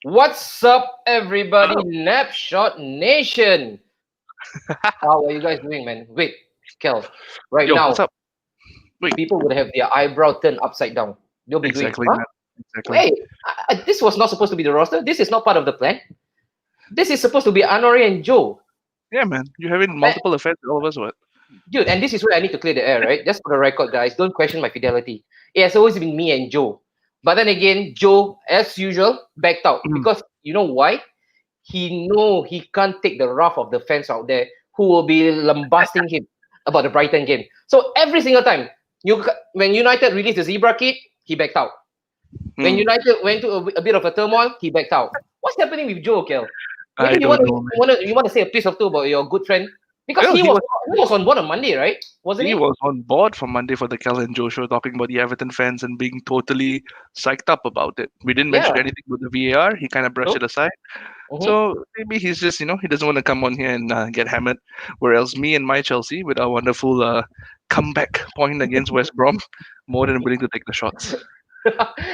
What's up, everybody? Napshot Nation. How are you guys doing, man? Wait, Kel. Right Yo, what's now, up? Wait, people would have their eyebrow turned upside down. They'll be doing, exactly, huh? man. Exactly. Wait, this was not supposed to be the roster. This is not part of the plan. This is supposed to be Anori and Joe. Yeah, man. You having Eh, multiple affairs with all of us, what? Dude, and this is where I need to clear the air, right? Just for the record, guys, don't question my fidelity. It has always been me and Joe. But then again, Joe, as usual, backed out. Mm. Because you know why? He know he can't take the wrath of the fans out there who will be lambasting him about the Brighton game. So every single time, when United released the zebra kit, he backed out. When Mm. United went to a bit of a turmoil, he backed out. What's happening with Joe, Kel? Maybe I don't know, man. you want to say a piece or two about your good friend because You know, he was on board on Monday, right? Wasn't he he? was on board for Monday for the Cal and Joe show, talking about the Everton fans and being totally psyched up about it. We didn't mention Yeah. anything with the VAR. He kind of brushed No. it aside. Mm-hmm. So maybe he's just, he doesn't want to come on here and get hammered. Whereas me and my Chelsea, with our wonderful comeback point against West Brom, more than willing to take the shots.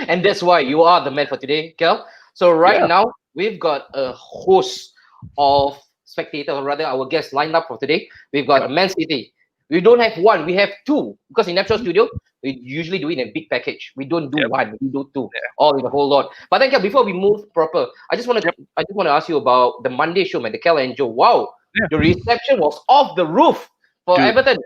And that's why you are the man for today, Kel. So right Yeah. now we've got a host of spectators, or rather our guests lined up for today. We've got a Man City. We don't have one, we have two. Because in Napshot Studio, we usually do it in a big package. We don't do Yep. one, we do two, Yeah. all in a whole lot. But then Kel, before we move proper, Yep. I just want to ask you about the Monday show, man, the Kel and Joe. Wow, Yeah. the reception was off the roof for Dude, Everton.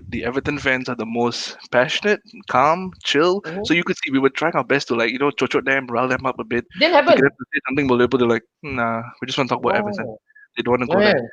the Everton fans are the most passionate, calm, chill. Mhm. So you could see we were trying our best to chocho them, rile them up a bit. Didn't To get happen. them to say something, but they're like, nah, we just want to talk about Everton. Oh, They don't want to go there. man.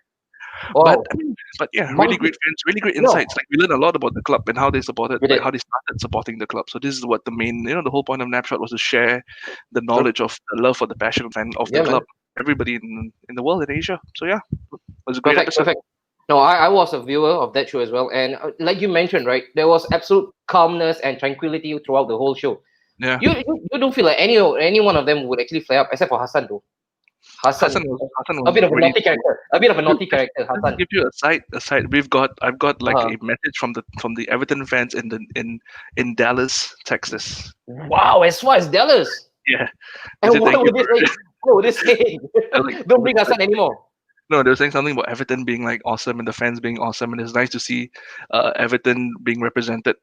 But Wow. I mean, but yeah, really Monkey. great fans, really great No, insights. Like we learned a lot about the club and how they supported, we like did. how they started supporting the club. So this is what the main, the whole point of Napshot was to share the True. knowledge of the love for the passion fan of the Yeah, man. club, everybody in the world in Asia. So yeah, it was a great Perfect, episode. perfect. No, I was a viewer of that show as well, and like you mentioned, right, there was absolute calmness and tranquility throughout the whole show. Yeah, You don't feel like any one of them would actually flare up, except for Hassan, though. Hassan, Hassan a was bit of a really. naughty character, a bit of a Dude, naughty character, just to Hassan. give you a side. I've got like Uh, a message from the Everton fans in Dallas, Texas. wow, as far as Dallas, Yeah, they and said thank you what for would they say? like Don't bring Hassan anymore. no, they were saying something about Everton being like awesome and the fans being awesome, and it's nice to see Everton being represented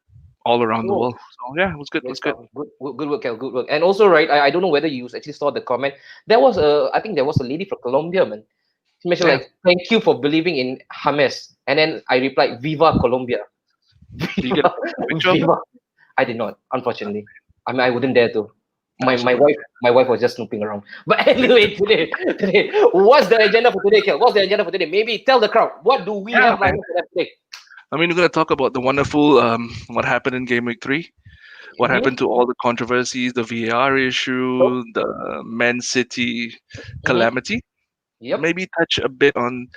all around the Oh, world. So yeah, it was good. It great was good. stuff. Good work, Kel. Good work. And also, right, I don't know whether you actually saw the comment. I think there was a lady from Colombia, man. She mentioned Yeah, like, "Thank you for believing in James," and then I replied, "Viva Colombia, did you get Viva, a picture of her? Viva." I did not, unfortunately. I mean, I wouldn't dare to. No, so good. My wife was just snooping around. But anyway, today, what's the agenda for today, Kel? What's the agenda for today? Maybe tell the crowd what do we Yeah, have lined man. up for them today? I mean, we're gonna talk about the wonderful what happened in Game Week 3. What Mm-hmm. happened to all the controversies, the VAR So, issue, the Man City mm-hmm. calamity. Yep. Maybe touch a bit on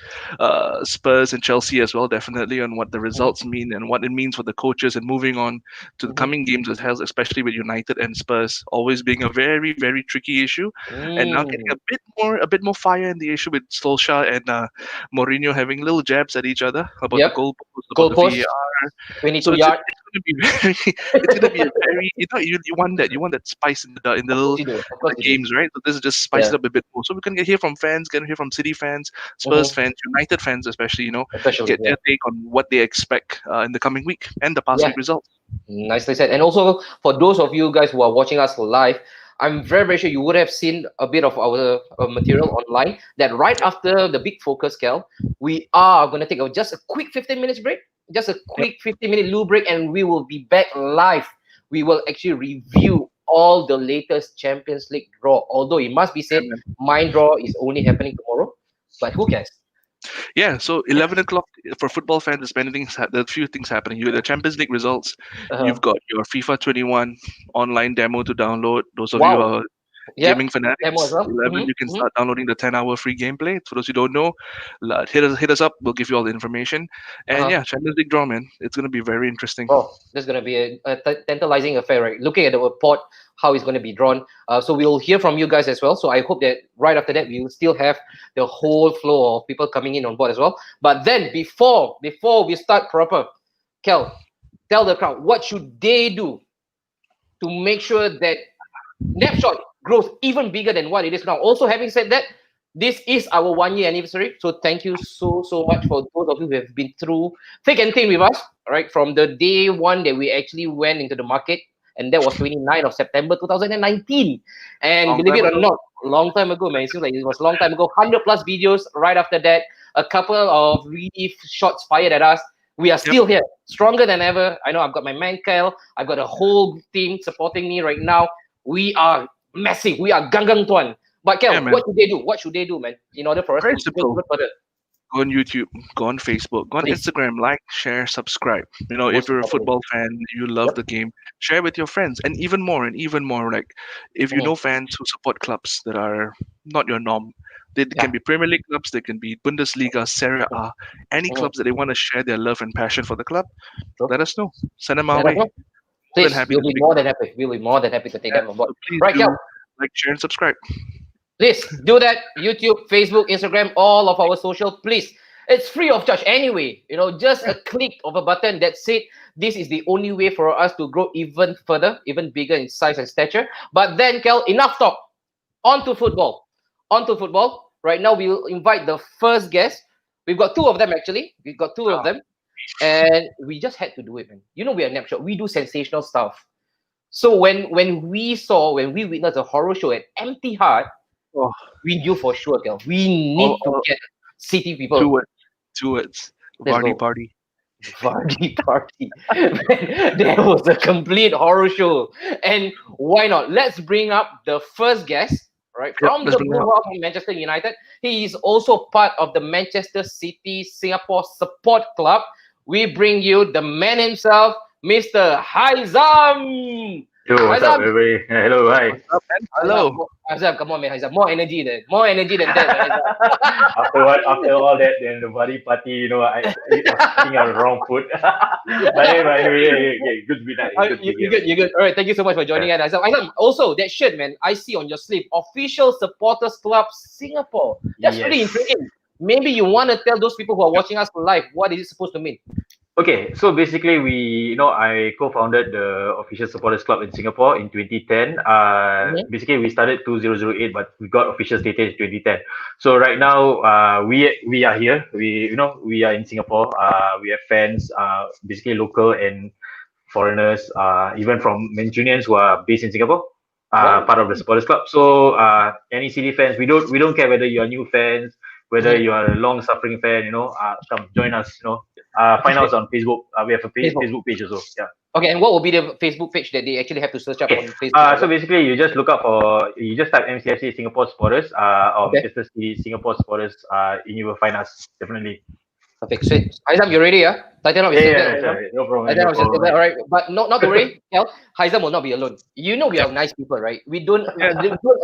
Spurs and Chelsea as well, definitely on what the Mm-hmm. results mean and what it means for the coaches, and moving on to the Mm-hmm. coming games as well, especially with United and Spurs always being a very, very tricky issue, and now getting Mm. a bit more fire in the issue with Solskjaer and Mourinho having little jabs at each other about the Yep. goalposts, about the Goalpost, VAR. So 22 it's yard. it's going to be very it's going to be a very you want that spice in the Of little course you do. Of in course the you do. games, right? So this is just spice Yeah. it up a bit more. So we can get hear from fans, get hear from City fans, Spurs Mm-hmm. fans, United fans, especially, Especially, get yeah. their take on what they expect in the coming week and the past Yeah. week results. Nicely said. And also for those of you guys who are watching us live, I'm very, very sure you would have seen a bit of our material online that right after the big focus, Cal, we are going to take just a quick 15 minutes break, just a Yep. quick 15-minute loo break, and we will be back live. We will actually review all the latest Champions League draw. Although it must be said, And then, my draw is only happening tomorrow, but who cares? Yeah, so 11 o'clock for football fans. There's many things. There's a few things happening. You have the Champions League results. Uh-huh. You've got your FIFA 21 online demo to download. Those of you who Wow. are Yep. gaming Demo as fanatics, well. 11, you can start downloading the 10-hour free gameplay. For those who don't know, hit us up. We'll give you all the information. And Uh-huh. yeah, Champions League draw, man. It's gonna be very interesting. Oh, that's going to be a tantalizing affair, right? Looking at the report, how it's going to be drawn. So we'll hear from you guys as well. So I hope that right after that, we will still have the whole flow of people coming in on board as well. But then before we start proper, Kel, tell the crowd what should they do to make sure that Snapshot grows even bigger than what it is now. Also, having said that, this is our 1 year anniversary. So thank you so much for those of you who have been through thick and thin with us, all right? From the day one that we actually went into the market, and that was 29th of September 2019. And Long believe time it or ago. not, long time ago, man. It seems like it was a long time ago. 100 plus videos right after that. A couple of really shots fired at us. We are Yep. still here, stronger than ever. I know I've got my man Kyle. I've got a whole team supporting me right now. We are massive. We are gang tuan. But Yeah, Kel, man. what should they do? What should they do, man, in order for us Very to go simple. even further? Go on YouTube, go on Facebook, go on Please, Instagram, like, share, subscribe. If most you're a importantly. football fan, you love Yep. the game, share with your friends, and even more. Like, if you Mhm. know fans who support clubs that are not your norm, they can Yeah. be Premier League clubs, they can be Bundesliga, Serie A, any Mhm. clubs that they want to share their love and passion for the club. True. Let us know. Send them our Let us way. know. More than Please, happy we'll to be speak more to than them. happy. We'll be more than happy to take Yeah, them on board. so please Right, Kel. do like, share, and subscribe. Please do that. YouTube, Facebook, Instagram, all of our social. Please, it's free of charge anyway. Just Yeah, a click of a button. That's it. This is the only way for us to grow even further, even bigger in size and stature. But then, Kel, enough talk. On to football. On to football. Right now, we will invite the first guest. We've got two of them actually. We've got two of them, and we just had to do it, man. We are Napshot. We do sensational stuff. So when we witnessed a horror show at Empty Heart, oh, we knew for sure, girl. We all, need to all get city two people. words, two words. Let's Vardy go. party. Vardy party. That was a complete horror show. And why not? Let's bring up the first guest, right? Yep, From let's the bring it Blue up. House of Manchester United. He is also part of the Manchester City Singapore Support Club. We bring you the man himself, Mr. Haizam. Yo, what's up, Haizam, everybody? Hello, hi. What's up, man? Haizam, Hello. Haizam, come on, man, Haizam. More energy than that, man, After all that, then the body party, I was eating on the wrong food. But anyway, yeah, good to be back. Good to be You're here, good. man. You're good. All right. Thank you so much for joining Yeah. us. Aizam, also, that shirt, man, I see on your sleeve, Official Supporters Club Singapore. That's really Yes. intriguing. Maybe you want to tell those people who are watching us live what is it supposed to mean? Okay, so basically, I co-founded the Official Supporters Club in Singapore in 2010. Mhm. Basically, we started 2008, but we got official status in 2010. So right now, we are here. We are in Singapore. We have fans, basically local and foreigners, even from Mancunians who are based in Singapore, Wow. part of the supporters club. So any City fans, we don't care whether you are new fans, whether Mhm. you are a long suffering fan, come join us. Find us on Facebook. We have a Facebook. Facebook page also. Yeah. Okay, and what will be the Facebook page that they actually have to search up Okay. on Facebook? So basically, you just type MCFC Singapore Supporters, or Okay, Manchester City Singapore Supporters, and you will find us definitely. perfect. Sweet. Aizam, you ready? Yeah? Tighten up your Yeah, seatbelt, yeah, Aizam. sure. No problem, man. Tighten No up your problem, seatbelt, man. all right? But not to worry, Kel, Haizam will not be alone. We Yeah, are nice people, right? yeah, We don't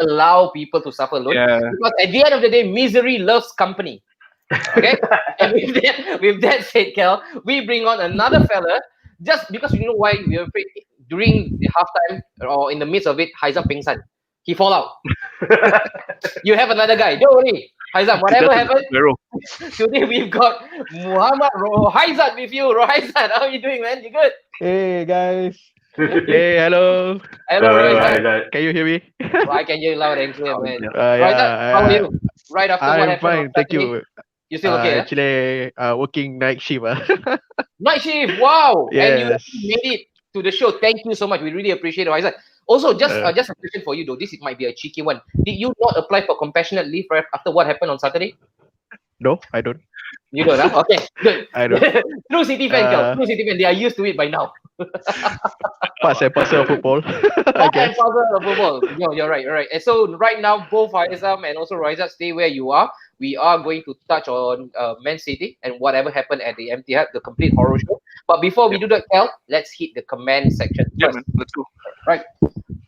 allow people to suffer alone yeah. because at the end of the day, misery loves company. Okay? And with that said, Kel, we bring on another fella just because you know why we are afraid during the halftime or in the midst of it, Haizam pingsan. He fall out. You have another guy. Don't worry. Haizam, It's whatever just a happens, sparrow. today we've got Muhammad Rohaizat with you. Rohaizat, how are you doing, man? You good? Hey guys. Hey, hello. Hello, Hi, Rohaizat. that. Can you hear me? Oh, I can hear you loud and clear, Oh, man. yeah. Rohaizat, how are Yeah, you? Right after what I'm happened on fine. Thank Saturday, you. you still okay? Huh? Actually, working night shift. Night shift, wow! And you Yes. actually made it to the show. Thank you so much. We really appreciate it, Rohaizat. Also, Uh, just a question for you though. This might be a cheeky one. Did you not apply for compassionate leave right after what happened on Saturday? no, I don't. You don't, huh? Okay, good. I don't. True City fan, Kel. True City fan. They are used to it by now. Part and parcel of football, I Part and guess. parcel of football. No, you're right. You're right. And so right now, both Faizam and also Raizat stay where you are. we are going to touch on Man City and whatever happened at the Etihad, the complete horror show. But before we Yep. do that, Cal, let's hit the comment section Yeah, first. man. Let's go. Right.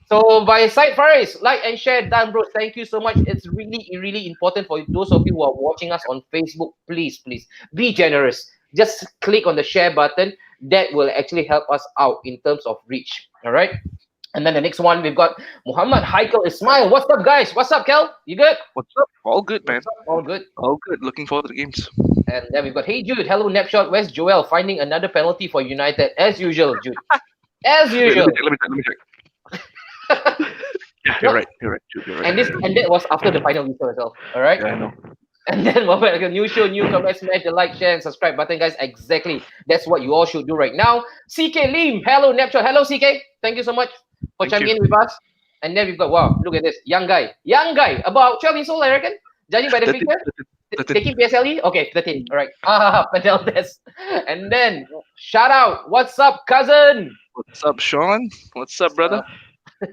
So by side Faris, like and share, done, bro. Thank you so much. It's really important for those of you who are watching us on Facebook. Please be generous. Just click on the share button. That will actually help us out in terms of reach. All right. And then the next one we've got Muhammad Haikal Ismail. What's up, guys? What's up, Kel? You good? What's up? All good, man. What's up? All good. All good. Looking forward to the games. And then we've got Hey Jude. Hello, Napshot. Where's Joel? Finding another penalty for United as usual, Jude. As Wait, usual. let me check. Yeah, you're right. You're right. You're right. And that was after the final whistle as well. All right. Yeah, I know. And then like a new show, new comment, smash the like, share, and subscribe button, guys. Exactly. That's what you all should do right now. CK Lim, hello, Napshot. Hello, CK. Thank you so much for Thank chiming you. in with us. And then we've got, wow, look at this. Young guy, about 12 years old, I reckon. Judging by the 13, picture. 13. Taking PSLE? Okay, 13. All right. Padel test. And then, shout out. What's up, cousin? What's up, Sean? What's up, brother?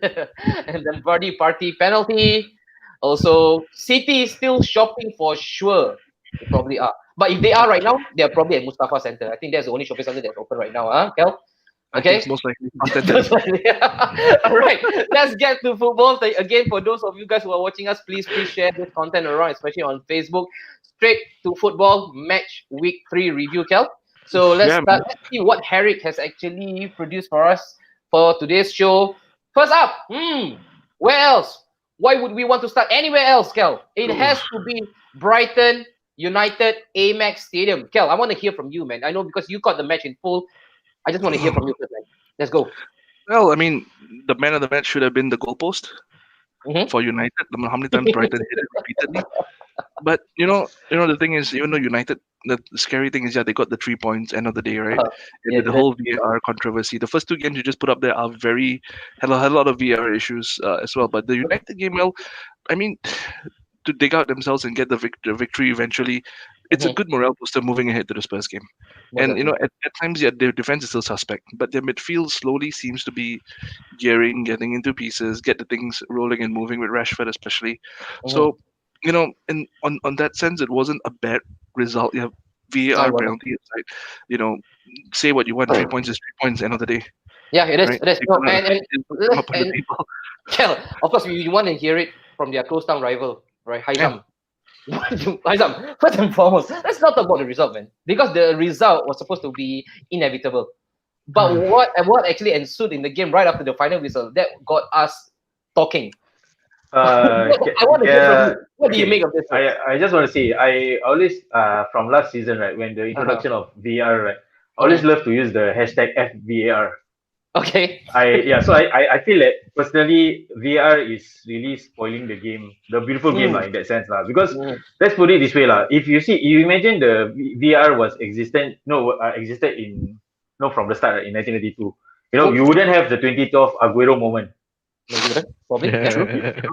And then party penalty. Also, City is still shopping for sure. They probably are. But if they are right now, they're probably at Mustafa Center. I think that's the only shopping center that's open right now, huh, Kel? I Okay. think it's most likely content. All right, let's get to football. Again, for those of you guys who are watching us, please share this content around, especially on Facebook. Straight to football match week 3 review, Kel. So let's Yeah, start. Let's see what Herrick has actually produced for us for today's show. First up, where else? Why would we want to start anywhere else, Kel? It has to be Brighton United Amex Stadium. Kel, I want to hear from you, man. I know because you caught the match in full. I just want to hear from you first, man. Let's go. Well, I mean, the man of the match should have been the goalpost Mhm. for United. I don't know how many times Brighton hit it repeatedly. But the thing is, even though United, the scary thing is, yeah, they got the 3 points end of the day, right? And Yeah, with the whole VAR controversy, the first 2 games you just put up there are had a lot of VAR issues as well. But the United game, well, I mean, to dig out themselves and get the victory eventually, it's a good morale booster moving ahead to the Spurs game. And at times, yeah, their defense is still suspect, but their midfield slowly seems to be getting into pieces, get the things rolling and moving with Rashford especially. So, in on that sense, it wasn't a bad result. Yeah, VAR penalty aside, say what you want, 3 points is 3 points end of the day. Yeah, it is. Right? It is. You No, gotta come up with the and people. Kel, of course, you want to hear it from their close down rival, right? Haizam. Haizam, first and foremost, let's not talk about the result, man. Because the result was supposed to be inevitable. But what actually ensued in the game right after the final whistle, that got us talking. I want to hear from you. What do you make of this? I just want to say, I always from last season, right, when the introduction of VAR, right, I always love to use the hashtag FVAR. Okay. So I feel that personally VAR is really spoiling the game, the beautiful game in that sense because let's put it this way if you imagine the VAR was existed in from the start, right, in 1992, you wouldn't have the 2012 Aguero moment. Probably.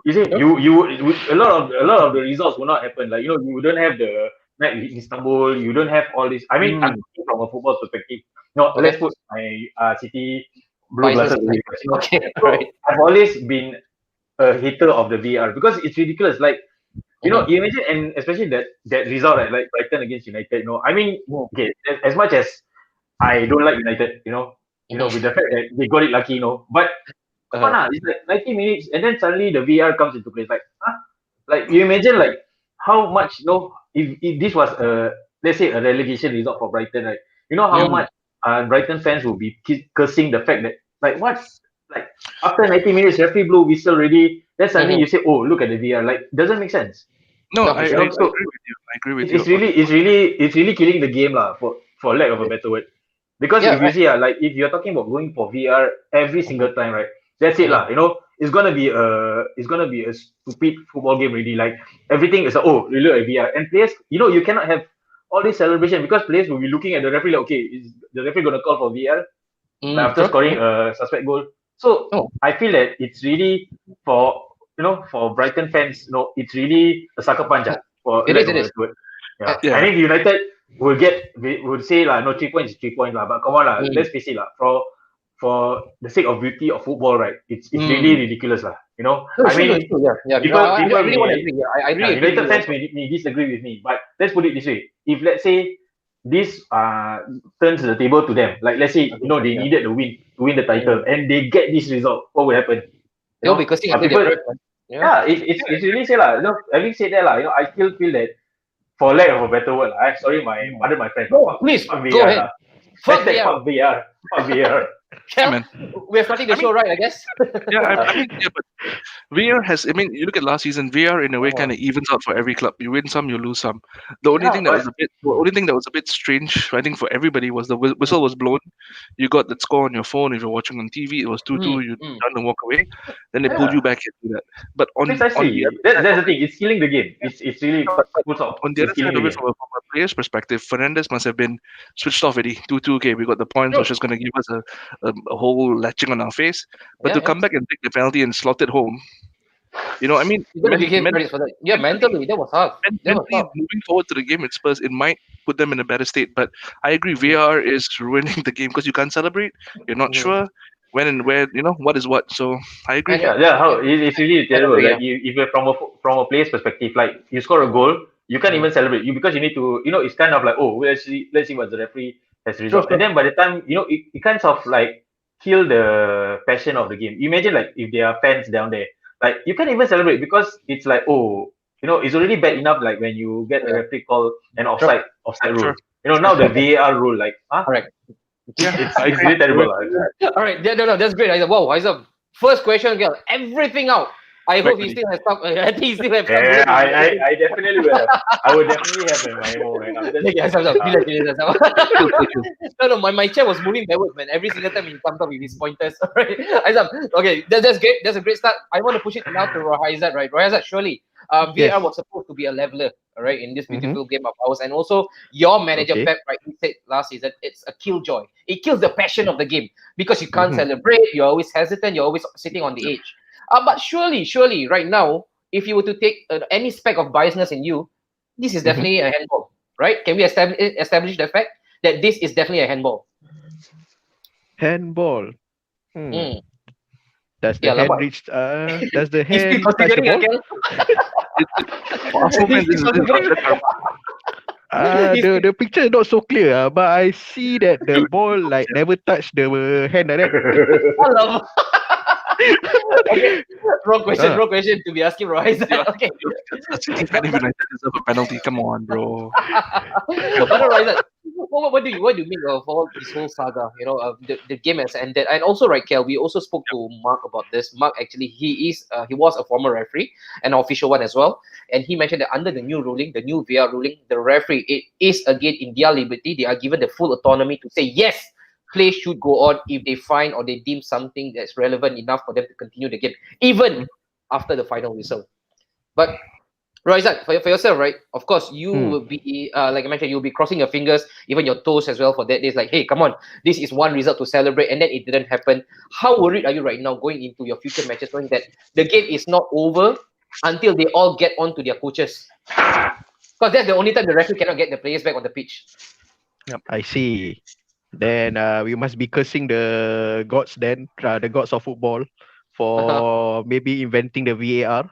You see, you a lot of the results will not happen. Like you don't have the night in Istanbul. You don't have all this. I mean, I'm thinking from a football perspective. Let's put my City blue glasses away. Okay, So right. I've always been a hater of the VAR because it's ridiculous. Like you imagine, and especially that result, right, like Brighton against United. I mean, okay, as much as I don't like United, with the fact that they got it lucky, but. It's like 90 minutes and then suddenly the VR comes into place. Like, like you imagine like how much, if this was let's say a relegation result for Brighton, right? You know how much Brighton fans will be cursing the fact that like what, like after 90 minutes referee blew whistle already, then suddenly you say, oh, look at the VR, like doesn't make sense. No, I agree with you. I agree with you. It's really killing the game for lack of a better word. Because if you see like if you're talking about going for VR every single time, right? That's it lah. It's gonna be a stupid football game really. Like everything is you look at VR and players. You cannot have all this celebration because players will be looking at the referee like, okay, is the referee gonna call for VR after scoring a suspect goal? So I feel that it's really for Brighton fans. It's really a sucker punch for it is. Yeah. I think United would say no 3 points is 3 points but come on let's face it for for the sake of beauty of football, right? It's really ridiculous, lah. You know, No, I it's true, no, mean, it's true. Yeah, yeah. people I people really want to may agree. Yeah, I really agree with United you fans also. may disagree with me, but let's put it this way: if let's say this turns the table to them, like let's say they Yeah. needed to win the title, and they get this result, what would happen? You They'll know, be cursing until people, they're breath, man. Yeah. yeah, it's really say lah. You know, having said that lah, I still feel that, for lack of a better word, I sorry my friends, but No, please fuck go VAR ahead. lah. Fuck Hashtag VAR. fuck VAR. Fuck VAR. Yeah, Kel, man. we're starting the I mean, show right, I guess. Yeah, but VAR has. I mean, you look at last season. VAR in a way kind of evens out for every club. You win some, you lose some. The only Yeah, thing that but was the only thing that was a bit strange, I think, for everybody was the whistle was blown. You got that score on your phone. If you're watching on TV, it was 2-2. You turn and walk away. Then they pulled yeah, you back into that. But on the precisely. other side That's of the it, thing. It's killing the game. yeah, It's really but full stop. on the It's other killing side the of it, game. from a player's perspective, Fernandez must have been switched off already. 2-2. Okay, we got the points. True. Was just going to give us a whole latching on our face. But Yeah, to yeah. come back and take the penalty and slot it home, I mean, You gotta behave credits for that. Yeah, mentally, that was hard. That was mentally hard. moving forward to the game with Spurs, it might put them in a better state. But I agree, VAR is ruining the game because you can't celebrate. You're not sure when and where, what is what. So I agree. And Yeah. How it's really I terrible. agree, Like yeah. if you're from a player's perspective, like you score a goal, you can't even celebrate. Because you need to. It's kind of like, oh, let's see what the referee has True, result, and true. then by the time it kind of like kill the passion of the game. Imagine like if there are fans down there, like you can't even celebrate because it's like, oh, it's already bad enough like when you get a Yeah. referee call an True. offside rule. Sure. Now the VAR rule, like, Correct. Yeah, it's I it's agree. really terrible. Lah. All right. Yeah, no, that's great. I said, wow, Isaac. First question, girl. Everything out. I hope he Rightfully. still has stuff. I think he still has some Yeah, bullet in his I definitely will have. I would definitely have in my home right now. Yeah, Asam, Asam. Relax, relax, Asam. Chill, chill, chill. No, my chair was moving backwards, man. Every single time he comes up with his pointers. All right. Isam, okay, that's great. That's a great start. I want to push it now to Rohaizat, right? Rohaizat, surely, VAR Yes. was supposed to be a leveler, all right, in this beautiful game of ours. And also, your manager, Okay. Pep, right, he said last season, it's a killjoy. It kills the passion of the game because you can't celebrate. You're always hesitant. You're always sitting on the edge. But surely, right now, if you were to take any speck of biasness in you, this is definitely a handball, right? Can we establish the fact that this is definitely a handball? Handball. Does the Yeah, hand Lambat. reach? Does the He's still hand touch the considering ball? again. For Arsenal fans, this is not that hard. The picture is not so clear, but I see that the ball like never touch the hand like that. Alamak. Okay, wrong question. Ah. Wrong question to be asking Royce. Okay, City fan of United deserve a penalty. Come on, bro. but Royce, what do you make of all this whole saga? The game has ended, and also, right, Kel, we also spoke to Mark about this. Mark actually, he was a former referee, an official one as well, and he mentioned that under the new ruling, the new VAR ruling, the referee, it is again in their liberty. They are given the full autonomy to say yes, play should go on if they find or they deem something that's relevant enough for them to continue the game, even after the final whistle. But Royzat, for yourself, right? Of course, you will be, like I mentioned, you'll be crossing your fingers, even your toes as well for that. It's like, hey, come on, this is one result to celebrate, and then it didn't happen. How worried are you right now going into your future matches, knowing that the game is not over until they all get on to their coaches? Because that's the only time the referee cannot get the players back on the pitch. I see. Then we must be cursing the gods then, the gods of football, for maybe inventing the VAR.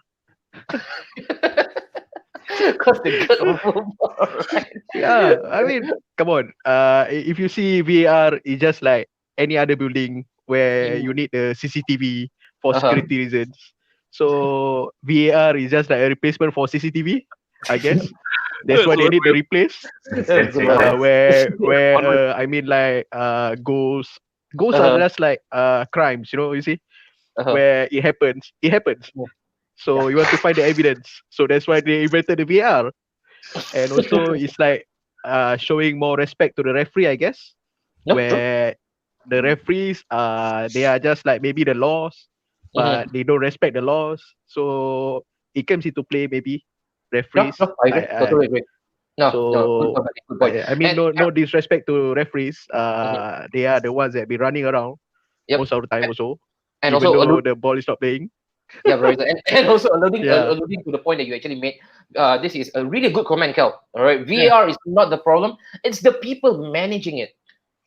Because the good of football, right? Yeah, I mean, come on. If you see VAR, it's just like any other building where you need the CCTV for security reasons. So VAR is just like a replacement for CCTV, I guess. That's why they need to replace. Where I mean, like goals are just like crimes, you see, where it happens. So you want to find the evidence. So that's why they invented the VAR. And also it's like showing more respect to the referee, I guess. Where the referees they are just like maybe the laws, but they don't respect the laws. So it comes into play maybe referees. I agree. Totally agree. So good point. I mean, no disrespect to referees. They are the ones that be running around most of the time also. And even also though the ball is not playing. Yeah, right. And also alluding to the point that you actually made, this is a really good comment, Kel. All right, VAR is not the problem; it's the people managing it.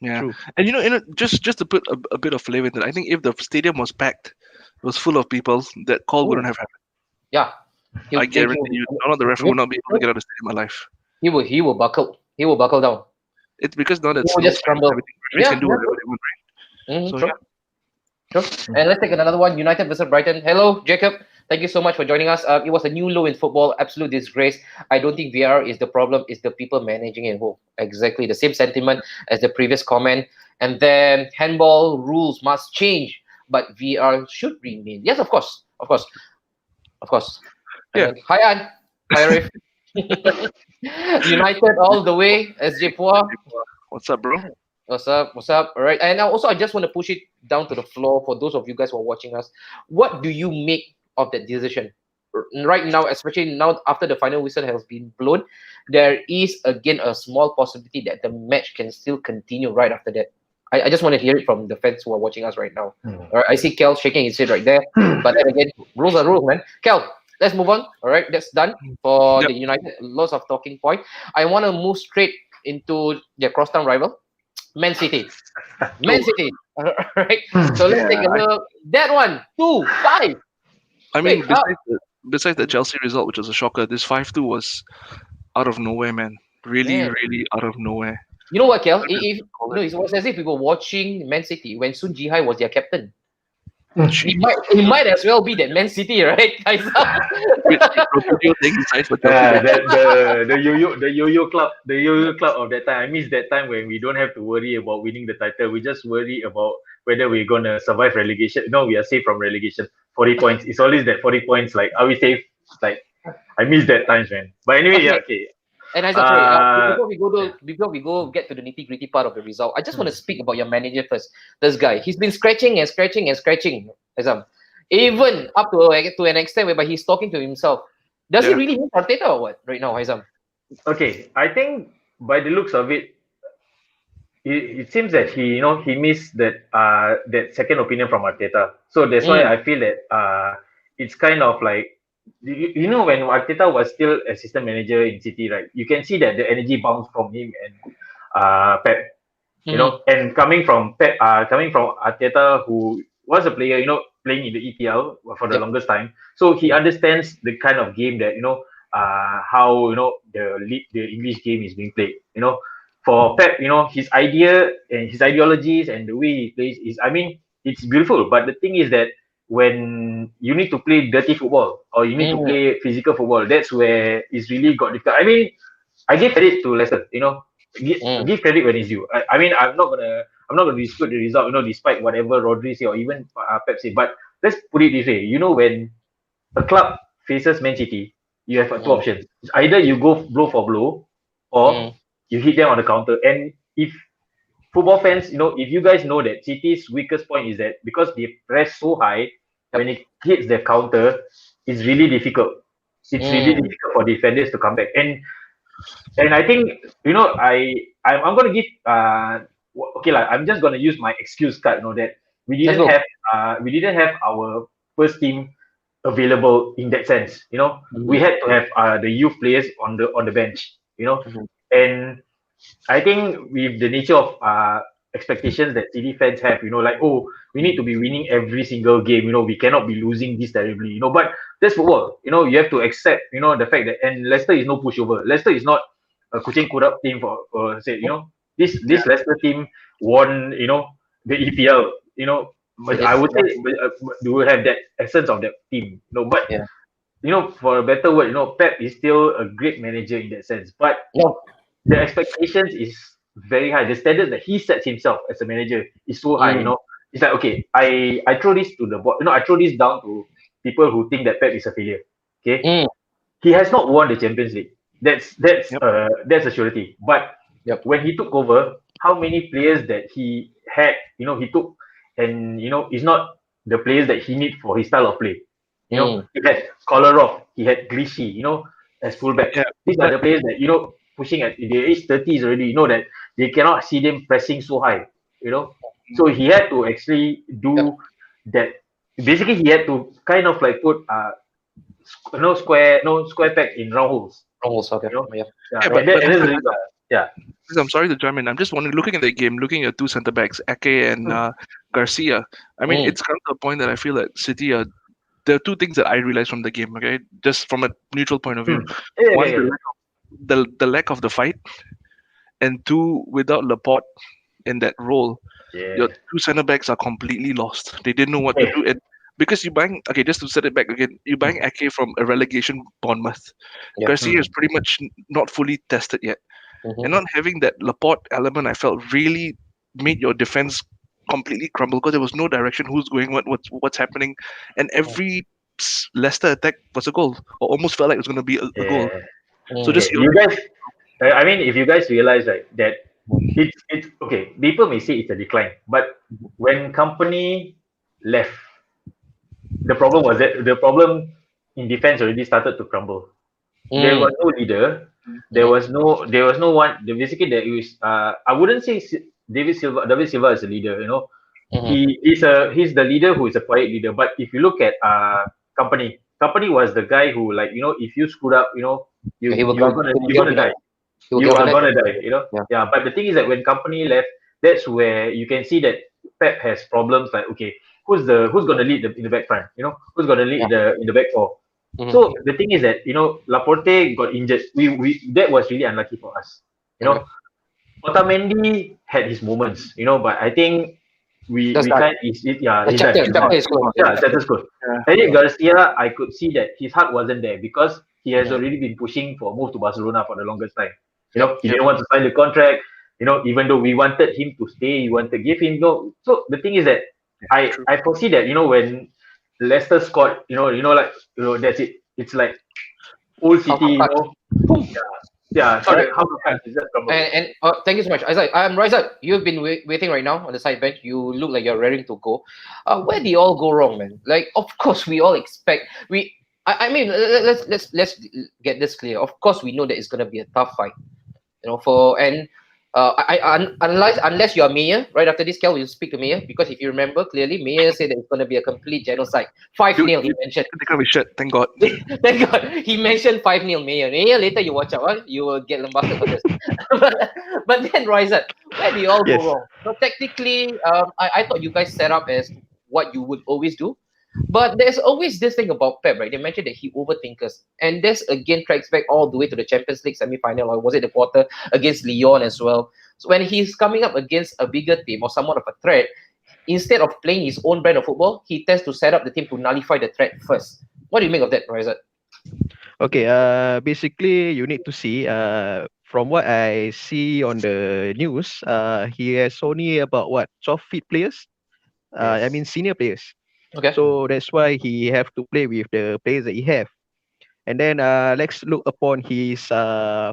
Yeah, True. and just to put a bit of flavor into it, I think if the stadium was packed, it was full of people, that call wouldn't Ooh, have happened. yeah. I guarantee you, none of the referee would not be able to get out of the stadium alive. He will buckle. He will buckle down. It's because now He that will just snow's and crumble. everything, referees Yeah, can do yeah, whatever they want, right? So true. yeah, Sure. And let's take another one. United versus Brighton. Hello, Jacob. Thank you so much for joining us. It was a new low in football. Absolute disgrace. I don't think VAR is the problem. It's the people managing it. Oh, exactly the same sentiment as the previous comment. And then handball rules must change, but VAR should remain. Yes, of course, of course, of course. And yeah. then hi An, hi Arif. United all the way. SJ Pua. What's up, bro? What's up? What's up? All right. And also, I just want to push it down to the floor for those of you guys who are watching us. What do you make of that decision? Right now, especially now after the final whistle has been blown, there is again a small possibility that the match can still continue right after that. I just want to hear it from the fans who are watching us right now. All right. I see Kel shaking his head right there. But then again, rules are rules, man. Kel, let's move on. All right. That's done for Yep. the United. Lots of talking point. I want to move straight into their crosstown rival. Man City. Man City. Alright. So let's take a look. That one, 2-5. I mean, Straight up. besides the Chelsea result, which was a shocker, this 5-2 was out of nowhere, man. Really, Man. really out of nowhere. You know what, Kel? If Call no, it. it was as if we were watching Man City when Sun Jihai was their captain. Jeez. He might as well be that Man City, right, guys? With Roberto taking sides for Chelsea. Yeah, the yo-yo club of that time. I miss that time when we don't have to worry about winning the title. We just worry about whether we're gonna survive relegation. No, we are safe from relegation. 40 points. It's always that 40 points. Like, are we safe? Like, I miss that times, man. But anyway, yeah, Okay. okay. And Isaac, sorry, Uh, before we go get to the nitty gritty part of the result, I just want to speak about your manager first. This guy, he's been scratching and scratching and scratching, Isam. Even up to an extent whereby he's talking to himself. Does he Yeah. really miss Arteta or what right now, Isam? okay, I think by the looks of it, it seems that he missed that second opinion from Arteta. So that's why Mm, I feel that it's kind of like when Arteta was still assistant manager in City, right? You can see that the energy bounced from him and Pep. mm, And coming from Arteta, who was a player, playing in the EPL for the yep. longest time, so he understands the kind of game that how the English game is being played. For Pep, his idea and his ideologies and the way he plays is, I mean, it's beautiful. But the thing is that when you need to play dirty football or you need to Mm, play physical football, that's where it's really got difficult. I mean, I give credit to Leicester. mm, Give credit when it's due. I mean, I'm not gonna dispute the result. Despite whatever Rodri say or even Pep say. But let's put it this way. When a club faces Man City, you have two mm, options. It's either you go blow for blow, or mm, you hit them on the counter. And if football fans, if you guys know that City's weakest point is that because they press so high, when yep. it hits the counter, it's really difficult. It's really Mm, difficult for defenders to come back. And I think I'm gonna give okay, like, I'm just gonna use my excuse card. That we let's didn't go. have our first team available in that sense. We Mhm, had to have the youth players on the bench. mhm, And I think with the nature of expectations that City fans have, like, oh, we need to be winning every single game. We cannot be losing this terribly. But that's football. You have to accept, the fact that, and Leicester is no pushover. Leicester is not a kucing kurap team for say, this Leicester team won, the EPL. But I yes, would say they will have that essence of that team. But yeah. for a better word, Pep is still a great manager in that sense. But No. the expectations is very high. The standard that he sets himself as a manager is so high. Mm, It's like, okay, I throw this to the board. I throw this down to people who think that Pep is a failure. Okay, mm, he has not won the Champions League. Yep. That's a surety. But yep. when he took over, how many players that he had, he took, and is not the players that he need for his style of play. Mm, He had Kolarov, he had Glichy, as fullbacks. Yeah. These are But the players that pushing at their age 30s already. That they cannot see them pressing so high. So he had to actually yep. do that. Basically, he had to kind of like put square peg in round holes. Almost okay. You know, Yep. yeah, yeah, and, but that, and that's the reason. Yeah. I'm sorry to jump in. I'm just wondering, looking at the game, looking at two centre backs, Ake and Garcia. I mean, Mm. it's come to a point that I feel that City are. There are two things that I realized from the game. Okay, just from a neutral point of view. Yeah, One, yeah, yeah. the lack of the fight, and two, without Laporte in that role, your Yeah. two centre backs are completely lost. They didn't know what to Yeah. do, and because you buying okay, just to set it back again, you buying Ake from a relegation Bournemouth. Yeah. Garcia is pretty much not fully tested yet, and Mm-hmm. not having that Laporte element, I felt really made your defense completely crumble because there was no direction, who's going, what's happening, and every Leicester attack was a goal, or almost felt like it was going to be a goal. Yeah. So Mm. Okay. just You guys, I mean, if you guys realize, right, that it's okay. People may say it's a decline, but when company left, the problem in defense already started to crumble. There Mm. was no leader. There Mm-hmm. was no. There was no one. Basically, there is. I wouldn't say David Silva. David Silva is a leader. You know, Mm-hmm. he's the leader who is a quiet leader. But if you look at company was the guy who, like, if you screwed up, Yeah, he will you're get gonna penalty. die. He will You get are penalty. gonna die. Yeah. Yeah. But the thing is that when company left, that's where you can see that Pep has problems. Like, okay, who's gonna lead in the back front? Who's gonna lead Yeah. in the back four? Mm-hmm. So the thing is that Laporte got injured. We that was really unlucky for us. You know, Okay. Otamendi had his moments. But I think we That's that. can't. Yeah, The he's done. chapter. he's Chapter gone, is he's closed. gone. Yeah. Yeah, Chapter. status quo. Yeah, Eric Yeah. Garcia, I could see that his heart wasn't there because he has Mm. already been pushing for a move to Barcelona for the longest time. Yep. He yep, didn't want to sign the contract. Even though we wanted him to stay, we wanted to give him no. So the thing is that I true. I foresee that when Leicester scored, like that's it. It's like old House of City, cards. Boom. yeah. All So right. that how the cards is just crumbled. And thank you so much, Isaac. Raizat, you've been waiting right now on the side bench. You look like you're ready to go. Where do you all go wrong, man? Like, of course, we all expect we. I mean, let's get this clear. Of course, we know that it's gonna be a tough fight. For and unless you're Mayor, right after this, Kel, we'll speak to Mayor because if you remember clearly, Mayor said that it's gonna be a complete genocide. 5-0, he mentioned. They can't be shit. Thank God. Thank God. He mentioned 5-0 Mayor. Mayor, later you watch out, huh? You will get lambasted for this. but then, Ryzat, where do you all go Yes. wrong? So, technically, I thought you guys set up as what you would always do. But there's always this thing about Pep, right? They mentioned that he overthinkers. And this again tracks back all the way to the Champions League semi-final, or was it the quarter against Lyon as well? So when he's coming up against a bigger team or somewhat of a threat, instead of playing his own brand of football, he tends to set up the team to nullify the threat first. What do you make of that, Ryzat? Okay. Basically, you need to see. From what I see on the news, he has only about what 12 fit players. I Yes. mean senior players. Okay. So that's why he have to play with the players that he have. And then let's look upon his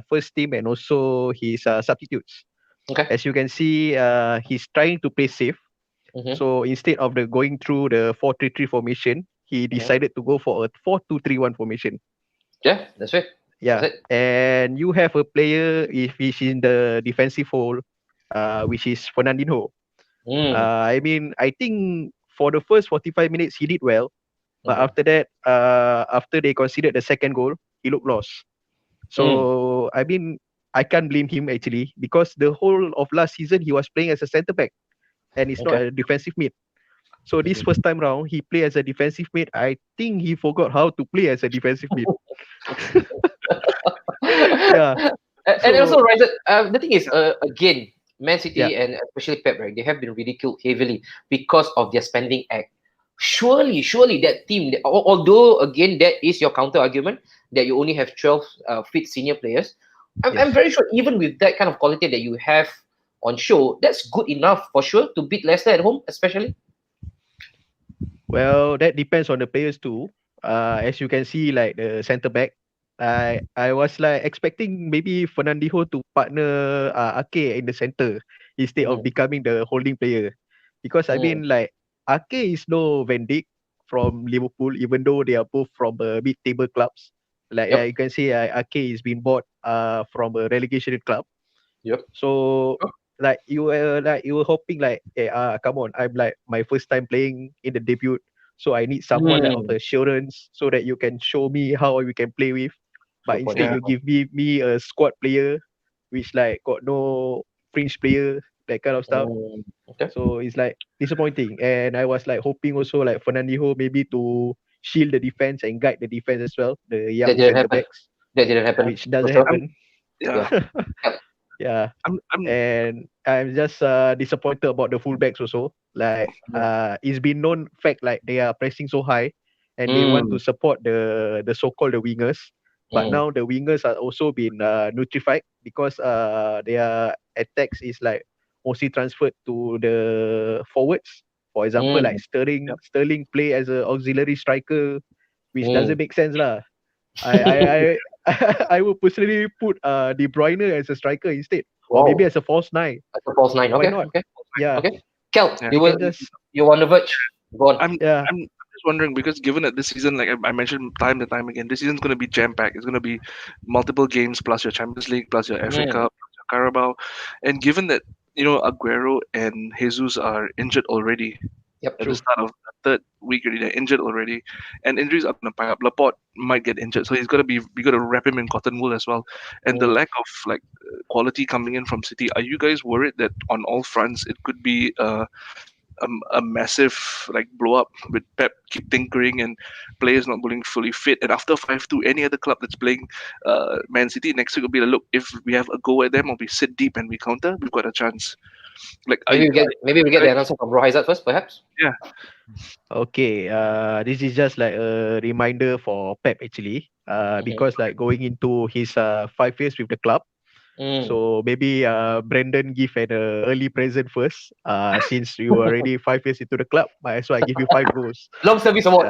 first team and also his substitutes. Okay. As you can see, he's trying to play safe. Mm-hmm. So instead of the going through the 4-3-3 formation, he Mm-hmm. decided to go for a 4-2-3-1 formation. Yeah, that's it. Yeah, That's it. and you have a player if he's in the defensive hole, which is Fernandinho. Mm. I mean, I think for the first 45 minutes he did well, but Mm-hmm. after that, after they conceded the second goal, he looked lost. Mm. So I mean, I can't blame him actually because the whole of last season he was playing as a centre back and it's not Okay. a defensive mid. So this Mm-hmm. first time round, he played as a defensive mid. I think he forgot how to play as a defensive mid. Yeah. And also, So right, the thing is, again, Man yeah, City and especially Pep, right, they have been ridiculed heavily because of their spending act. Surely that team, although again, that is your counter argument that you only have 12 fit senior players. I'm yes. very sure even with that kind of quality that you have on show, that's good enough for sure to beat Leicester at home, especially. Well, that depends on the players too. As you can see, like the centre back, I was like expecting maybe Fernandinho to partner Ake in the centre instead of Mm, becoming the holding player, because I mm, mean like Ake is no Van Dijk from Liverpool, even though they are both from mid-table clubs. Like yep, you can see, Ake is being bought from a relegation club. yep. So like you were hoping like, hey, come on, I'm like my first time playing in the debut, so I need someone like of Mm, assurance so that you can show me how we can play with. But good point. instead Yeah, you give me a squad player which like got no fringe player, that kind of stuff. Okay. So it's like disappointing. And I was like hoping also like Fernandinho maybe to shield the defense and guide the defense as well, the That young didn't centre happen. backs, That didn't happen. which doesn't Also. happen. Yeah, Yeah. Yeah. I'm And I'm just disappointed about the fullbacks also. Like it's been known fact like they are pressing so high and they want to Mm, support the so-called the wingers. But mm, now the wingers are also been nutrified because their attacks is like mostly transferred to the forwards. For example, like mm, yep. Sterling play as a auxiliary striker, which mm. doesn't make sense lah. I I would personally put De Bruyne as a striker instead, or maybe Wow. as a false nine. That's a false nine. Why Okay. not? Okay. Yeah, Okay. Kel, Yeah. they can just you on the verge. Go on. I'm yeah. I'm just wondering because given that this season, like I mentioned time and time again, this season's going to be jam packed. It's going to be multiple games plus your Champions League plus your FA Mm, Cup plus your Carabao, and given that Aguero and Jesus are injured already yep. at the True. start of the third week already, they're injured already, and injuries are going to pile up. Laporte might get injured, so he's got to be we got to wrap him in cotton wool as well. And the Mm. lack of like quality coming in from City, are you guys worried that on all fronts it could be a massive like blow up with Pep keep tinkering and players not being fully fit. And after 5-2, any other club that's playing Man City next week will be like, look, if we have a go at them or we sit deep and we counter, we've got a chance. Like, Maybe we get the answer from Rohaizat first, perhaps. yeah, Okay. This is just like a reminder for Pep actually. Mhm. Because like going into his 5 years with the club. Mm. So maybe Brandon give an early present first. Since you are already 5 years into the club, might as well I give you 5 goals. Long service award.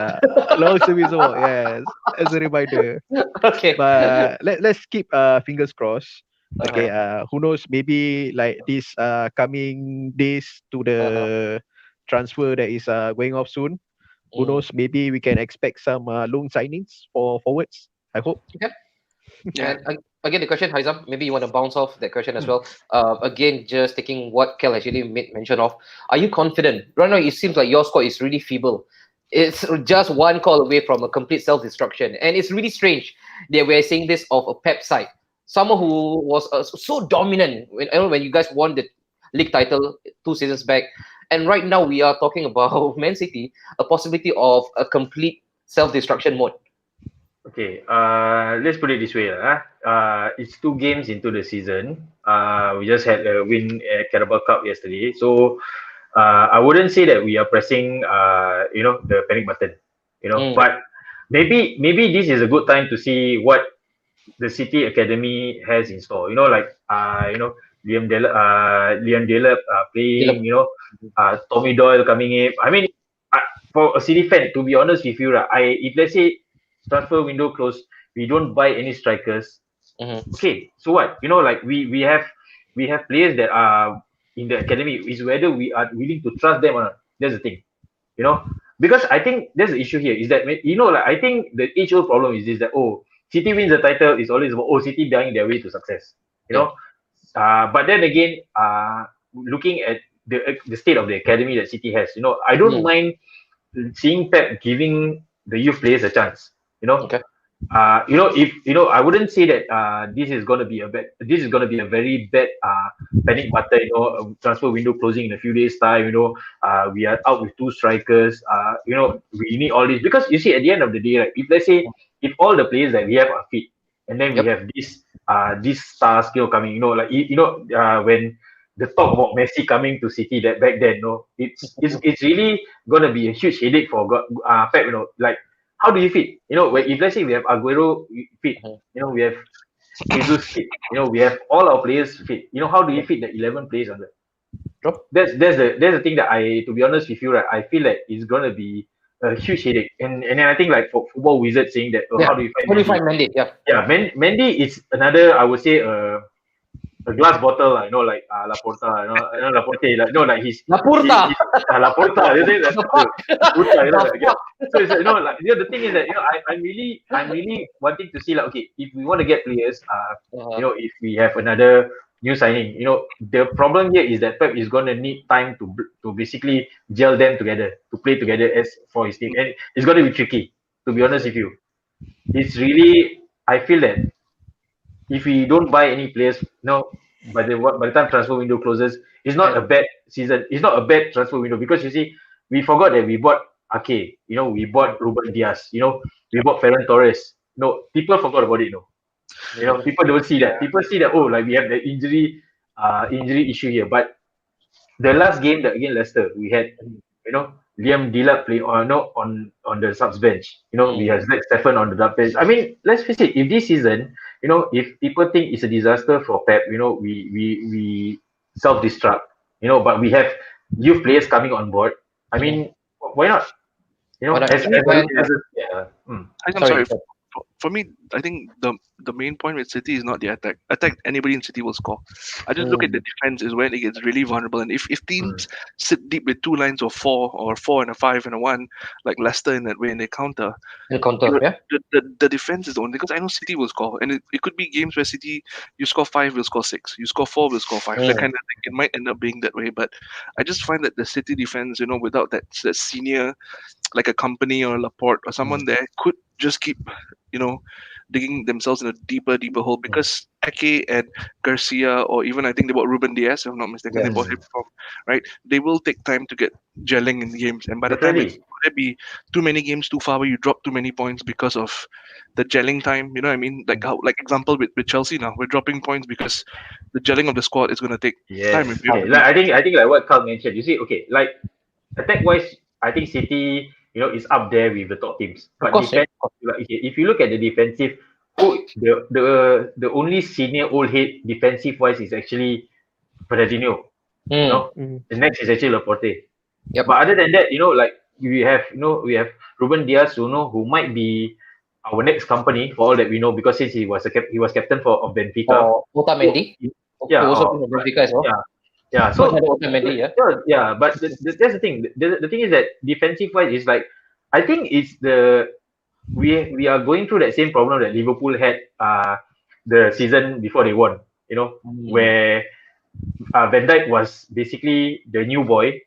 Long service award, yes, as a reminder. Okay. But let's keep fingers crossed. Okay, Uh-huh. who knows? Maybe like this coming days to the Uh-huh. transfer that is going off soon. Who Mm. knows? Maybe we can expect some loan signings for forwards. I hope. Okay. yeah. And again, the question, Haizam, maybe you want to bounce off that question as well. Again, just taking what Kel actually made mention of. Are you confident? Right now, it seems like your squad is really feeble. It's just one call away from a complete self-destruction. And it's really strange that we're saying this of a Pep side. Someone who was so dominant when you guys won the league title 2 seasons back. And right now, we are talking about Man City, a possibility of a complete self-destruction mode. Okay, let's put it this way. It's 2 games into the season. We just had a win at Carabao Cup yesterday. So I wouldn't say that we are pressing, the panic button. Mm. But maybe this is a good time to see what the City Academy has in store. Liam Delap playing. Tommy Doyle coming in. I mean, for a City fan, to be honest with you, right, if let's say transfer window closed, we don't buy any strikers. Mhm. Okay, so what? Like we have players that are in the academy. Is whether we are willing to trust them or not. That's the thing. You know, because I think there's the issue here is that like I think the age-old problem is this that City wins the title is always about City buying their way to success. You Yeah. know, but then again, looking at the state of the academy that City has, I don't Mm. mind seeing Pep giving the youth players a chance. You know, Okay. if I wouldn't say that this is gonna be a very bad panic button. Transfer window closing in a few days time. We are out with 2 strikers. We need all this because you see at the end of the day, right? If let's say if all the players that we have are fit, and then we Yep. have this star skill coming, when the talk about Messi coming to City that back then, it's really gonna be a huge headache for Pep. Like how do you fit? If let's say we have Aguero fit, Mhm. we have Jesus fit, we have all our players fit. How do you fit the 11 players on that? Sure. That's the thing that to be honest with you, right, I feel like it's gonna be a huge headache. And then I think like for football wizards saying that, Yeah. how do you find How do you Mendy? find mandate? Yeah. Yeah, Mendy is another, I would say, a glass bottle, like Laporta, Laporte, like no, like Laporta. Laporta, they say that The fuck? Laporta, The like, yeah. fuck? So it's like the thing is that I'm really wanting to see like, okay, if we want to get players, if we have another new signing, the problem here is that Pep is going to need time to basically gel them together, to play together as for his team, and it's going to be tricky. To be honest with you, it's really, I feel that if we don't buy any players, by the time transfer window closes, it's not a bad season. It's not a bad transfer window because you see, we forgot that we bought Ake. We bought Ruben Diaz. We bought Ferran Torres. No, people forgot about it. No, people don't see that. People see that, oh, like we have the injury issue here. But the last game that against Leicester, we had Liam Delap playing on the subs bench. We have Zach Steffen on the dub bench. I mean, let's face it. If this season, if people think it's a disaster for Pep, we self destruct. But we have youth players coming on board. I mean, why not? Yeah. I'm sorry. For me, I think the main point with City is not the attack. Attack, anybody in City will score. I just look at the defense is when it gets really vulnerable. And if teams sit deep with two lines of four or four and a five and a one, like Leicester in that way, and they counter, the defense is the only, because I know City will score. And it could be games where City, you score five, we'll score six. You score four, we'll score five. That kind of thing. It might end up being that way. But I just find that the City defense, without that senior, like a Company or a Laporte or someone there, could just keep digging themselves in a deeper hole, because Ake and Garcia, or even I think they bought Ruben Diaz, if I'm not mistaken, they bought him from, right? They will take time to get gelling in the games, and by the time there be too many games too far where you drop too many points because of the gelling time. You know what I mean? Like example with Chelsea now, we're dropping points because the gelling of the squad is going to take time. I think like what Carl mentioned. You see, okay, like attack wise, I think City, is up there with the top teams. But if you look at the defensive, the only senior old head defensive wise is actually Fernandinho. The next is actually Laporte. But other than that, like we have Ruben Diaz, who might be our next Company for all that we know, because since he was captain of Benfica. Otamendi. Benfica as well. Yeah, so but that's the thing. The thing is that defensive wise is like, I think it's we are going through that same problem that Liverpool had the season before they won. Where Van Dijk was basically the new boy.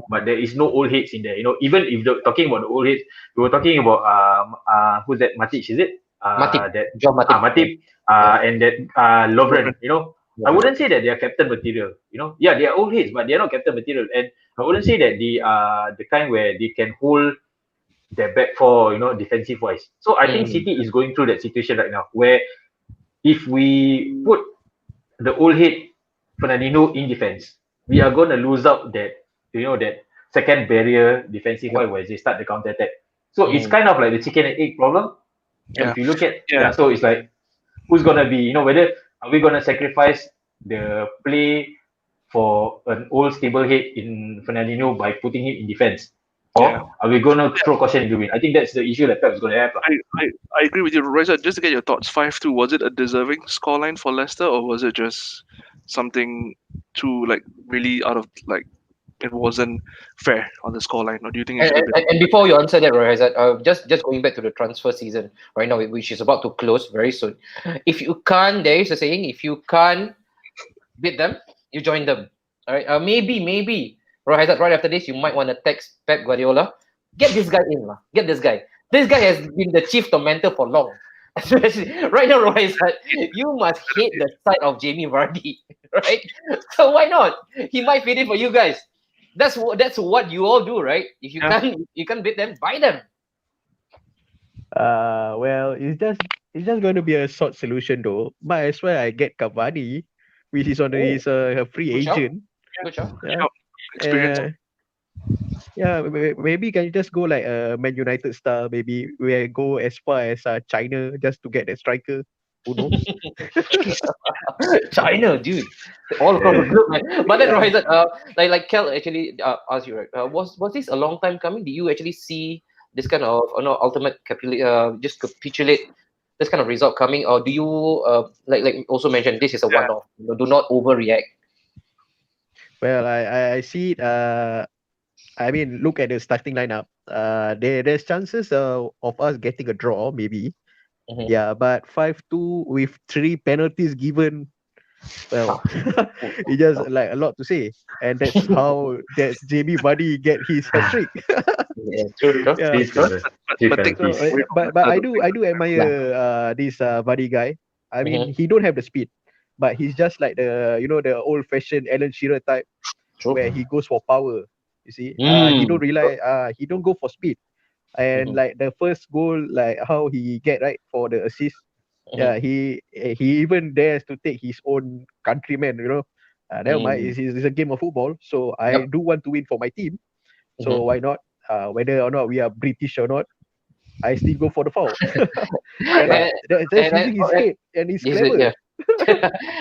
But there is no old heads in there. Even if they're talking about the old heads, we were talking about who's that? Matic, is it? Matip. That John Matip. Matip. And that Lovren. I wouldn't say that they are captain material. Yeah, they are old heads, but they are not captain material. And I wouldn't say that they are the kind where they can hold their back for defensive wise. So I think City is going through that situation right now, where if we put the old head Fernandinho in defense, we are going to lose out that that second barrier defensive wise where they start the counter attack. So it's kind of like the chicken and egg problem. If you look at so it's like, who's going to be whether are we going to sacrifice the play for an old stable head in Fernandinho by putting him in defense? Or are we going to throw caution into it? I think that's the issue that Pep is going to have. I agree with you, Reza. Just to get your thoughts, 5-2, was it a deserving scoreline for Leicester, or was it just something too really out of it wasn't fair on the scoreline? Or do you think and before you answer that, Reza, just going back to the transfer season right now, which is about to close very soon. If you can't, there is a saying, if you can't beat them, you join them. All right. Maybe right after this, you might want to text Pep Guardiola. Get this guy in, Get this guy. This guy has been the chief tormentor for long. Right now, Roy said you must hate the sight of Jamie Vardy, right? So why not? He might fit in for you guys. That's what you all do, right? If you can't beat them, buy them. Well, it's just going to be a short solution though. Might as well I get Cavani, which is on his free agent. Good job. Experience. Maybe can you just go like a Man United style? Maybe we go as far as China just to get a striker. Who knows? China, dude, all across the globe, man. But then, Roy, like Kel actually asked you, right? Was this a long time coming? Did you actually see this kind of ultimate just capitulate this kind of result coming, or do you like also mentioned this is a one-off? Do not overreact. Well, I see it. I mean, look at the starting lineup. There's chances of us getting a draw, maybe. Yeah, but 5-2 with 3 penalties given. Well, it's just like a lot to say, and that's how that Jamie Vardy get his hat trick. But I do admire this Vardy guy. I mean, he don't have the speed, but he's just like the old-fashioned Alan Shearer type, True. where he goes for power. You see, Mm. he don't go for speed. And like the first goal, like how he get right for the assist, yeah, he even dares to take his own countryman. Never mind, it's a game of football, so I Yep. do want to win for my team. So why not? Whether or not we are British or not, I still go for the foul. Cannot. And, That's using his head, and he's is it, clever. yeah.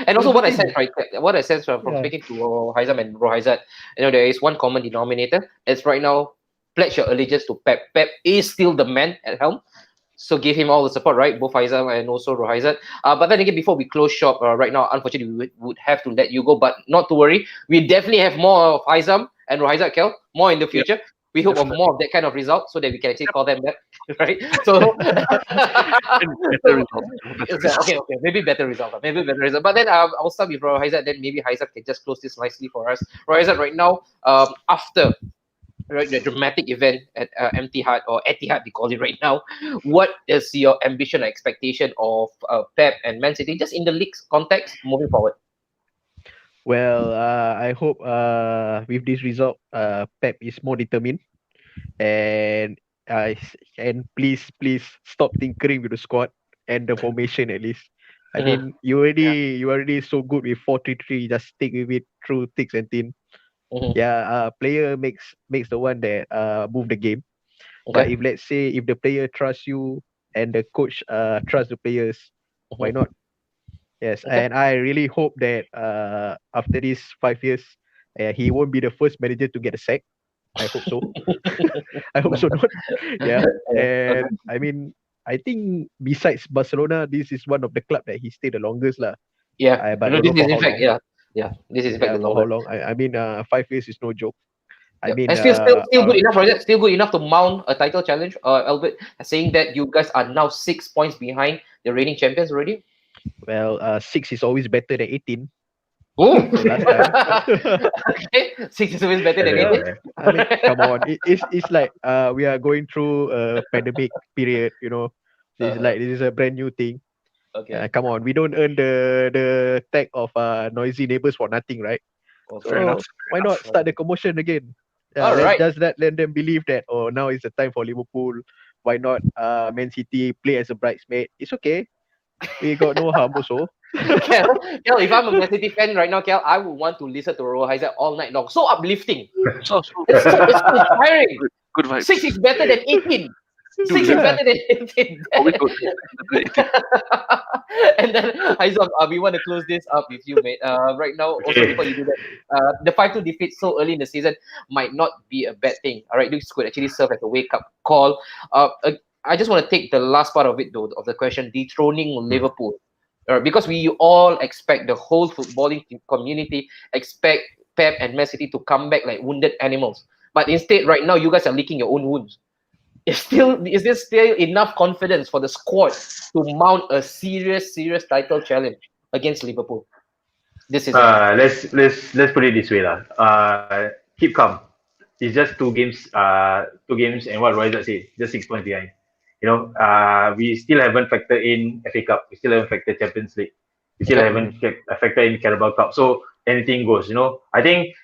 And That's also, the what I thing. said, right? What I said from Yeah. speaking to Haizam and Rohaizat, there is one common denominator. It's right now, pledge your allegiance to Pep. Pep is still the man at helm. So give him all the support, right? Both Haizam and also Rohaizat. But then again, before we close shop, right now, unfortunately, we would have to let you go. But not to worry, we definitely have more of Haizam and Rohaizat, Kel, more in the Yeah, future. We hope of definitely. more of that kind of result so that we can actually call them back, right? So, And better so results. Better it's results. okay, maybe better result, maybe better result. But then I'll start with Haizat. Then maybe Haizat can just close this nicely for us. Haizat, right now, after right the dramatic event at Etihad or Etihad, we call it right now. What is your ambition or expectation of Pep and Man City, just in the league's context, moving forward? Well, I hope with this result, Pep is more determined, and and please stop tinkering with the squad and the formation at least. I Mhm. mean, you already so good with 4-3-3. Just stick with it through thick and thin. Mhm. Yeah, player makes the one that move the game. But Okay. if let's say if the player trusts you and the coach trusts the players, why Mhm. not? Yes, Okay. and I really hope that after these 5 years, he won't be the first manager to get a sack. I hope so. I hope so not. Yeah, Okay. and I mean, I think besides Barcelona, this is one of the club that he stayed the longest lah. Yeah. But No, don't this know is for in how fact, long. yeah, yeah. This is in fact Yeah, the for how longest. long? I mean, 5 years is no joke. I Yeah, mean, and still good enough, right? Still good enough to mount a title challenge. Albert saying that you guys are now 6 points behind the reigning champions already. well, 6 is always better than 18. Oh, So last time. okay, 6 is always better than Yeah, 18. Yeah. I mean, come on. It's like we are going through a pandemic period. It's Uh-huh. like this is a brand new thing. Okay. Come on, we don't earn the tag of noisy neighbors for nothing, right? Okay. Fair enough. So why not start the commotion again? Yeah, All let's right. just let them believe that now is the time for Liverpool. Why not Man City play as a bridesmaid? It's okay. We got no harm also. Kel, if I'm a Man City fan right now, Kel, I would want to listen to Rohiza all night long. So uplifting. So It's so inspiring. good 6 vibes. is better than 18. Dude, 6 is Yeah. better than 18. always good. 18. And then, Haizam, we want to close this up with you, mate. Right now, also Okay. before you do that, the 5-2 defeat so early in the season might not be a bad thing. All right, this could actually serve as a wake up call. I just want to take the last part of it, though, of the question, dethroning Liverpool. Because we all expect the whole footballing community expect Pep and Man City to come back like wounded animals. But instead, right now, you guys are licking your own wounds. Is there still enough confidence for the squad to mount a serious title challenge against Liverpool this season? Let's put it this way lah. Keep calm. It's just two games, and what Roy said, just 6 points behind. We still haven't factored in FA Cup. We still haven't factored Champions League. We still Okay. haven't factored in Carabao Cup. So anything goes. I think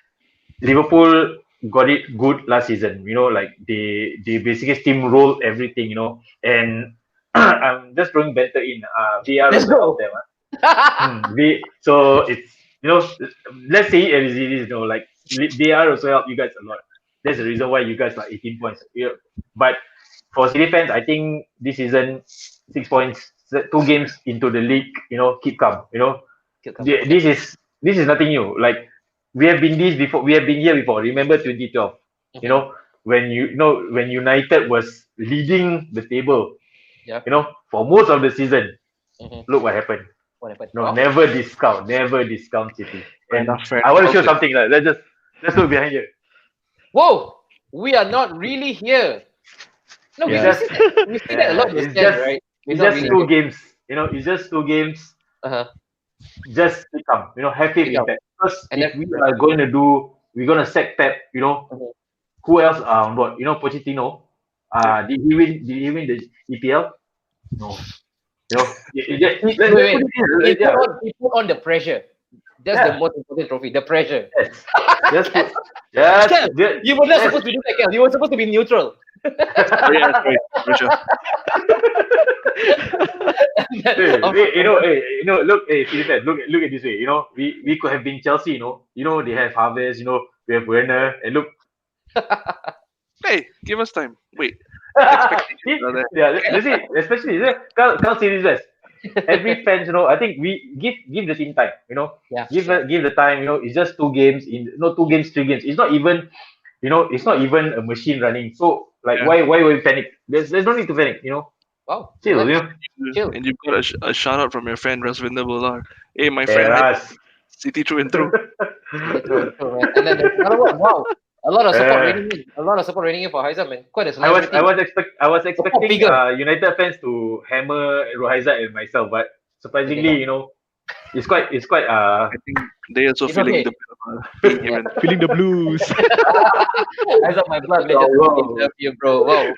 Liverpool got it good last season. Like they basically steamrolled everything. And I'm just throwing banter in. VAR Let's also helped go. them. So it's let's say it as it is. Like VAR also helped you guys a lot. That's the reason why you guys are 18 points. But for City fans, I think this season 6 points, 2 games into the league. Keep calm. Okay. This is nothing new. Like we have been this before. We have been here before. Remember 2012. You Mhm. know when United was leading the table. Yeah. For most of the season. Mhm. Look what happened. What happened? No, Oh. never discount City. Fair And enough. Fair I enough. want to Well show played. something. Let's look behind here. Whoa! We are not really here. No, we, It's we Yeah. just see that we see that a lot in the it's stand, just right? We're it's not just really two here. games. It's just 2 games. Uh-huh. Just become. Have faith Pick in up. Pep. Because And if then we're gonna sack Pep. Mhm. Who else are on board? Pochettino. Yeah. Did he win? Did he win the EPL? No. You know, let's Wait, put wait. it here. Yeah, He put on the pressure. That's the yeah. most important trophy. The pressure. Yes. Just put. Yes. Kel, you were not Yes. supposed to do that, Kel. You were supposed to be neutral. Oh yeah, sorry, Russia. Look, hey, Philippe, look at this way. We could have been Chelsea. They have Harvest. We have Werner, and look. Hey, give us time. Wait, See? expectations are there. Yeah, let's see. Especially, can't say this best. Every fans, I think we give the team time. Yeah. Give the time. It's just 2 games 2 games, 3 games. It's not even a machine running. So like, Yeah. why will we panic? There's no need to panic. Wow. Chill. Relax. Chill. And you've got a shout out from your friend Rasvinder Bolar. Hey, my Yeah, friend, Ras. City through and through. True, man. And then there's another one. Wow. A lot of support Yeah. raining in. A lot of support raining in for Haizam, man. Quite a I was celebrity. I was expecting figure. United fans to hammer Rohaizat and myself, but surprisingly, it's quite I think they also It's feeling okay. the bit of pain here and Feeling the blues. Haizam, my blood, legend. wow. Love you, bro. Wow.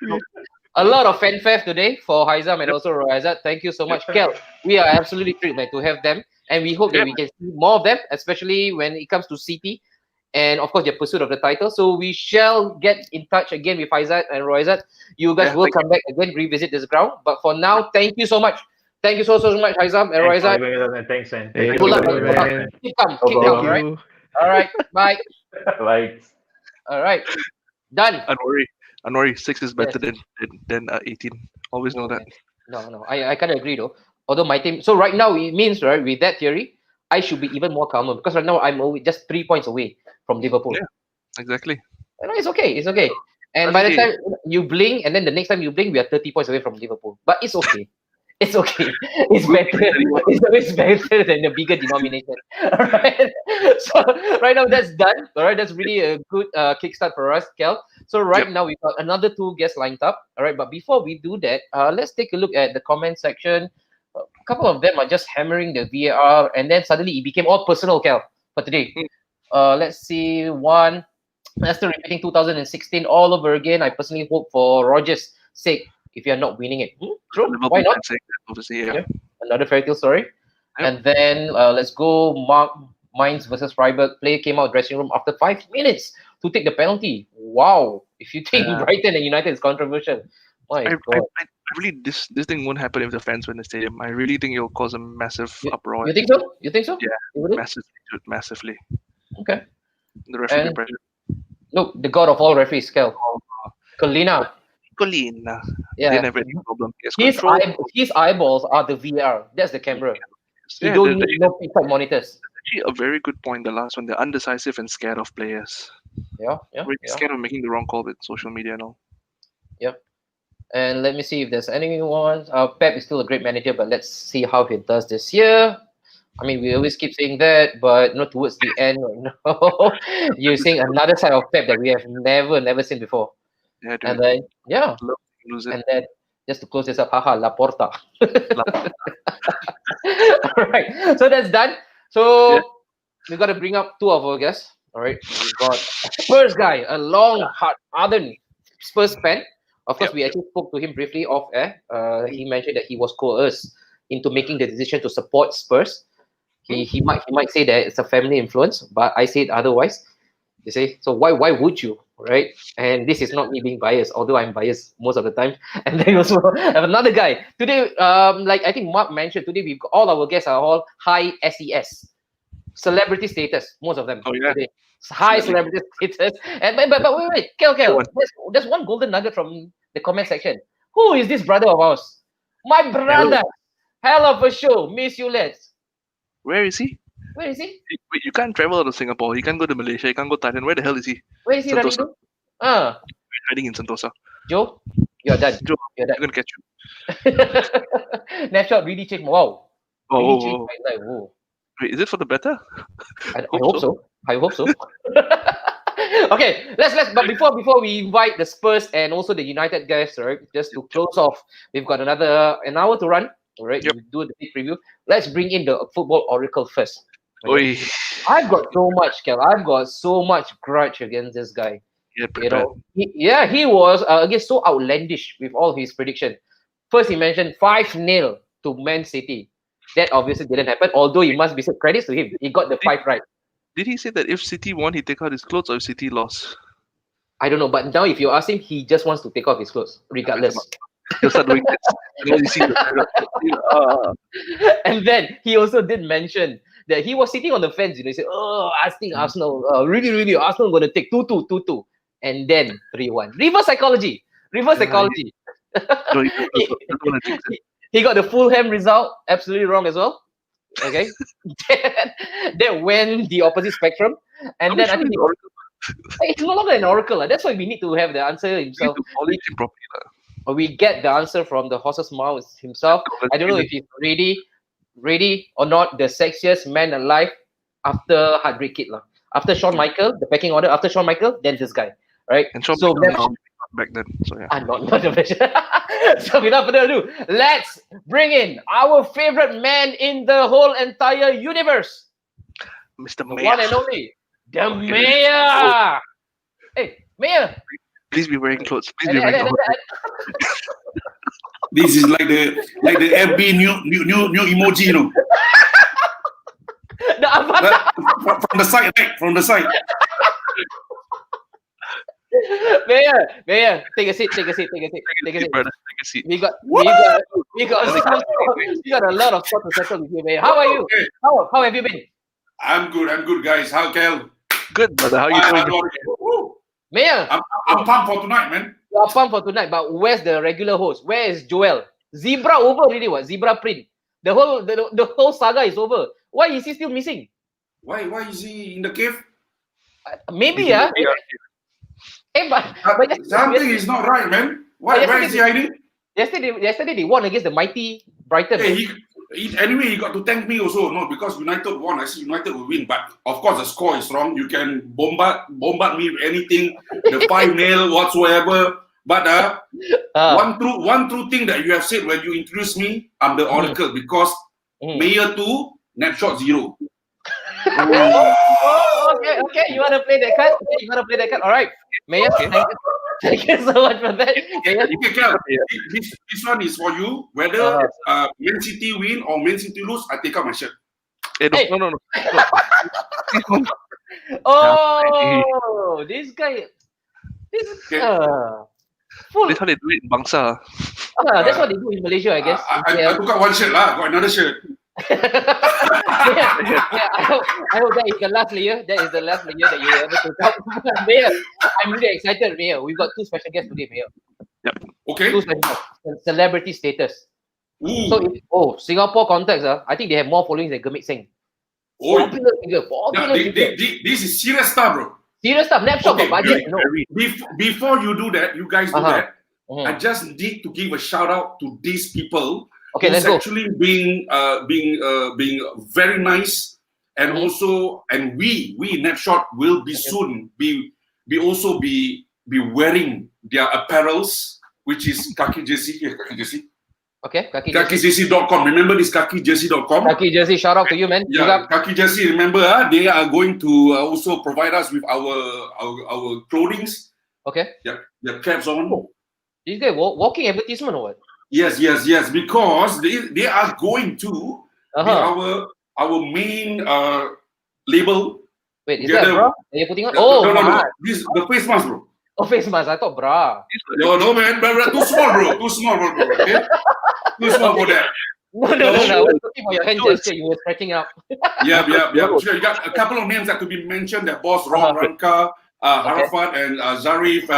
A lot of fanfare today for Haizam and also Rohaizat. Thank you so much, Kel. We are absolutely thrilled, man, to have them, and we hope that we can see more of them, especially when it comes to CP and of course their pursuit of the title. So we shall get in touch again with Haizat and Rohaizat. You guys will come back again, revisit this ground. But for now, thank you so much. Thank you so much, Haizam and Thanks, Rohaizat. thanks, man. Hey, Thank Good you luck, for man. the Good luck. man. Keep calm. No Keep problem. calm. All right. You. All right. Bye. Like, All right. Done. don't worry. 6 is better Yes. than 18. Always know Oh, that. man. No. I kind of agree though. Although my team, so right now it means right with that theory, I should be even more calmer because right now I'm just 3 points away from Liverpool. Yeah. Exactly. No, it's okay. It's okay. And by the time you blink, and then the next time you blink, we are 30 points away from Liverpool. But it's okay. It's okay. It's better. It's always better than the bigger denomination. All right. So right now that's done. All right. That's really a good kickstart for us, Kel. So right now we've got another 2 guests lined up. All right. But before we do that, let's take a look at the comment section. A couple of them are just hammering the VAR, and then suddenly it became all personal, Kel, for today. Let's see. One. Leicester repeating 2016 all over again. I personally hope for Rogers' sake if you're not winning it. True. Liverpool Why not? fans saying that, obviously, yeah. Yeah. Another fairy tale story. Yep. And then let's go. Mainz versus Freiburg. Player came out dressing room after 5 minutes to take the penalty. Wow. If you think Brighton and United is controversial, my I God. really this thing won't happen if the fans win the stadium. I really think it'll cause a massive uproar. You think so? You think so? Yeah, You really? massively. Okay. The referee And- pressure. Look, the god of all referees, Kel. Colina. Colina. Yeah. They never had any problem. He has control. His eyeballs are the VR. That's the camera. You Yeah, don't need no pixel monitors. actually a very good point. The last one, they're undecisive and scared of players. Yeah. Really scared of making the wrong call with social media and all. And let me see if there's anyone. Pep is still a great manager, but let's see how he does this year. I mean, we always keep saying that, but not towards the end. No, you're seeing another side of Pep that we have never seen before. Yeah, dude. And then, yeah, Lose it. and then just to close this up, haha, Laporta. All right, so that's done. So we got to bring up 2 of our guests. All right, we got Spurs guy, a long, ardent Spurs fan. Of course, we actually spoke to him briefly off air. He mentioned that he was coerced into making the decision to support Spurs. He might say that it's a family influence, but I say it otherwise. You see, so why would you, right? And this is not me being biased, although I'm biased most of the time. And then also have another guy today. Like I think Mark mentioned today, we've got all our guests are all high SES, celebrity status. Most of them. Oh, yeah. Today. High celebrity status. And but wait, Kel. There's one golden nugget from the comment section. Who is this brother of ours? My brother. Hell of a show. Miss you, lads. Where is he? Where is he? Wait, you can't travel out of Singapore. He can't go to Malaysia. He can't go to Thailand. Where the hell is he? Where is he running Sentosa. to? Hiding in Sentosa. Joe, you're done. Joe, You're I'm done. gonna catch you. Snapshot really changed. Wow. Really changed Oh, my life. Whoa. wait, is it for the better? I hope so. I hope so. Okay, let's but before we invite the Spurs and also the United guys, right? Just to close off, we've got an hour to run. All right, Yep. we do the big preview. Let's bring in the football oracle first. Oi. I've got so much, Kel. I've got so much grudge against this guy. Yeah, You prepared. know, he was again so outlandish with all his prediction. First, he mentioned 5-0 to Man City. That obviously didn't happen. Although you must be said credits to him, he got the 5 right. Did he say that if City won, he'd take out his clothes, or if City lost? I don't know, but now if you ask him, he just wants to take off his clothes, regardless. He'll start doing this. And then you see the And then he also did mention that he was sitting on the fence. He said, "Oh, I think Arsenal, really, Arsenal going to take 2-2, 2-2, and then 3-1." Reverse psychology. Reverse psychology. No, he doesn't want to jinx it. He got the Fulham result absolutely wrong as well. Okay, that went the opposite spectrum, and then I think it's no longer an oracle. That's why we need to have the answer himself. We need to polish him properly. Or we get the answer from the horse's mouth himself. I don't know if he's ready or not. The sexiest man alive after Heartbreak Kid lah. After Shawn Michael, the pecking order. After Shawn Michael, then this guy, right? And Shawn So Michael back then. So yeah. not the version. So without further ado, let's bring in our favorite man in the whole entire universe, Mr. the Mayor. one and only, the Mayor. Hey, Mayor. Please be wearing clothes. Please be wearing clothes. This is like the FB new emoji, you know. The avatar. From the side, right? From the side. Mayor, take a seat. Brother, take a seat. We got a lot of stuff to settle with you, Mayor. How are you? Okay. How have you been? I'm good, guys. How, Kel? Good, brother. How you doing? Mayor, I'm pumped for tonight, man. you are pumped for tonight, but where's the regular host? Where is Joel? Zebra over already, what? Zebra print. The whole saga is over. Why is he still missing? Why is he in the cave? Maybe, yeah. Hey, but Something is not right, man. Why is he hiding? yesterday they won against the mighty Brighton. Hey, anyway, he got to thank me also, no, because United won. I see United will win, but of course the score is wrong. You can bombard me with anything, the 5-0 whatsoever. But one true thing that you have said when you introduced me, I'm the oracle because Mayor 2, Napshot 0. Okay. You want to play that card? All right, Mayor. Thank you so much for that. Mayor. Okay, Kel, this one is for you. Whether Man City win or Man City lose, I take out my shirt. Hey, Hey. no. Oh, this guy. Full. That's how they do it in Bangsa. That's what they do in Malaysia, I guess. I took out one shirt, got another shirt. I hope that is the last layer. That is the last layer that you ever took out. Mayor, I'm really excited, Mayor. We've got 2 special guests today, Mayor. Okay. 2 special guests. Celebrity status. Ooh. So, Singapore context, I think they have more followings than Gurmit Singh. Oh, Popular figure. this is serious stuff, bro. Serious stuff. Napshot got budget. No. Before you do that, you guys do that. Mhm. I just need to give a shout out to these people. Okay, let's who's go. actually being very nice, and also, and we Napshot will be soon be wearing their apparels, which is Kaki Jersey. Here, Kaki Jersey. Okay, Kaki Jersey. KakiJersey.com. Remember this KakiJersey.com? Kaki Jersey, shout out to you, man. Yeah, Kaki Jersey. Remember, they are going to also provide us with our clothings. Okay. Their caps on. This guy walking advertisement or what? Yes. Because they are going to be our main label. Wait, is that a bra that you're putting on? No. This the face mask, bro. Oh, face mask. I thought bra. No, man. Too small, bro. Too small, bro. Okay? Too small for that. No. I was looking for your hand gesture. You were stretching out. Yeah. Sure, you got a couple of names that to be mentioned. That boss Ron Ranka, Arafat, and Zarif,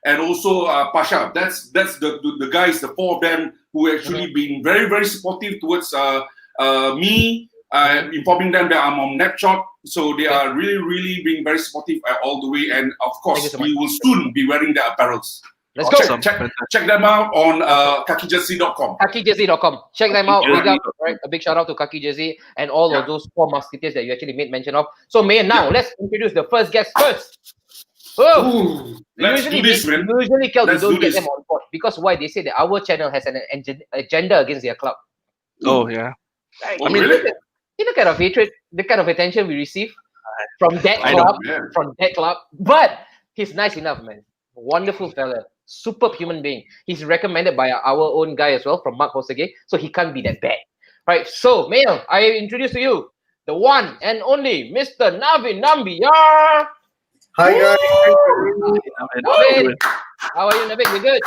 and also Pasha. That's the guys, the 4 of them who actually been very, very supportive towards me, informing them that I'm on Napshot. So they are really, really being very supportive all the way. And of course, we will soon be wearing their apparels. Let's go. Check them out on KakiJersey.com. KakiJersey.com. Check them out. A big shout out to Kaki Jersey and all of those 4 musketeers that you actually made mention of. So, Mayor, now let's introduce the first guest first. Let's do this, man. Usually, Kel, we Let's don't do get this. them on board because why? They say that our channel has an agenda against their club. Oh yeah. Right? Oh, really? The kind of hatred, the kind of attention we receive from that I club, know, man. But he's nice enough, man. Wonderful fella. Superb human being. He's recommended by our own guy as well from Mark Hosage, so he can't be that bad. Right. So, Mail, I introduce to you the one and only Mr. Navin Nambiar. Hi guys, thanks for having me. Navin, how are you, Navin? You good?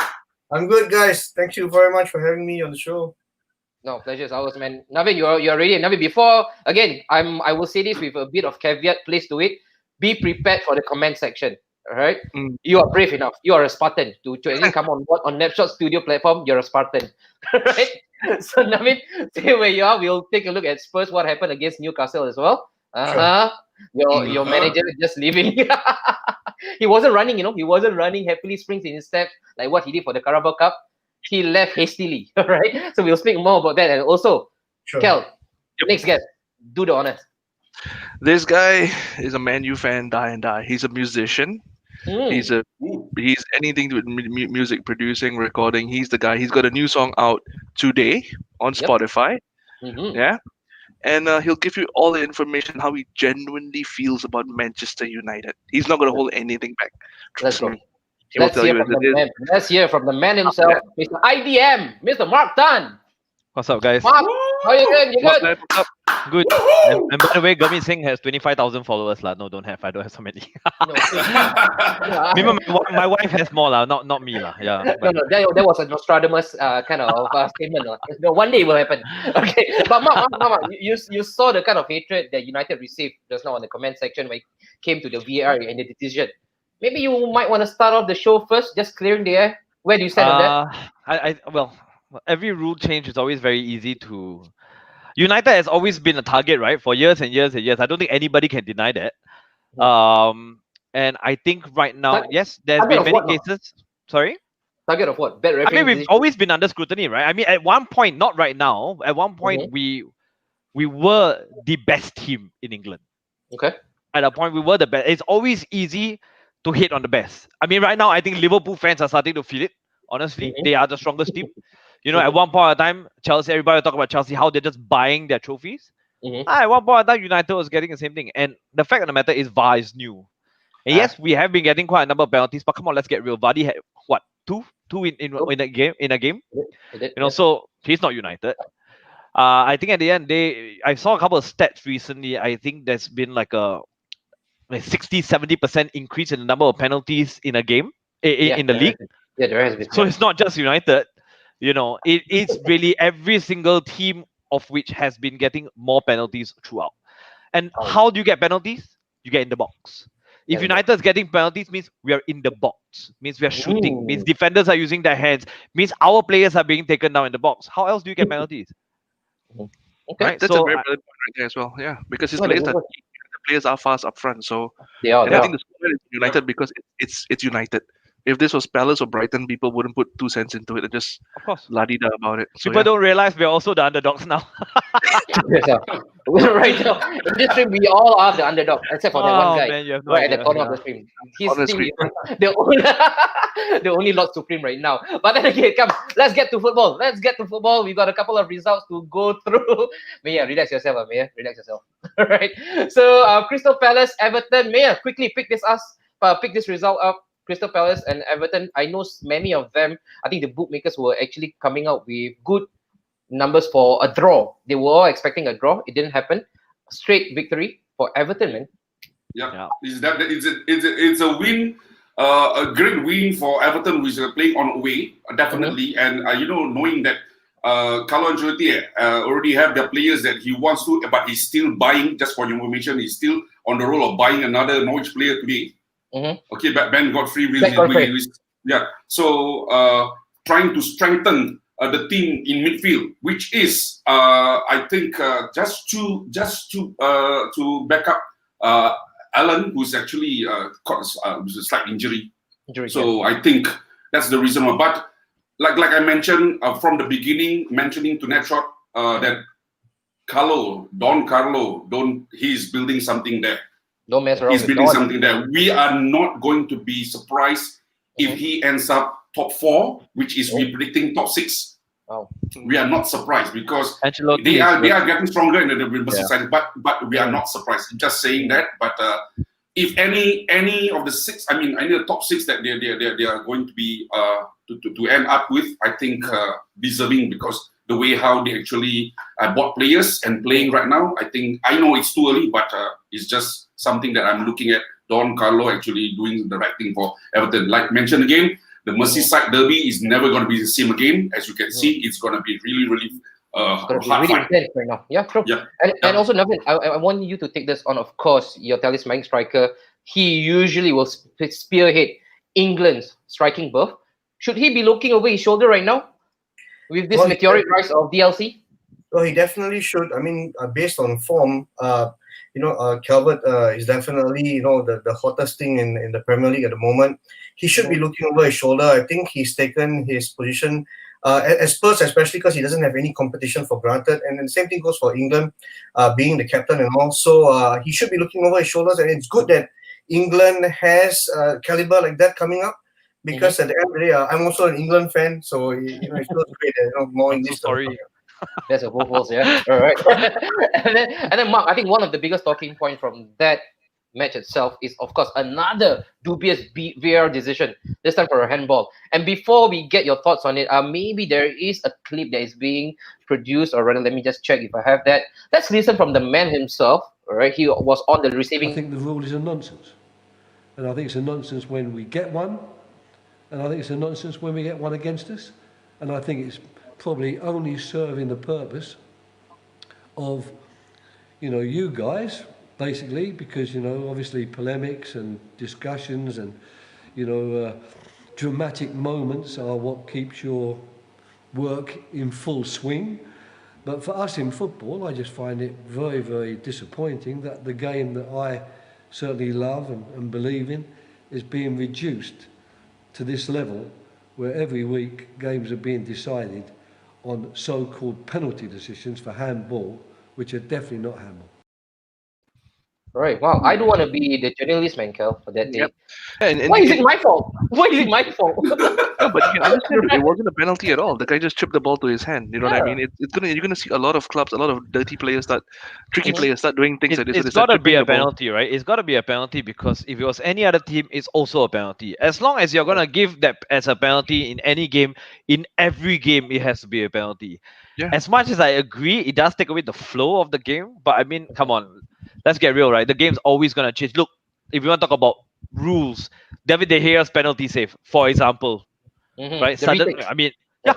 I'm good, guys. Thank you very much for having me on the show. No, pleasure is ours, man. Navin, you're ready. Navin, before again, I will say this with a bit of caveat placed to it. Be prepared for the comment section. All right, you are brave enough. You are a Spartan to actually come on board on Napshot Studio platform. You're a Spartan, right? So Navin, stay where you are. We'll take a look at Spurs. What happened against Newcastle as well. Your manager is just leaving. He wasn't running, He wasn't running happily springs in his steps like what he did for the Carabao Cup. He left hastily, right? So we'll speak more about that. And also, Kel, next guest, do the honors. This guy is a Man U fan, die and die. He's a musician. He's anything to do with music producing, recording. He's the guy. He's got a new song out today on Spotify. Yeah. And he'll give you all the information how he genuinely feels about Manchester United. He's not going to hold anything back. Trust me. Let's hear from the man himself, Mr. IDM, Mr. Mark Tan. What's up, guys? Mark, how you doing? You good? What's up? Good. And by the way, Gurmeet Singh has 25,000 followers. No, don't have. I don't have so many. Remember, my wife has more, not me. Yeah. No, that was a Nostradamus kind of statement. No, one day it will happen. Okay, but Mark, you saw the kind of hatred that United received just now in the comment section when it came to the VAR and the decision. Maybe you might want to start off the show first, just clearing the air. Where do you stand on that? Well, every rule change is always very easy to. United has always been a target, right, for years and years and years. I don't think anybody can deny that. And I think right now, yes, there's been many cases. Sorry? Target of what? Bad refereeing. I mean, we've always been under scrutiny, right? I mean, at one point, not right now. At one point, we were the best team in England. Okay. At a point, we were the best. It's always easy to hate on the best. I mean, right now, I think Liverpool fans are starting to feel it. Honestly, they are the strongest team. At one point in time, Chelsea, everybody talk about Chelsea, how they're just buying their trophies. At one point in time, United was getting the same thing. And the fact of the matter is VAR is new. And yes, we have been getting quite a number of penalties, but come on, let's get real. Vardy had what, two in a game? So he's not United. I think at the end, I saw a couple of stats recently. I think there's been like a 60-70% increase in the number of penalties in a game in the league. Yeah, there has been. So it's not just United. It's really every single team of which has been getting more penalties throughout. And how do you get penalties? You get in the box. If United is getting penalties, means we are in the box. Means we are shooting. Means defenders are using their hands. Means our players are being taken down in the box. How else do you get penalties? Okay, right? That's a very valid point right there as well. Yeah, because his players are fast up front. So I think the squad is United because it's United. If this was Palace or Brighton, people wouldn't put 2 cents into it and just la-di-da about it. So, people don't realize we're also the underdogs now. Right now, in this stream, we all are the underdog, except for that one guy right at the corner of the stream. His team is the only Lord Supreme right now. But then again, come, let's get to football. We've got a couple of results to go through. Maya, relax yourself, Maya. Relax yourself. All right. So, Crystal Palace, Everton. Maya, quickly pick this result up. Crystal Palace and Everton, I know many of them, I think the bookmakers were actually coming out with good numbers for a draw. They were all expecting a draw. It didn't happen. Straight victory for Everton, man. Yeah. It's a win, a great win for Everton, which are playing on away, definitely. And, knowing that Carlo Ancelotti already have the players that he wants to, but he's still buying, just for your information, he's still on the roll of buying another Norwich player today. Okay, but Ben Godfrey so trying to strengthen the team in midfield, which is I think just to back up Alan, who's actually caught a slight injury. So I think that's the reason why. But like I mentioned from the beginning, mentioning to Netshot that Don Carlo, he's building something there. Don't mess around. He's building something there. We are not going to be surprised if he ends up top 4, which is we're predicting top 6. Wow. We are not surprised because they are getting stronger in the Merseyside, but we are not surprised. I'm just saying that. But if any of the six, I mean, any of the top six that they are going to be to end up with, I think deserving, because the way how they actually bought players and playing right now, I know it's too early, but it's just something that I'm looking at. Don Carlo actually doing the right thing for Everton. Like mentioned again, the Merseyside derby is never going to be the same again. As you can see, it's going to be really hard fight. Intense right now. Yeah, true. Yeah. And also, Navin, I want you to take this on. Of course, your talismanic striker, he usually will spearhead England's striking berth. Should he be looking over his shoulder right now with this meteoric rise of DLC? Well, he definitely should. I mean, based on form, Calvert is definitely, the hottest thing in the Premier League at the moment. He should be looking over his shoulder. I think he's taken his position at Spurs, especially because he doesn't have any competition for granted. And then the same thing goes for England, being the captain and all. So he should be looking over his shoulders. And it's good that England has caliber like that coming up. Because at the end of the day, I'm also an England fan, so it feels great that more English. Sorry. That's a full yeah. All right. and then Mark, I think one of the biggest talking points from that match itself is, of course, another dubious VAR decision, this time for a handball. And before we get your thoughts on it, maybe there is a clip that is being produced, or rather, let me just check if I have that. Let's listen from the man himself. All right, he was on the receiving. I think the rule is a nonsense, and I think it's a nonsense when we get one, and I think it's a nonsense when we get one against us, and I think it's probably only serving the purpose of, you guys, basically, because, obviously polemics and discussions and, dramatic moments are what keeps your work in full swing. But for us in football, I just find it very, very disappointing that the game that I certainly love and believe in is being reduced to this level, where every week games are being decided on so-called penalty decisions for handball, which are definitely not handball. Right. Wow. I do want to be the journalist, man, Kel, for that day. Yep. And Why is it my fault? Why is it my fault? No, but you can understand it wasn't a penalty at all. The guy just chipped the ball to his hand. You know what I mean? You're gonna see a lot of clubs, a lot of dirty players tricky players start doing things like this. It's got to be a penalty, right? It's got to be a penalty, because if it was any other team, it's also a penalty. As long as you're gonna give that as a penalty in any game, in every game, it has to be a penalty. Yeah. As much as I agree, it does take away the flow of the game. But I mean, come on, let's get real, right? The game's always gonna change. Look, if you want to talk about rules, David De Gea's penalty save, for example, right? I mean, yeah.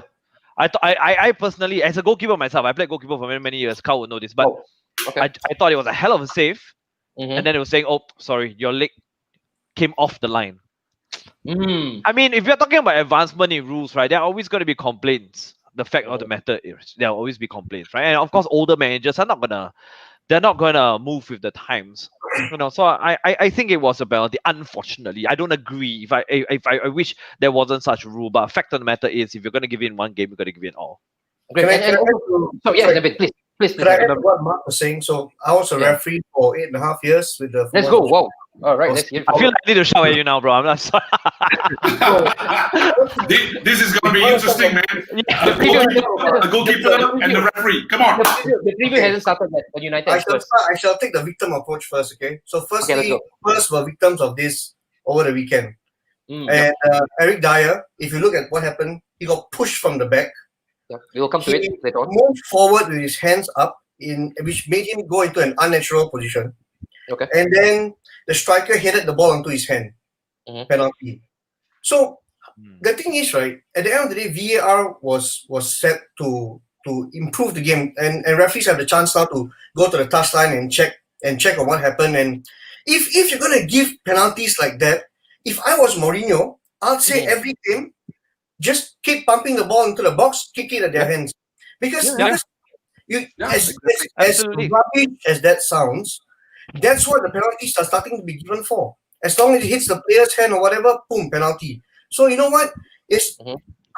I personally, as a goalkeeper myself, I played goalkeeper for many years. Carl would know this, but I thought it was a hell of a save, and then it was saying, "Oh, sorry, your leg came off the line." I mean, if you're talking about advancement in rules, right, there are always going to be complaints. The fact of the matter is, there will always be complaints, right? And of course, older managers are they're not gonna move with the times, So I think it was a penalty. Unfortunately, I don't agree. If I wish there wasn't such a rule, but fact of the matter is, if you're gonna give in one game, you gotta give in all. Okay. David, please. Can I add to what Mark was saying? So I was a referee for 8.5 years with the. Let's go. Wow. All right. Let's I feel like I need to shout at you now, bro. I'm not sorry. This is going to be interesting, man. The goalkeeper and the referee. Come on. The preview hasn't started yet for United. I shall take the victim approach first, okay? So firstly, Spurs were victims of this over the weekend. And Eric Dyer, if you look at what happened, he got pushed from the back. Yeah, we will come to it later on. Moved forward with his hands up, which made him go into an unnatural position. Okay. And then the striker headed the ball onto his hand. Penalty. So the thing is, right, at the end of the day, VAR was set to improve the game, and referees have the chance now to go to the touchline and check on what happened. And if you're gonna give penalties like that, if I was Mourinho, I'd say every game, just keep pumping the ball into the box, kick it at their hands. Because as rubbish as that sounds, that's what the penalties are starting to be given for. As long as it hits the player's hand or whatever, boom, penalty. So you know what?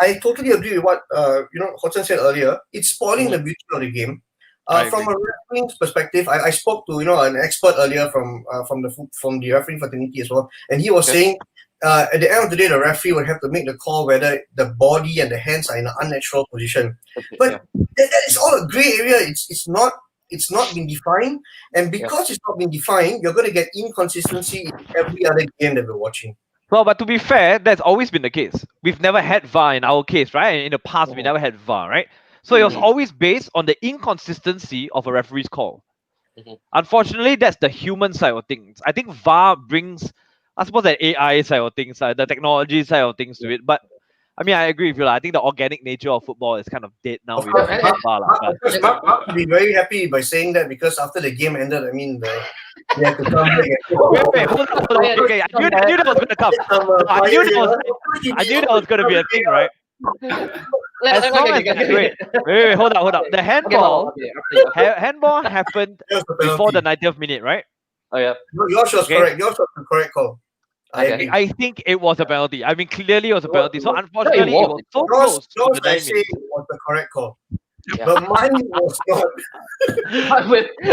I totally agree with what Hodgson said earlier. It's spoiling the beauty of the game. From a refereeing perspective, I spoke to an expert earlier from the refereeing fraternity as well, and he was saying at the end of the day, the referee would have to make the call whether the body and the hands are in an unnatural position. But that is all a grey area. It's not it's not been defined, and because it's not been defined, you're going to get inconsistency in every other game that we're watching. Well, but to be fair, that's always been the case. We've never had VAR in our case, right? In the past, we never had VAR, right? So it was always based on the inconsistency of a referee's call. Unfortunately, that's the human side of things. I think VAR brings, I suppose, that AI side of things, the technology side of things to it. But I mean, I agree with you. I think the organic nature of football is kind of dead now. Of With course, VAR, Mark will be very happy by saying that, because after the game ended, I mean, they had to come back and wait, hold on. Okay, I knew that was going to come. I knew that was going to be a thing, right? As long as wait, hold on. The handball happened before the 90th minute, right? Oh yeah. No, yours was correct. Yours was the correct call. I think it was a penalty. I mean, clearly it was a penalty. So unfortunately, it was so close. Yours, I say, was the correct call. But mine was not.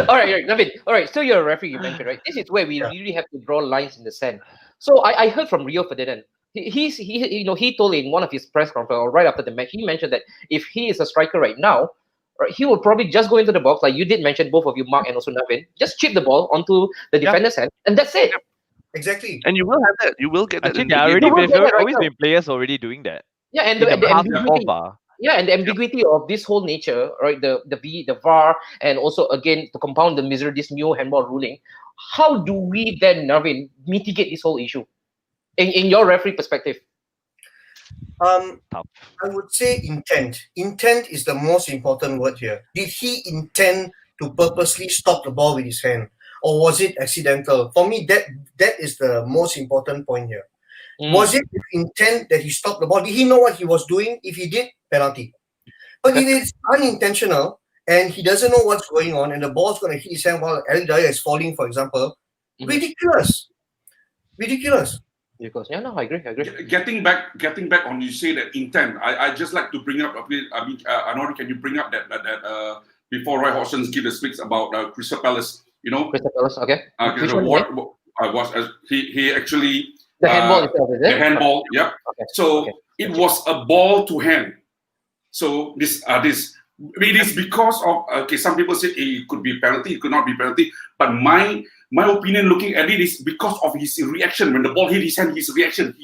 All right, Navin. All right, so you're a referee, you mentioned, right? This is where we really have to draw lines in the sand. So I heard from Rio Ferdinand. He told in one of his press conferences, or right after the match, he mentioned that if he is a striker right now, right, he will probably just go into the box, like you did mention, both of you, Mark and also Navin, just chip the ball onto the defender's hand, and that's it. Exactly. And you will have that. You will get that. Actually, there have always been players already doing that. Yeah, and the ambiguity, and the ambiguity of this whole nature, right? The VAR, and also again to compound the misery, this new handball ruling. How do we then, Navin, mitigate this whole issue? In your referee perspective? I would say intent. Intent is the most important word here. Did he intend to purposely stop the ball with his hand, or was it accidental? For me, that is the most important point here. Was it with intent that he stopped the ball? Did he know what he was doing? If he did, penalty. But if it's unintentional and he doesn't know what's going on, and the ball's going to hit his hand while Eric Dyer is falling, for example, ridiculous. Because I agree. Getting back on, you say that intent. I just like to bring up a bit. I mean, Anori, can you bring up that before Roy Hodgson give the speaks about Crystal Palace? Crystal Palace. Okay. What was he actually the handball itself? Is it? The handball. Yeah. Okay. So it was a ball to hand. So this it is because of some people say it could be penalty, it could not be penalty, but my opinion looking at it is because of his reaction when the ball hit his hand. His reaction,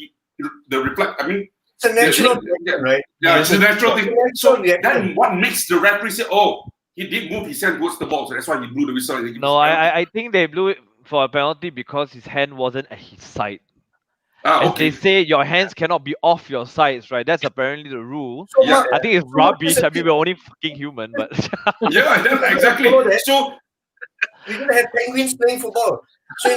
the reflect. I mean, it's a natural thing, right? Yeah, it's a natural thing. So then, what makes the referee say, "Oh, he did move his hand towards the ball," so that's why he blew the whistle? No, I think they blew it for a penalty because his hand wasn't at his side. As they say, your hands cannot be off your sides, right? That's apparently the rule. So I think it's rubbish. I mean, we're only fucking human, but yeah, exactly. So we're gonna have penguins playing football. So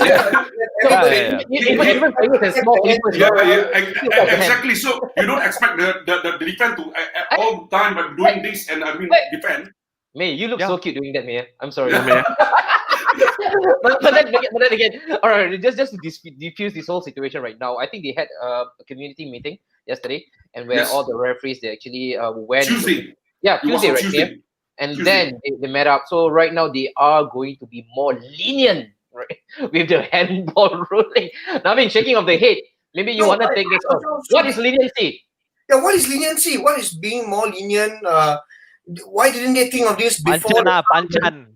exactly. So you don't expect the defense to all the time, but doing this and defend. May, you look so cute doing that, May. I'm sorry, May. but then again, all right, just to diffuse this whole situation right now, I think they had a community meeting yesterday, and where all the referees, they actually went Tuesday. Tuesday, right? Tuesday. Yeah. And then they met up. So right now they are going to be more lenient, right, with the handball ruling. Now, I mean, shaking of the head. Maybe you want to take this on. What is leniency? Yeah, what is leniency? What is being more lenient? Why didn't they think of this before? Panchan.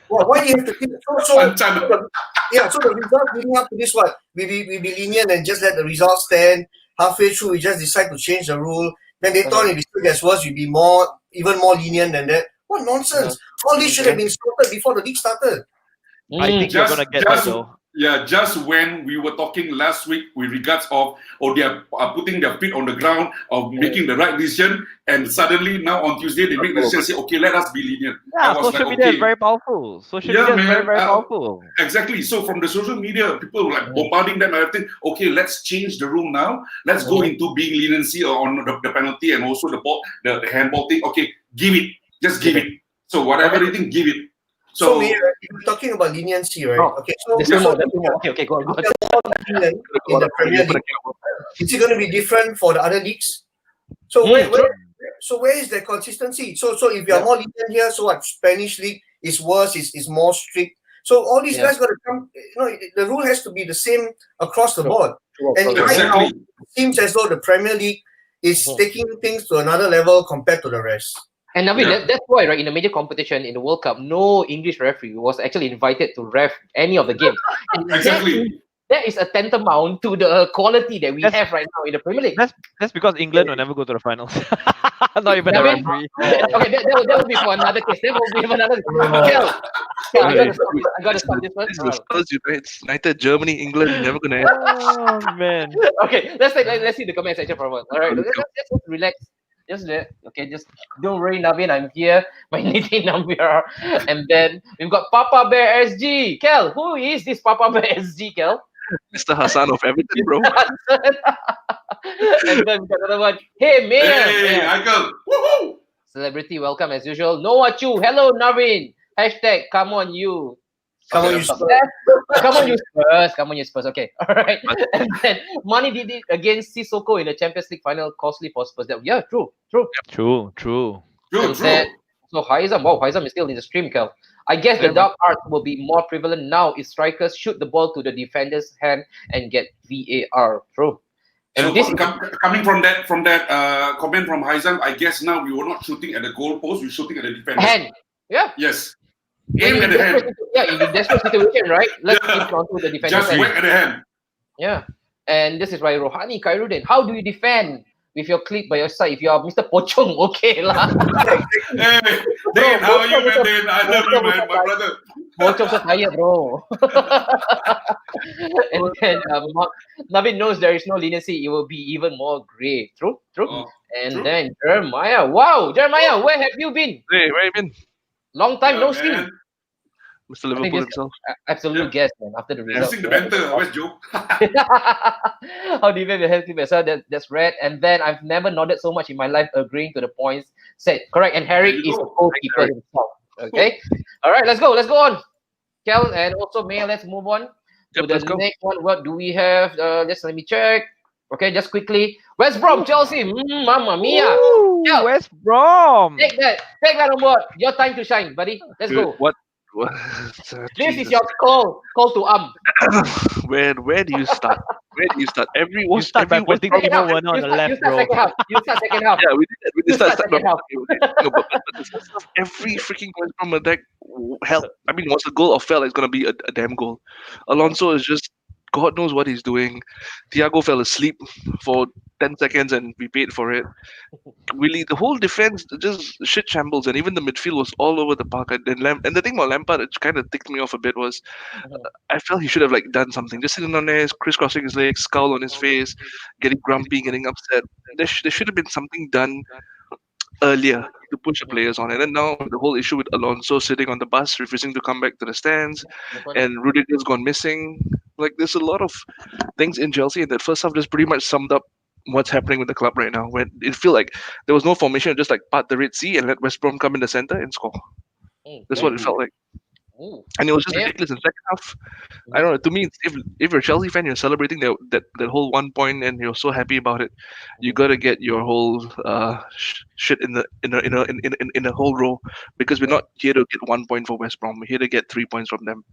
Well, why do you have to think? So the result leading up to this, what? We be lenient and just let the result stand. Halfway through, we just decide to change the rule. Then they thought if it still gets worse, we'd be even more lenient than that. What nonsense! All this should have been sorted before the league started. I think you're gonna get that though. Yeah, just when we were talking last week with regards of, they are putting their feet on the ground of making the right decision, and suddenly now on Tuesday they make the decision, say, okay, let us be lenient. Yeah, social media is very powerful. Social media is very, very powerful. Exactly. So from the social media, people were like bombarding them and everything. Okay, let's change the rule now. Let's go into being leniency on the penalty and also the handball thing. Okay, give it. Just give it. So whatever you think, give it. So if you're talking about leniency, right? Okay, so okay, go on. In the Premier League, is it going to be different for the other leagues? So where is the consistency? So if you are more lenient here, so what? Spanish league is worse, is more strict. So all these guys got to come. The rule has to be the same across the board. And right now, it seems as though the Premier League is taking things to another level compared to the rest. And I mean, Yeah. that's why, right, in a major competition in the World Cup, no English referee was actually invited to ref any of the games. And Exactly. that is a tantamount to the quality that we That's- have right now in the Premier League. That's because England will never go to the finals. Not even the I mean, referee. okay, that will be for another case. That will be for another case. Kel, I gotta stop this. I gotta stop this This first. is the Spurs, United, Germany, England. Never gonna end. Oh man. Okay, let's see the comment section for a moment. All right, let's just relax. Just okay, just don't worry, Navin. I'm here. My name Nambiar, and then we've got Papa Bear SG. Kel, who is this Papa Bear SG? Kel, Mr. Hassan of Everton, bro. and then we've got another one. Hey, Mayor. Hey, Yeah. Uncle. Woohoo! Celebrity welcome as usual. Noah Chu. Hello, Navin. Hashtag come on you. Come on, Okay, you stop Spurs. there. Come on, you Spurs. Come on, you Spurs. Okay, all right. And then Mani did it against Sissoko in the Champions League final, costly for Spurs. Yeah, true. True. True, And true. then so Haizam, wow, Haizam is still in the stream, Cal. I guess the Yeah, dark art will be more prevalent now if strikers shoot the ball to the defender's hand and get VAR. True. And So this is coming from that comment from Haizam, I guess now we were not shooting at the goal post, we're shooting at the defender. hand. Yeah. Yes. When Aim in at the desperate hand. in the desperate situation, right? Let's Yeah. hit onto the defender's Just hand. whack at the hand. Yeah. And this is why Rohani Khairuddin. How do you defend with your clip by your side? If you are Mr. Pochong, okay lah. Hey, Dan, how are you, man? Dan, I love you, man, my brother. Pochong so tired, bro. And then Navin knows there is no leniency. It will be even more grave. True. Oh, And true. then Jeremiah. Wow, Jeremiah, where have you been? Hey, where you been? Long time yeah, no see. man. Mr. I think Liverpool this himself. absolute guess, man. After the result. Using the banter, where's Joe? How do you even help me? So that's red. And then I've never nodded so much in my life, agreeing to the points said. Correct. And Harry There you is a go. goalkeeper himself. Okay. All right. Let's go on. Kel and also May. Let's move on to Yep, the let's go. next one. What do we have? Just let me check. Okay, just quickly. West Brom, Chelsea. Mamma mia. Ooh, Yeah. West Brom. Take that on board. Your time to shine, buddy. Let's Dude, go. what? This is Jesus. your call to Where do you start? Where do you start? You start by putting Second half. Timo Werner on the left, You start bro. second half. You start second half. Yeah, we did that. We You did start start second half. No, but the first half, every freaking West Brom attack hell. I mean, was a goal or fell, it's gonna be a damn goal. Alonso is just God knows what he's doing. Thiago fell asleep for 10 seconds and we paid for it. Really, the whole defense just shit shambles, and even the midfield was all over the park. And and the thing about Lampard, it kind of ticked me off a bit, was I felt he should have like done something. Just sitting on there, crisscrossing his legs, scowl on his face, getting grumpy, getting upset. There should have been something done earlier to push the players on. And then now the whole issue with Alonso sitting on the bus, refusing to come back to the stands, and Rudiger's gone missing. Like there's a lot of things in Chelsea, and that first half just pretty much summed up what's happening with the club right now. When it feel like there was no formation, just like part the Red Sea and let West Brom come in the center and score. That's what it felt like. And it was just ridiculous in second half. I don't know. To me, if you're a Chelsea fan, you're celebrating that whole 1 point and you're so happy about it. You gotta get your whole shit in a whole row, because we're not here to get 1 point for West Brom. We're here to get 3 points from them.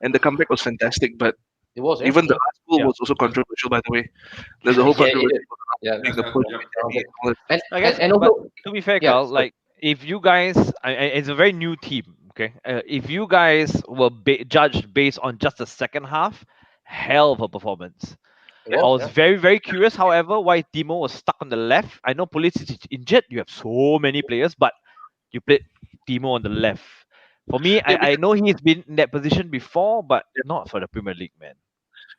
And the comeback was fantastic, but It was even the last goal was also controversial. By the way, there's a whole controversy. Yeah. Being the push and all that. And I guess, and also to be fair, yeah, Carl, so- like if you guys, it's a very new team. Okay, if you guys were judged based on just the second half, hell of a performance. I was very, very curious, however, why Timo was stuck on the left. I know Police is injured. You have so many players, but you played Timo on the left. For me, I know he's been in that position before, but not for the Premier League, man.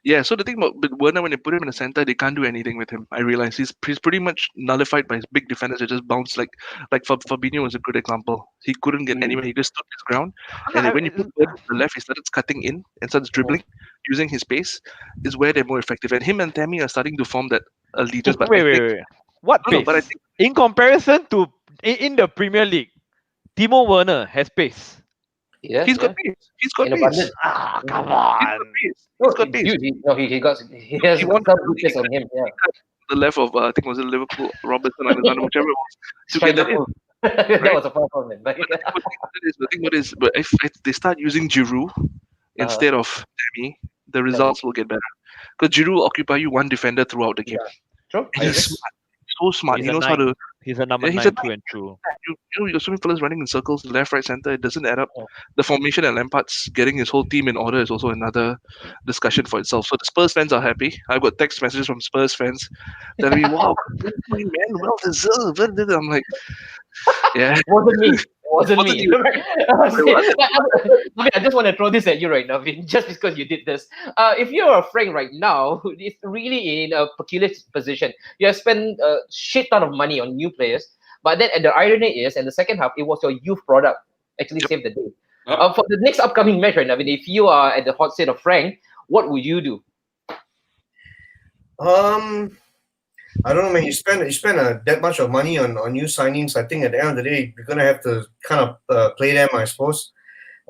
Yeah, so the thing about Werner, when they put him in the center, they can't do anything with him. I realize he's pretty much nullified by his big defenders that just bounce like Fabinho was a good example. He couldn't get anywhere. He just stood his ground. And then when you put Werner to the left, he started cutting in and starts dribbling, using his pace, is where they're more effective. And him and Tammy are starting to form that allegiance. But Wait. What No, pace? but I think- in comparison to in the Premier League, Timo Werner has pace. he's got pace. He's got In pace. abundance. Come He's got on. pace. No, He's got pace. he has He some won- good pace on him. Yeah. The left of I think was it Liverpool, Robertson, Alexander, whichever it was, to get that in. That was a fun one, man. But, The thing is, but if they start using Giroud instead of Tammy, the results will get better. Because Giroud will occupy you one defender throughout the game. True. And he's smart. So smart. He's He a knows how nine. to He's a number Yeah, he's 9 a through and through. you're so many fellas running in circles, left, right, center. It doesn't add up. The formation and Lampard's getting his whole team in order is also another discussion for itself. So the Spurs fans are happy. I've got text messages from Spurs fans telling me, "Wow, my man, well deserved." I'm like, yeah, Wasn't me. Wasn't Wasn't me. you. I just want to throw this at you right now, Vin, just because you did this. If you're a Frank right now, who is really in a peculiar position. You have spent a shit ton of money on new players, but then and the irony is, in the second half, it was your youth product actually saved the day. Yep. For the next upcoming match right now, Vin, if you are at the hot seat of Frank, what would you do? I don't know, man. You spend that much of money on new signings. I think at the end of the day, you're gonna have to kind of play them, I suppose.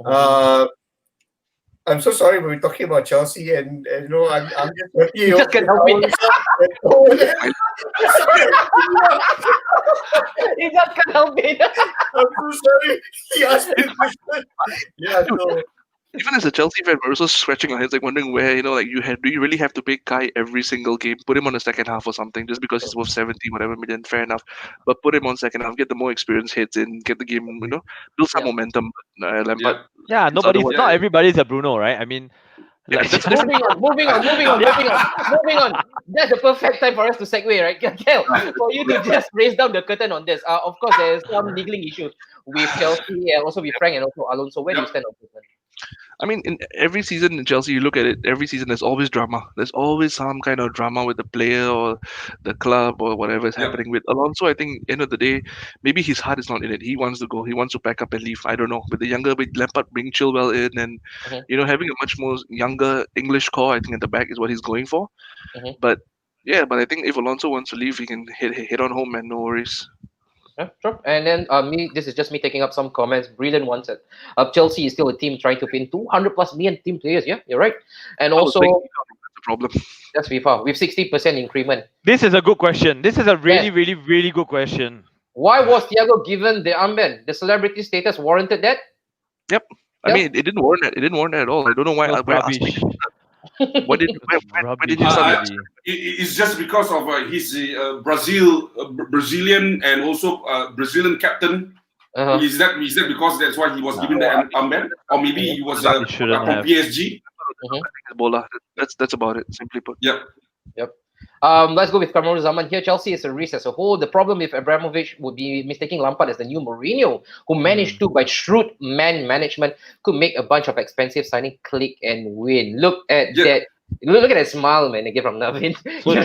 I'm so sorry, but we're talking about Chelsea, and I'm just happy. You just can't help it. You just can't help it. I'm so sorry. He asked me a question. Yeah, so. Even as a Chelsea fan, we're also scratching our heads, like wondering where, do you really have to pay Kai every single game? Put him on the second half or something, just because he's worth 70 whatever million, fair enough. But put him on second half, get the more experienced heads in, get the game, build some momentum. Lampard. Yeah, not everybody's a Bruno, right? I mean, like, moving on. That's the perfect time for us to segue, right? Kel, for you to just raise down the curtain on this. Of course, there's some niggling issues with Chelsea and also with Frank and also Alonso. Where do you stand on this? I mean, in every season in Chelsea, you look at it, every season there's always drama. There's always some kind of drama with the player or the club or whatever is happening with Alonso. I think end of the day, maybe his heart is not in it. He wants to go. He wants to pack up and leave. I don't know. With Lampard bringing Chilwell in and having a much more younger English core, I think at the back is what he's going for. But I think if Alonso wants to leave, he can head on home, man. No worries. Yeah, sure. And then this is just me taking up some comments. Brilliant one said, Chelsea is still a team trying to win 200 plus million team players. Yeah, you're right. And also, that's the problem. That's FIFA with 60% increment. This is a good question. This is a really, really, really good question. Why was Thiago given the armband? The celebrity status warranted that? Yep. I mean, it didn't warrant that. It didn't warrant that at all. I don't know why. Where did you start? It's just because of his Brazilian and also Brazilian captain. Is that because that's why he was given the armband, or maybe he was from PSG? Ebola. That's about it. Simply put. Yep. Let's go with Kamran Zaman here. Chelsea is a risk as a whole. The problem with Abramovich would be mistaking Lampard as the new Mourinho, who managed to, by shrewd man management, could make a bunch of expensive signing click and win. Look at that. Look at that smile, man, again from Navin. From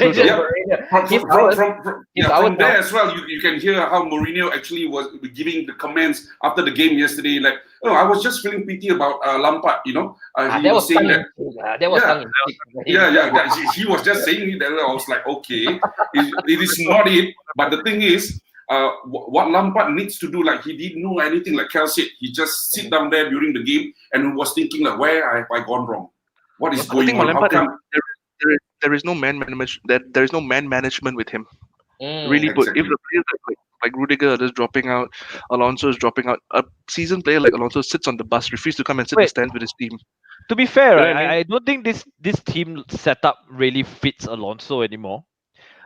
there as well, you can hear how Mourinho actually was giving the comments after the game yesterday. Like, I was just feeling pity about Lampard, he was saying that. That was he was just saying it. I was like, okay, it is not it. But the thing is, what Lampard needs to do, like he didn't know anything, like Kel said. He just sit down there during the game and was thinking, like, where have I gone wrong? What is going on? How come? There is no man management. There is no man management with him. Really put. Exactly. If the players like Rudiger are just dropping out, Alonso is dropping out. A seasoned player like Alonso sits on the bus, refuses to come and sit and stand with his team. To be fair, You know what I mean? I don't think this team setup really fits Alonso anymore.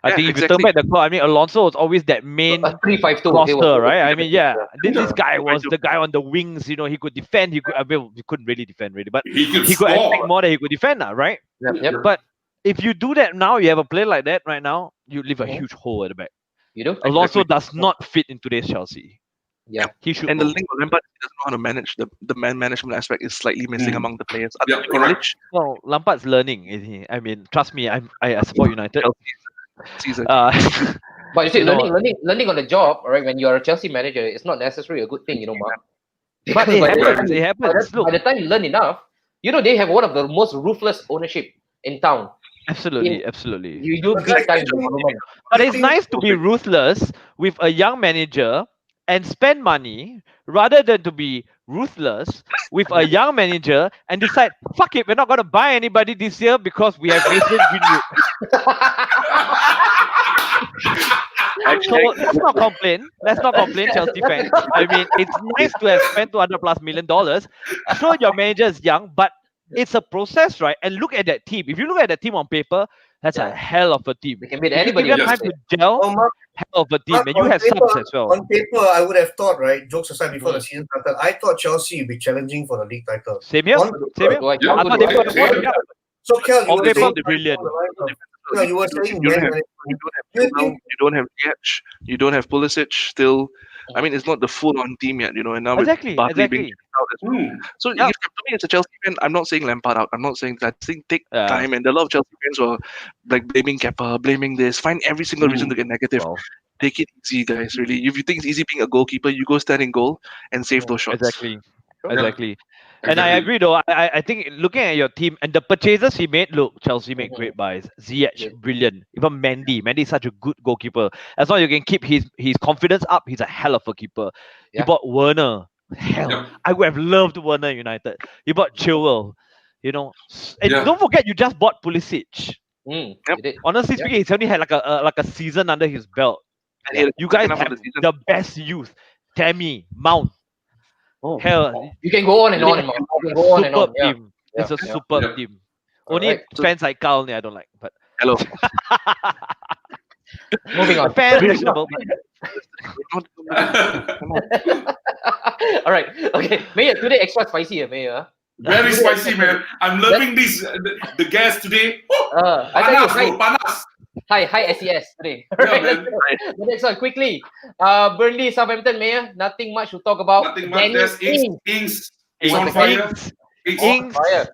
I think if you exactly. turn back the clock, I mean, Alonso was always that main 3-5-2 roster, right? I mean, this guy was the guy on the wings. He could defend. He couldn't really defend, really, but He could attack more than he could defend, right? Yep. But if you do that now, you have a player like that right now, you leave a huge hole at the back. You do? Alonso does not fit in today's Chelsea. Yeah. He should. And the thing with Lampard, he doesn't know how to manage the man management aspect is slightly missing among the players. Correct. Well, Lampard's learning. Isn't he? I mean, trust me, I support United. Season. But you see, learning on the job, right? When you're a Chelsea manager, it's not necessarily a good thing, Mark. But it happens. It happens. By the time you learn enough, they have one of the most ruthless ownership in town. Absolutely. You do big time. But it's nice to be ruthless with a young manager and spend money rather than to be ruthless with a young manager and decide, fuck it, we're not going to buy anybody this year because we have Mason Greenwood. So let's not complain, Chelsea fans. I mean, it's nice to have spent $200+ million. Sure, your manager is young, but it's a process, right? And look at that team. If you look at that team on paper, That's a hell of a team. They can beat If you anybody. give them Yes. time to gel, Oh, Mark, hell of a team. Mark, And you on have subs paper- as well. On paper, I would have thought, right? Jokes aside, before the season started, I thought Chelsea would be challenging for the league title. Same here. On Same here. Do I- Yeah. I thought they would have Same. won. Yeah. So, Kel, you On were paper, saying they're brilliant. you were saying You don't man have- management. You don't have Do you Bruno, think- you don't have Ziyech, you don't have Pulisic still. I mean, it's not the full-on team yet, and now Exactly, with Barkley being exactly. out as well. Hmm. So Yeah. to me, as a Chelsea fan, I'm not saying Lampard out. I'm not saying that. I think take Yeah. time, and a lot of Chelsea fans were like blaming Kepa, blaming this. Find every single reason to get negative. Well, Take it easy, guys. Really, if you think it's easy being a goalkeeper, you go stand in goal and save those shots. exactly. Yeah. Exactly. And I agree though. I think looking at your team and the purchases he made, look, Chelsea made great buys. Ziyech, Yeah. brilliant. Even Mendy. Mendy is such a good goalkeeper. As long as you can keep his confidence up, he's a hell of a keeper. You Yeah. bought Werner. Hell, Yep. I would have loved Werner United. You bought Chilwell. And Yeah. don't forget you just bought Pulisic. Mm, Yep. you did. Honestly Yeah. speaking, he's only had like a season under his belt. And he had You guys enough of have the season. the best youth. Tammy, Mount. Oh. Hell, You can go on and on and on. You can go on and on. superb Yeah. team. It's a Yeah. superb Yeah. team. Only Alright. fans like Carl I don't like, but Hello. Moving on. fans questionable. All right. Okay. Mayor, today extra spicy, Mayor. Very spicy, man. I'm loving this. The gas today. I tell you, Panas, bro. Panas. high SES today. Yeah, Alright, man. the next one, quickly. Burnley, Southampton, Mayor. Nothing much to talk about. Nothing much. Danny There's Ings. Ings. Ings is Ings. on fire. Ings. Ings Fire.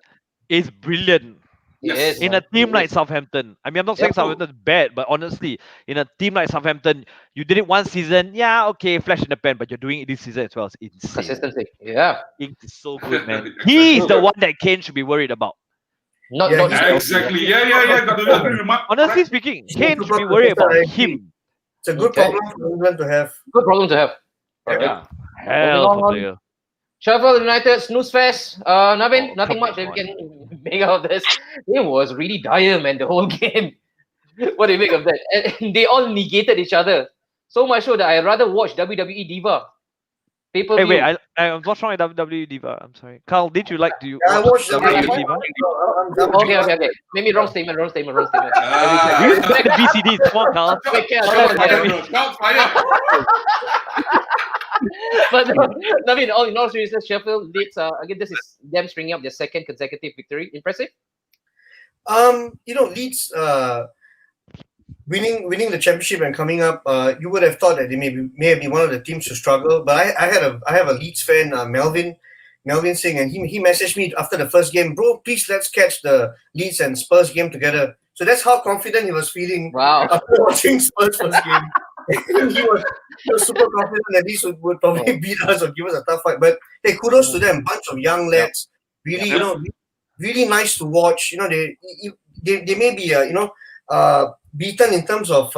is brilliant. Yes. In a team like Southampton, I mean, I'm not saying Yeah. Southampton's bad, but honestly, in a team like Southampton, you did it one season, yeah, okay, flash in the pan, but you're doing it this season as well. It's insane. Consistency. Yeah. Ings is so good, man. Exactly. He's the one that Kane should be worried about. Not Yeah, not he's- Chelsea. Exactly. Yeah. Got to agree with Mark. Honestly speaking, He's Kane not should be super worried about consistent, him. It's a good Okay. problem for England to have. Good problem to have. Yeah. Alright. Hell of a on. player. Sheffield United snooze fest. Navin, Oh, nothing come much that we on. can make out of this. It was really dire, man, the whole game. What do you make of that? And they all negated each other. So much so that I'd rather watch WWE Diva. Paper Hey, view. wait, what's wrong with WWE Diva? I'm sorry. Carl, did you like to Yeah, I watched the WWE game. Diva? Okay. Maybe wrong statement. Ah. You back the BCDs. Come on, Carl. Take care. Shots fired, bro. Shots fired. But Navin, in all seriousness, Sheffield Leeds, again, this is them stringing up their second consecutive victory. Impressive. Leeds winning the championship and coming up, you would have thought that they may have been one of the teams to struggle. But I have a Leeds fan, Melvin Singh, and he messaged me after the first game, bro, please let's catch the Leeds and Spurs game together. So that's how confident he was feeling Wow. after watching Spurs first game. he was super confident that these would probably beat us or give us a tough fight. But hey, kudos to them, bunch of young lads, really, really nice to watch. They may be beaten in terms of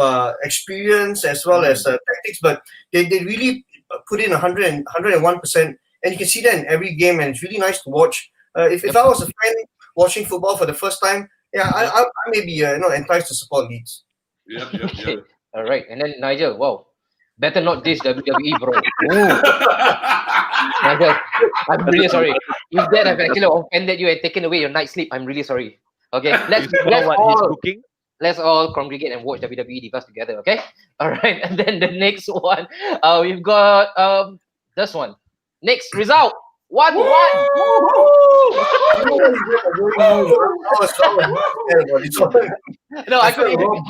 experience as well as tactics, but they really put in 101%, and you can see that in every game, and it's really nice to watch. If I was a fan watching football for the first time, I may be enticed to support Leeds. Yep. All right. And then Nigel, wow. Better not dish WWE, bro. Nigel, I'm really sorry. If that have actually offended you and taken away your night's sleep, I'm really sorry. Okay, You saw what he's cooking? let's all congregate and watch WWE Divas together, okay? All right, and then the next one, we've got this one. Next result, 1-1. No, I couldn't even.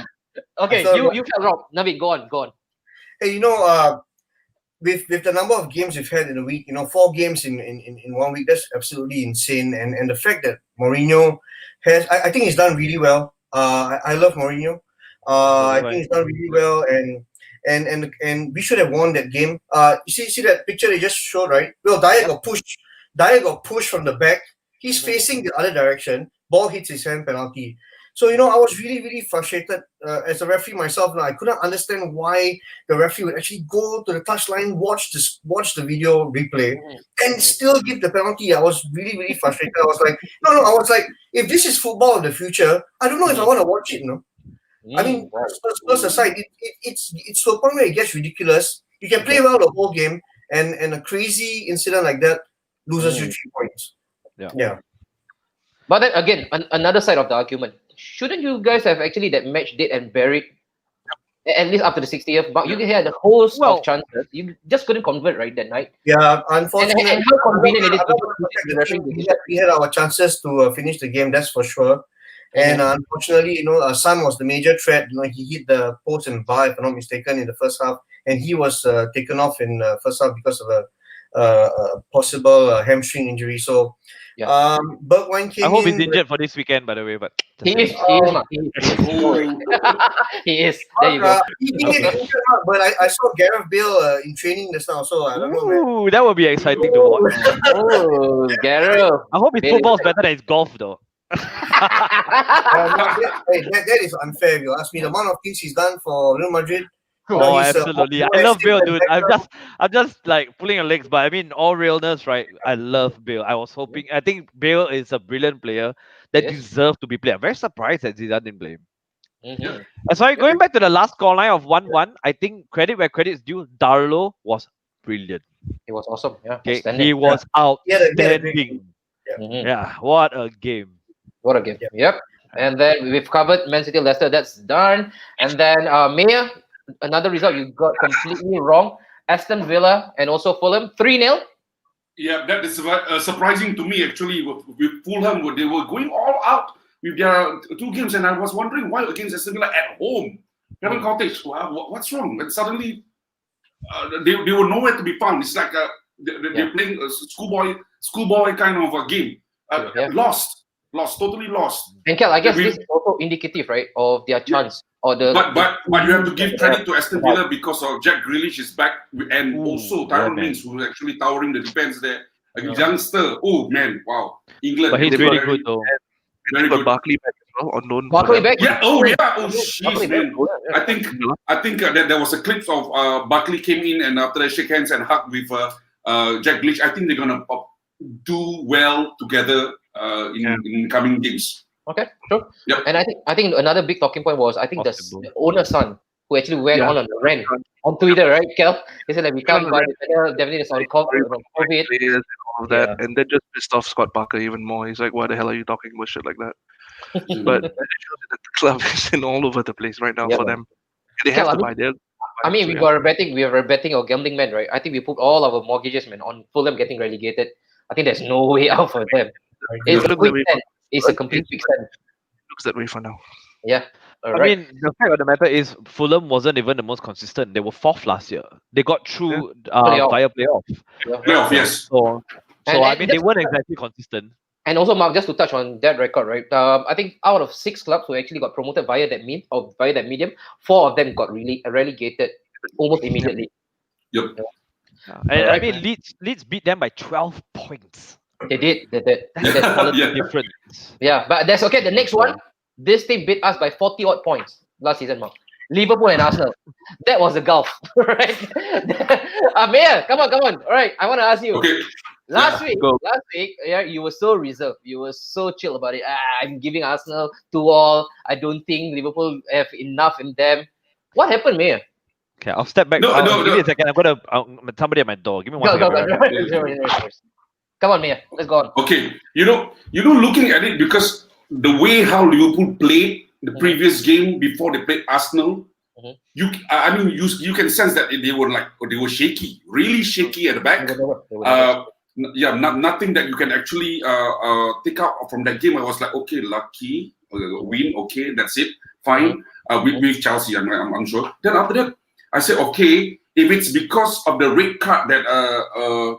Okay, you felt wrong. Navin, go on. Hey, with the number of games we've had in a week, 4 games in 1 week, that's absolutely insane. And the fact that Mourinho has, I think he's done really well. I love Mourinho. I think he's done really well, and we should have won that game. You see that picture they just showed, right? Well, Dyer got pushed. Dyer got pushed from the back. He's facing the other direction. Ball hits his hand, penalty. So, I was really, really frustrated as a referee myself. Now, I couldn't understand why the referee would actually go to the touchline, watch the video replay, and still give the penalty. I was really, really frustrated. I was like, no. If this is football of the future, I don't know if I want to watch it, I mean, Spurs aside, it's to a point where it gets ridiculous. You can play well the whole game, and a crazy incident like that loses you 3 points. Yeah. Yeah. But then again, another side of the argument. shouldn't you guys have actually that match date and buried at least up to the 60th mark? You had the host of chances. You just couldn't convert right that night. Yeah, unfortunately. And how convenient it is we had our chances to finish the game, that's for sure. And unfortunately, Son was the major threat. He hit the post and bar, if I'm not mistaken, in the first half, and he was taken off in the first half because of a possible hamstring injury. So, Bergwijn came in. I hope he's injured for this weekend, by the way. But he is. He is. There you go. He get injured, but I saw Gareth Bale in training just now, so I don't know, man. Ooh, that would be exciting to watch. Oh, Gareth. I hope his football's better than his golf, though. That is unfair. If you ask me, the amount of things he's done for Real Madrid. Oh, absolutely! I love Bale, dude. I'm just like pulling your legs, but I mean, all realness, right? I love Bale. I think Bale is a brilliant player that deserves to be played. I'm very surprised that Zidane didn't play him. Sorry, going back to the last scoreline of 1-1, I think credit where credit is due. Darlow was brilliant. He was awesome. Yeah, okay, he was outstanding. Yeah, what a game! What a game! Yep. And then we've covered Man City, Leicester. That's done. And then Maya. Another result you got completely wrong. Aston Villa and also Fulham 3-0. Yeah, that is surprising to me actually. With Fulham, they were going all out with their 2 games, and I was wondering why against Aston Villa at home, Craven Cottage. What's wrong? And suddenly they were nowhere to be found. It's like they're playing a schoolboy kind of a game. Lost, totally lost. And Kel, I guess this is also indicative, right, of their chance. But you have to give credit to Aston Villa because of Jack Grealish is back, and also Tyrone Mings, who is actually towering the defense there. A youngster, oh man, wow! England, but he's really good though. Very good. Barkley back as well, on loan. Barkley back. Yeah. Oh jeez, man. I think that there was a clip of Barkley came in and after they shake hands and hug with Jack Grealish. I think they're gonna do well together in coming games. Okay, sure. Yep. And I think another big talking point was the owner's son who actually went on a rant on Twitter, right, Kel? He said that we can't buy the definitely it's on COVID. And all of that, and that just pissed off Scott Parker even more. He's like, "Why the hell are you talking about shit like that?" But the club is in all over the place right now for them. They have to buy their. I mean, we were betting or gambling, man, right? I think we put all our mortgages, man, on Fulham getting relegated. I think there's no way out for them. It's a complete quicksand. Looks that way for now. Yeah. I mean, the fact of the matter is, Fulham wasn't even the most consistent. They were 4th last year. They got through via playoff. Playoff, yes. So I mean, they weren't exactly consistent. And also, Mark, just to touch on that record, right? I think out of 6 clubs who actually got promoted via that medium, 4 of them got relegated almost immediately. Yep. And I mean, Leeds beat them by 12 points. They did. That's quality difference. Yeah, but that's okay. The next one, this team beat us by 40-odd points last season, Mark. Liverpool and Arsenal. That was a gulf, right? Mayor, come on. All right, I want to ask you. Okay. Last week, you were so reserved. You were so chill about it. I'm giving Arsenal 2-all. I don't think Liverpool have enough in them. What happened, Mayor? Okay, I'll step back. Give me a second. I'm gonna somebody at my door. Give me one second. Come on, Mia. Let's go on. Okay, looking at it, because the way how Liverpool played the previous game before they played Arsenal, you can sense that they were shaky, really shaky at the back. Nothing that you can actually take out from that game. I was like, okay, lucky win. Okay, that's it, fine. With Chelsea, I'm sure. Then after that, I said, okay. If it's because of the red card that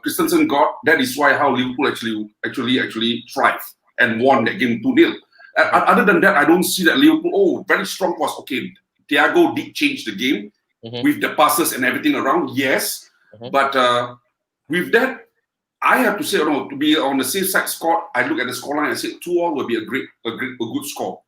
Christensen got, that is why how Liverpool actually thrived and won that game 2-0. Other than that, I don't see that Liverpool, very strong was, okay, Thiago did change the game with the passes and everything around, yes. But with that, I have to say, to be on the safe side score, I look at the scoreline and say 2-all will be a good score.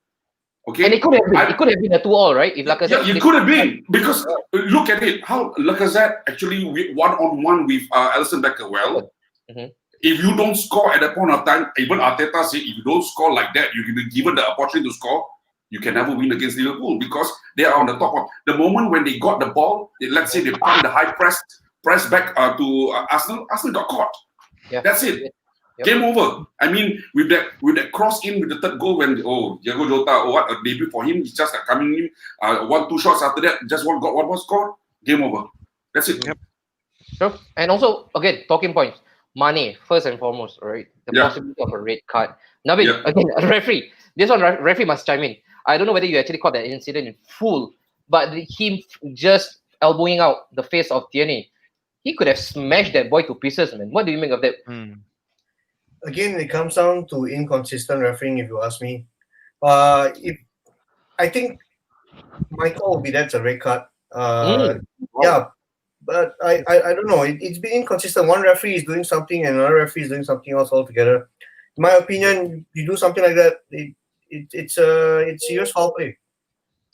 Okay. And it could have been a 2-all, right? If Lacazette, it could have been, because look at it, how Lacazette actually one-on-one with Alisson Becker. Well, if you don't score at that point of time, even Arteta said, if you don't score like that, you can be given the opportunity to score, you can never win against Liverpool because they are on the top of the moment when they got the ball. Let's say they pump the high press back to Arsenal got caught. Yeah. That's it. Game over. I mean, with that cross in with the third goal when Diego Jota, what a debut for him. He's just like coming in, 1-2 shots after that, just one more score. Game over. That's it. Yep. Sure. And also, again, talking points. Mane, first and foremost, right? The possibility of a red card. Nabil, again, a referee. This one, referee must chime in. I don't know whether you actually caught that incident in full, but him just elbowing out the face of Tierney, he could have smashed that boy to pieces, man. What do you make of that? Again, it comes down to inconsistent refereeing, if you ask me. If I think my call will be that's a red card. Yeah, but I don't know. It's been inconsistent. One referee is doing something and another referee is doing something else altogether. In my opinion, you do something like that, it's serious foul play.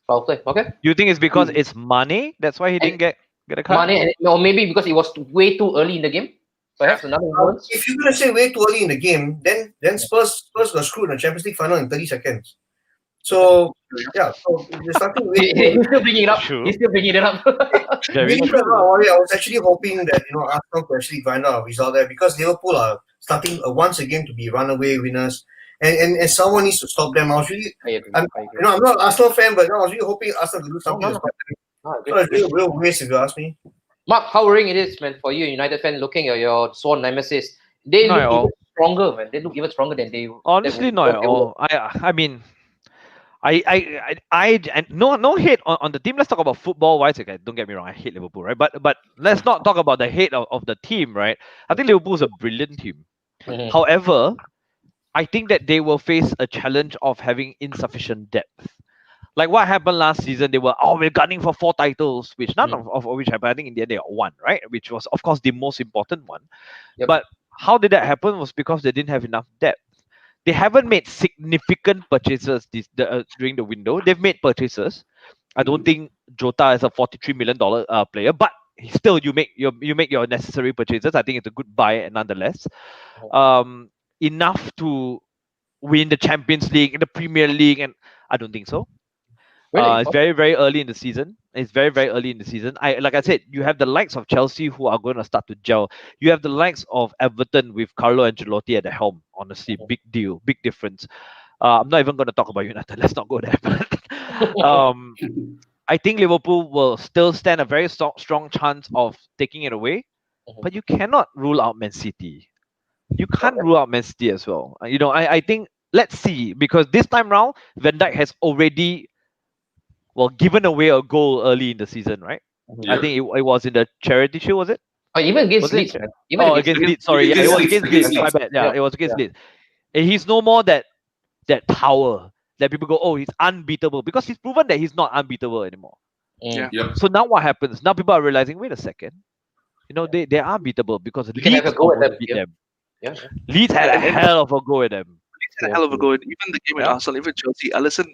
Foul play, okay. You think it's because it's money? That's why he didn't get a card? Mane, or maybe because it was way too early in the game. Perhaps another influence. If you're gonna say way too early in the game, then Spurs got screwed in the Champions League final in 30 seconds. So yeah, so there's nothing. He's still bringing it up. He's still bringing it up. I was actually hoping that Arsenal could actually find out a result there because Liverpool are starting once again to be runaway winners, and someone needs to stop them. I was really, I'm not an Arsenal fan, but I was really hoping Arsenal to do something. So it's real waste if you ask me. Mark, how worrying it is, man, for you, United fan, looking at your sworn nemesis. They look even stronger, man. They look even stronger than they. Honestly, not at all. I mean, and no hate on the team. Let's talk about football wise. Okay, don't get me wrong, I hate Liverpool, right? But let's not talk about the hate of the team, right? I think Liverpool's a brilliant team. However, I think that they will face a challenge of having insufficient depth. Like what happened last season, they were we're gunning for 4 titles, which none of which happened. I think in the end they got 1, right? Which was of course the most important one. Yep. But how did that happen? Was because they didn't have enough depth. They haven't made significant purchases during the window. They've made purchases. I don't think Jota is a $43 million player, but still you make your necessary purchases. I think it's a good buy nonetheless. Enough to win the Champions League, the Premier League, and I don't think so. Really? It's very, very early in the season. Like I said, you have the likes of Chelsea who are going to start to gel. You have the likes of Everton with Carlo Ancelotti at the helm. Honestly, big deal, big difference. I'm not even going to talk about United. Let's not go there. I think Liverpool will still stand a very strong chance of taking it away, but you cannot rule out Man City. You can't rule out Man City as well. I think let's see, because this time round, Van Dijk has already given away a goal early in the season, right? I think it was in the Charity Shield, was it? Oh, even against Leeds, man. Against Leeds. Sorry, it was against Leeds. My bad. Yeah, it was against Leeds. And he's no more that power that people go, he's unbeatable, because he's proven that he's not unbeatable anymore. So now what happens? Now people are realizing, wait a second, they are beatable because Leeds beat them. Yeah. Leeds had a hell of a go at them. Had a hell of a go. Even the game with Arsenal, even Chelsea, Alisson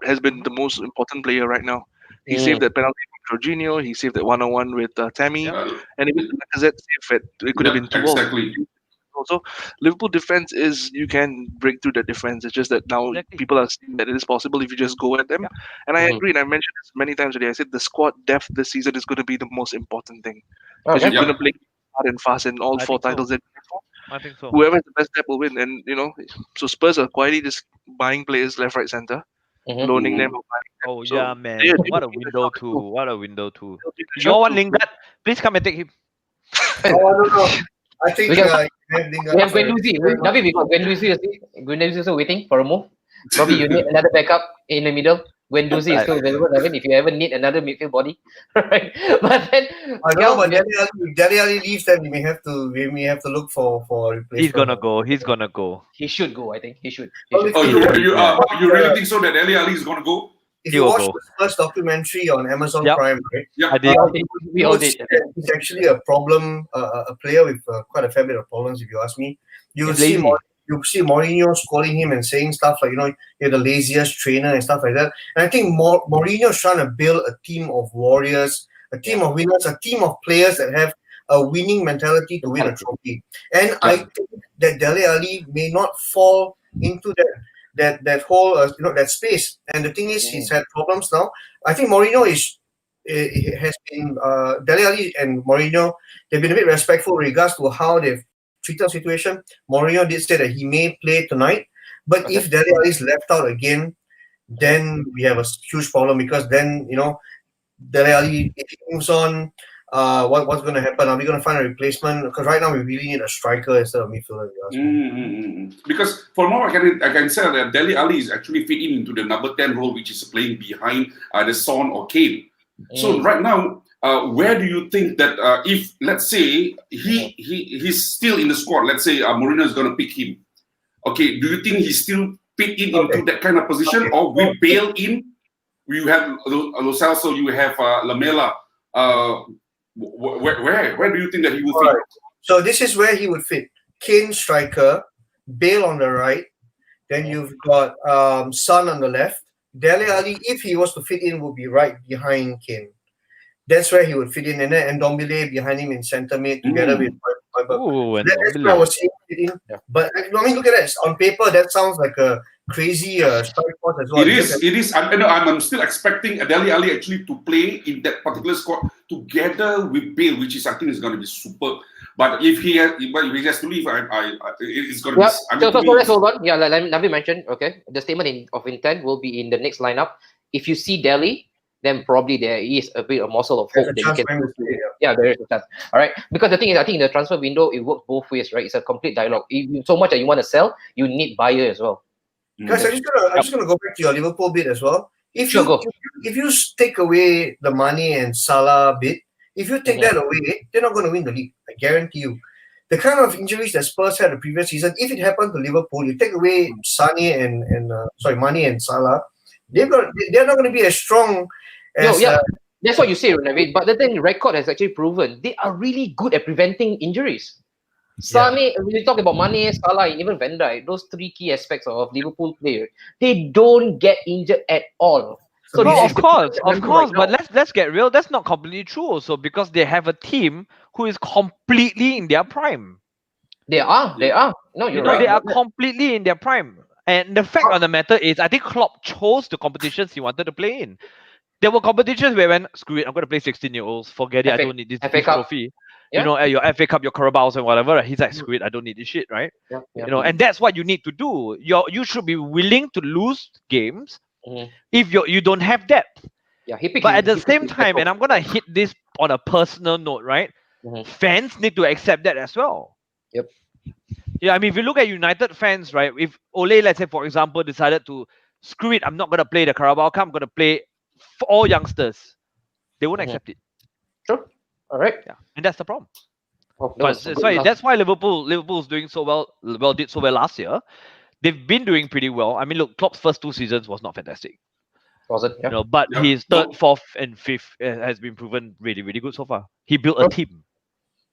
has been the most important player right now. He saved that penalty from Jorginho. He saved that 1-on-1 with Tammy, and even Lacazette saved it. It could have been 2-0. Exactly. Also, Liverpool defense you can break through that defense. It's just that now people are seeing that it is possible if you just go at them. And I agree. And I mentioned this many times already. I said the squad depth this season is going to be the most important thing because you're going to play hard and fast in all 4 titles that you for. I think so. Whoever has the best depth will win, and so Spurs are quietly just buying players left, right, center, loaning them. Oh yeah, man! What a window too! What a window too! You want Lingard? Please come and take him. No. I think we have Guendouzi. Nabi, we got Guendouzi. Guendouzi also waiting for a move. Probably you need another backup in the middle. Guendouzi is still available. I mean, if you ever need another midfield body, right? But then, I know, but if Dele Alli leaves, then we may have to look for a replacement. He's gonna go. He should go. I think he should. You really think so that Dele Alli is gonna go? If you watch the first documentary on Amazon Prime, right? Yeah, I did. We all did. He's actually a problem, a player with quite a fair bit of problems. If you ask me, you see Mourinho scolding him and saying stuff like, you're the laziest trainer and stuff like that. And I think Mourinho's trying to build a team of warriors, a team of winners, a team of players that have a winning mentality to win a trophy. And I think that Dele Alli may not fall into that whole that space. And the thing is, he's had problems now. I think Mourinho has been Dele Alli and Mourinho. They've been a bit respectful in regards to how they've treated situation. Mourinho did say that he may play tonight, but if Dele Alli is left out again, then we have a huge problem because then Dele Alli, if he moves on, what's going to happen? Are we going to find a replacement? Because right now we really need a striker instead of midfielder. Because for now, I can say that Dele Alli is actually fitting into the number 10 role, which is playing behind either Son or Kane. So right now, where do you think that if, let's say, he's still in the squad, let's say Mourinho is going to pick him, okay, do you think he still fit into that kind of position, or we bail in? You have Lo Celso, you have Lamela. Where do you think that he will fit? So this is where he would fit. Kane striker, Bale on the right. Then you've got Son on the left. Dele Alli, if he was to fit in, would be right behind Kane. That's where he would fit in. And then Ndombele behind him in centre mid together with that's where I was seeing fit in. Yeah. But I mean, look at that. On paper, that sounds like a crazy strike force as well. It is. I'm still expecting Dele Alli actually to play in that particular squad together with Bale, which is I think is going to be superb. But if he has to leave, it's going to be. So hold on. Yeah, let me mention. Okay, the statement of intent will be in the next lineup. If you see Delhi, then probably there is a bit of morsel of hope that you can. Yeah, there is a chance. All right, because the thing is, I think in the transfer window it works both ways, right? It's a complete dialogue. So much that you want to sell, you need buyer as well. Guys, I'm just gonna go back to your Liverpool bit as well. If you take away the Mane and Salah bit, if you take that away, they're not going to win the league. I guarantee you. The kind of injuries that Spurs had the previous season, if it happened to Liverpool, you take away Mane and Salah, they're not going to be as strong as. That's what you say, Navid. But the thing, record has actually proven they are really good at preventing injuries. When you talk about Mane, Salah, and even Van Dijk, those three key aspects of Liverpool players, they don't get injured at all. So of course, but let's get real. That's not completely true also, because they have a team who is completely in their prime. They are. No, you're right. They are completely in their prime. And the fact of the matter is, I think Klopp chose the competitions he wanted to play in. There were competitions where he went, screw it, I'm going to play 16-year-olds. Forget it, I don't need this trophy. Yeah. Your FA Cup, your Carabaos and whatever. He's like, screw it, I don't need this shit, right? And that's what you need to do. You should be willing to lose games if you don't have depth. But at the same time, and I'm gonna hit this on a personal note, right? Fans need to accept that as well. Yeah, I mean, if you look at United fans, right? If Ole, let's say for example, decided to screw it, I'm not gonna play the Carabao Cup, I'm gonna play for all youngsters, they won't accept it. Sure. All right. Yeah, and that's the problem. That's why Liverpool's doing so well. Did so well last year. They've been doing pretty well. I mean, look, Klopp's first 2 seasons was not fantastic. Was it? Yeah. But his third, fourth, and fifth has been proven really, really good so far. He built a team.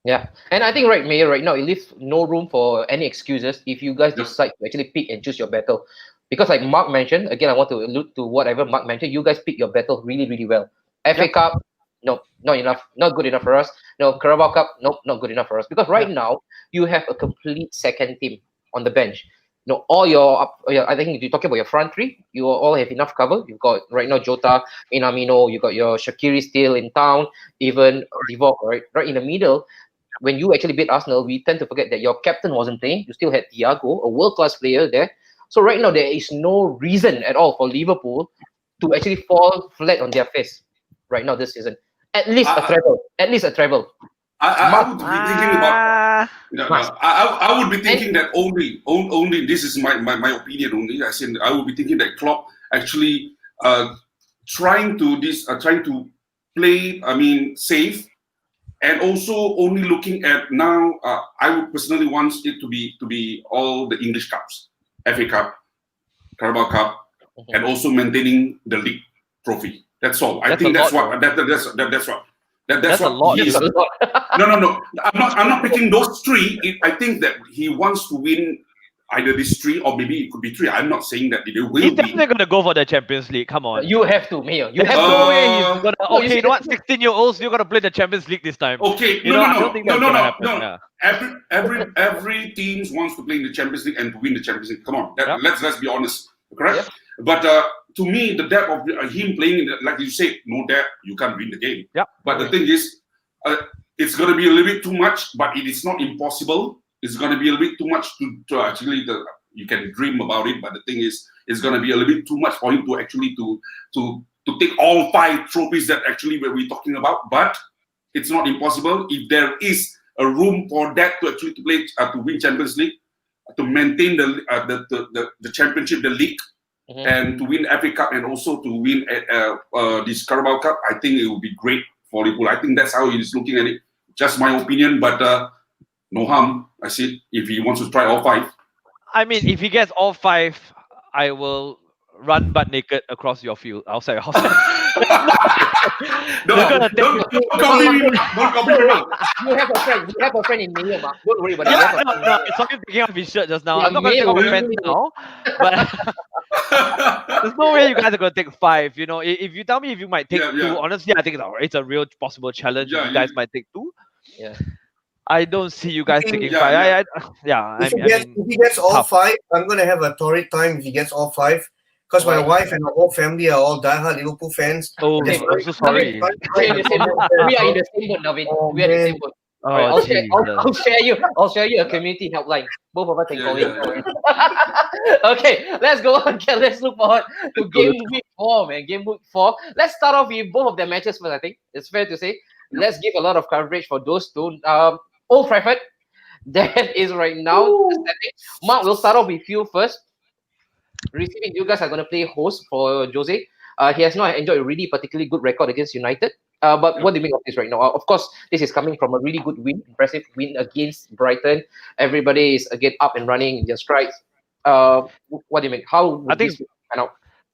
Yeah, and I think right now it leaves no room for any excuses if you guys decide to actually pick and choose your battle. Because like Mark mentioned, again, I want to allude to whatever Mark mentioned. You guys pick your battle really, really well. FA Cup, no, not enough, not good enough for us. No, Carabao Cup, nope, not good enough for us. Because right now you have a complete second team on the bench. All I think if you're talking about your front three, you all have enough cover. You've got right now Jota, Minamino, you got your Shaqiri still in town, even Divock, right in the middle. When you actually beat Arsenal, we tend to forget that your captain wasn't playing. You still had Thiago, a world-class player there. So right now, there is no reason at all for Liverpool to actually fall flat on their face right now this season. At least a treble. I would be thinking about. I would be thinking that only. This is my opinion only. I would be thinking that Klopp actually trying to play. I mean, safe, and also only looking at now. I would personally want it to be all the English cups, FA Cup, Carabao Cup, and also maintaining the league trophy. That's all. I think that's what. That's what a lot. No. I'm not picking those 3. I think that he wants to win either this 3 or maybe it could be 3. I'm not saying that they will win. He's definitely going to go for the Champions League. Come on. You have to, Mayor. You have to. No way he's going to. Okay, you know what? 16-year-olds, you're going to play the Champions League this time. Okay, no. Every team wants to play in the Champions League and to win the Champions League. Come on, let's be honest, correct? Yeah. But to me, the depth of him playing, like you say, no depth, you can't win the game. Yeah. But the thing is, it's going to be a little bit too much, but it is not impossible. it's going to be a little bit too much to actually you can dream about it, but the thing is, it's going to be a little bit too much for him to actually to take all 5 trophies that actually we're talking about. But it's not impossible if there is a room for that to actually to play to win Champions League, to maintain the championship, the league, and to win FA Cup, and also to win this Carabao Cup. I think it would be great for Liverpool. I think that's how he's looking at it. Just my opinion, but no harm. I see if he wants to try all 5. I mean, if he gets all 5, I will run butt naked across your field outside your house. Don't copy me. Don't copy me. You have a friend. You have a friend in Mayo, Mark. Don't worry about it. Yeah, I saw him taking off his shirt just now. I'm not going to take off my pants now, but there's no way you guys are going to take 5. You know, if you tell me if you might take 2, honestly, I think it's a real possible challenge. You guys might take 2. Yeah. I don't see you guys taking 5. If he gets all 5, I'm going to have a torrid time if he gets all 5. Because my wife and my whole family are all diehard Liverpool fans. Oh, I'm so sorry. We are in the same boat, Navin. We are in the same boat. I'll share you a community helpline. Both of us can call it. Okay, let's go on. Okay, let's look forward to game week 4, man. Game week 4. Let's start off with both of their matches first, I think. It's fair to say. Let's give a lot of coverage for those 2. Old Trafford. That is right now. Mark, we'll start off with you first. Receiving, you guys are going to play host for Jose. He has not enjoyed a really particularly good record against United. But what do you make of this right now? Of course, this is coming from a really good win, impressive win against Brighton. Everybody is again up and running in their strides. What do you make? How would this pan out?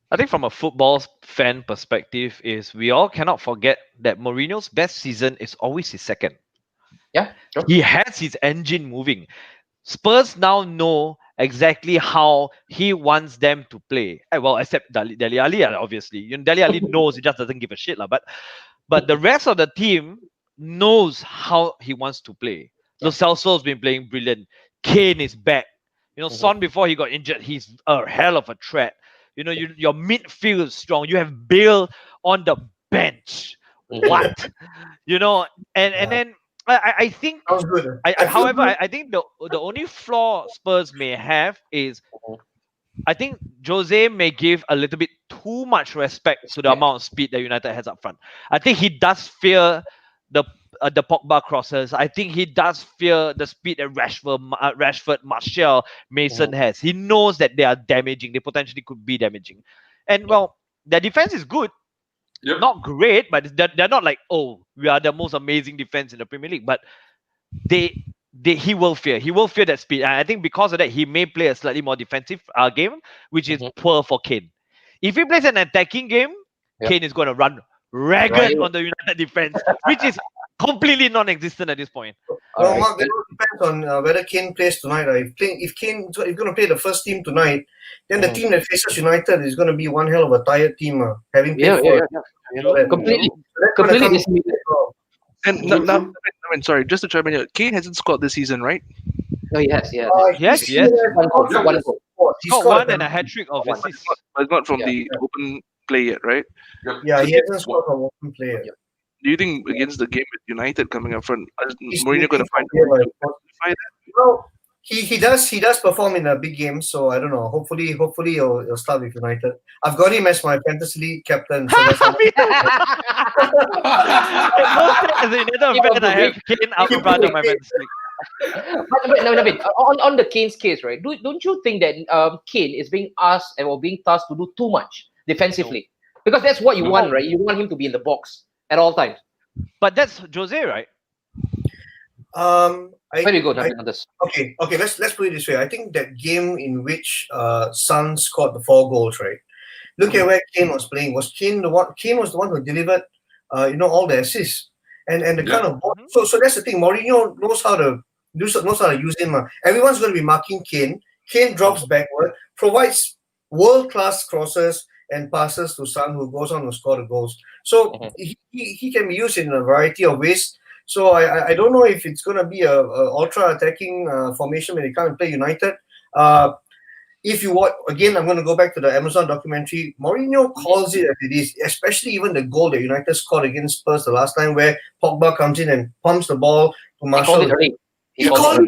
I think from a football fan perspective is we all cannot forget that Mourinho's best season is always his second. Yeah, sure. He has his engine moving. Spurs now know exactly how he wants them to play. Well, except Dele Alli, obviously. Dele Alli knows, he just doesn't give a shit. But the rest of the team knows how he wants to play. Lo Celso's been playing brilliant. Kane is back. Son, before he got injured, he's a hell of a threat. Your midfield is strong. You have Bale on the bench. What? And then I think, however, I think the only flaw Spurs may have is I think Jose may give a little bit too much respect to the amount of speed that United has up front. I think he does fear the Pogba crosses. I think he does fear the speed that Rashford, Martial, Mason has. He knows that they are damaging. They potentially could be damaging. And well, their defense is good. Yep. Not great, but they're not like, we are the most amazing defense in the Premier League. But he will fear that speed. And I think because of that, he may play a slightly more defensive game, which is poor for Kane. If he plays an attacking game, Kane is going to run ragged on the United defense, which is completely non-existent at this point. Well, Mark, it all depends on whether Kane plays tonight. If Kane is going to play the first team tonight, then the team that faces United is going to be one hell of a tired team. Having played completely. And sorry, just to chime in here, Kane hasn't scored this season, right? No, he has. Yes. One goal. He scored 1 and a hat-trick of assists. But not from the open play yet, right? Yeah, he hasn't scored from open play yet. Do you think against the game with United coming up front, Mourinho going to find that? Well, he does perform in a big game, so I don't know. Hopefully he'll start with United. I've got him as my fantasy league captain. So that's as a United fan, I have Kane out in front of my fantasy league. But on the Kane's case, right? Don't you think that Kane is being asked or being tasked to do too much defensively? Because that's what you want, right? You want him to be in the box at all times. But that's Jose, right? Where do you go, Okay. Let's put it this way. I think that game in which Son scored the 4 goals, right? Look at where Kane was playing. Kane was the one who delivered, all the assists and the kind of ball. So that's the thing. Mourinho knows how to use him. Everyone's going to be marking Kane. Kane drops backward, provides world-class crosses and passes to Son, who goes on to score the goals. So he can be used in a variety of ways. So I don't know if it's going to be a ultra attacking formation when they come and play United. If you watch again, I'm going to go back to the Amazon documentary. Mourinho calls it as it is, especially even the goal that United scored against Spurs the last time, where Pogba comes in and pumps the ball to Martial. He called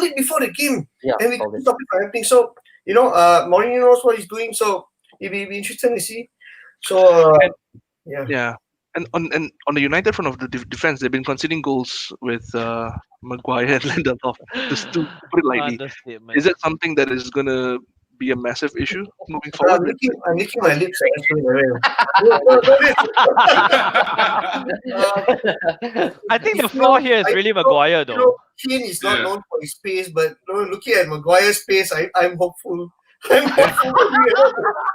it before the game, and we couldn't stop it from happening. So Mourinho knows what he's doing. So it'll be interesting to see. So yeah. And on the United front of the defense, they've been conceding goals with Maguire and Lindelof. Just to put it lightly, is it something that is going to be a massive issue moving forward? I'm licking my lips. I think the flaw here is really Maguire, though. Keane is not known for his pace, but looking at Maguire's pace, I'm hopeful. I'm hopeful that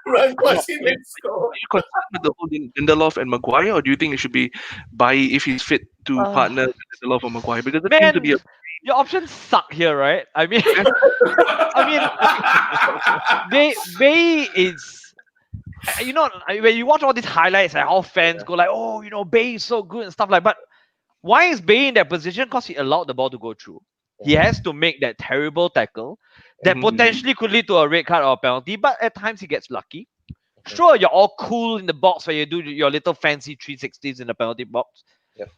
we run past him and score. Are you concerned with the whole Lindelof and Maguire, or do you think it should be Bailly if he's fit to partner with Lindelof or Maguire? Because it seems to be your options suck here, right? I mean, Bailly is, when you watch all these highlights and how fans go like, oh, Bailly is so good and stuff like. But why is Bailly in that position? Because he allowed the ball to go through. He has to make that terrible tackle that potentially could lead to a red card or a penalty, but at times he gets lucky. Sure, you're all cool in the box where you do your little fancy 360s in the penalty box. Yep.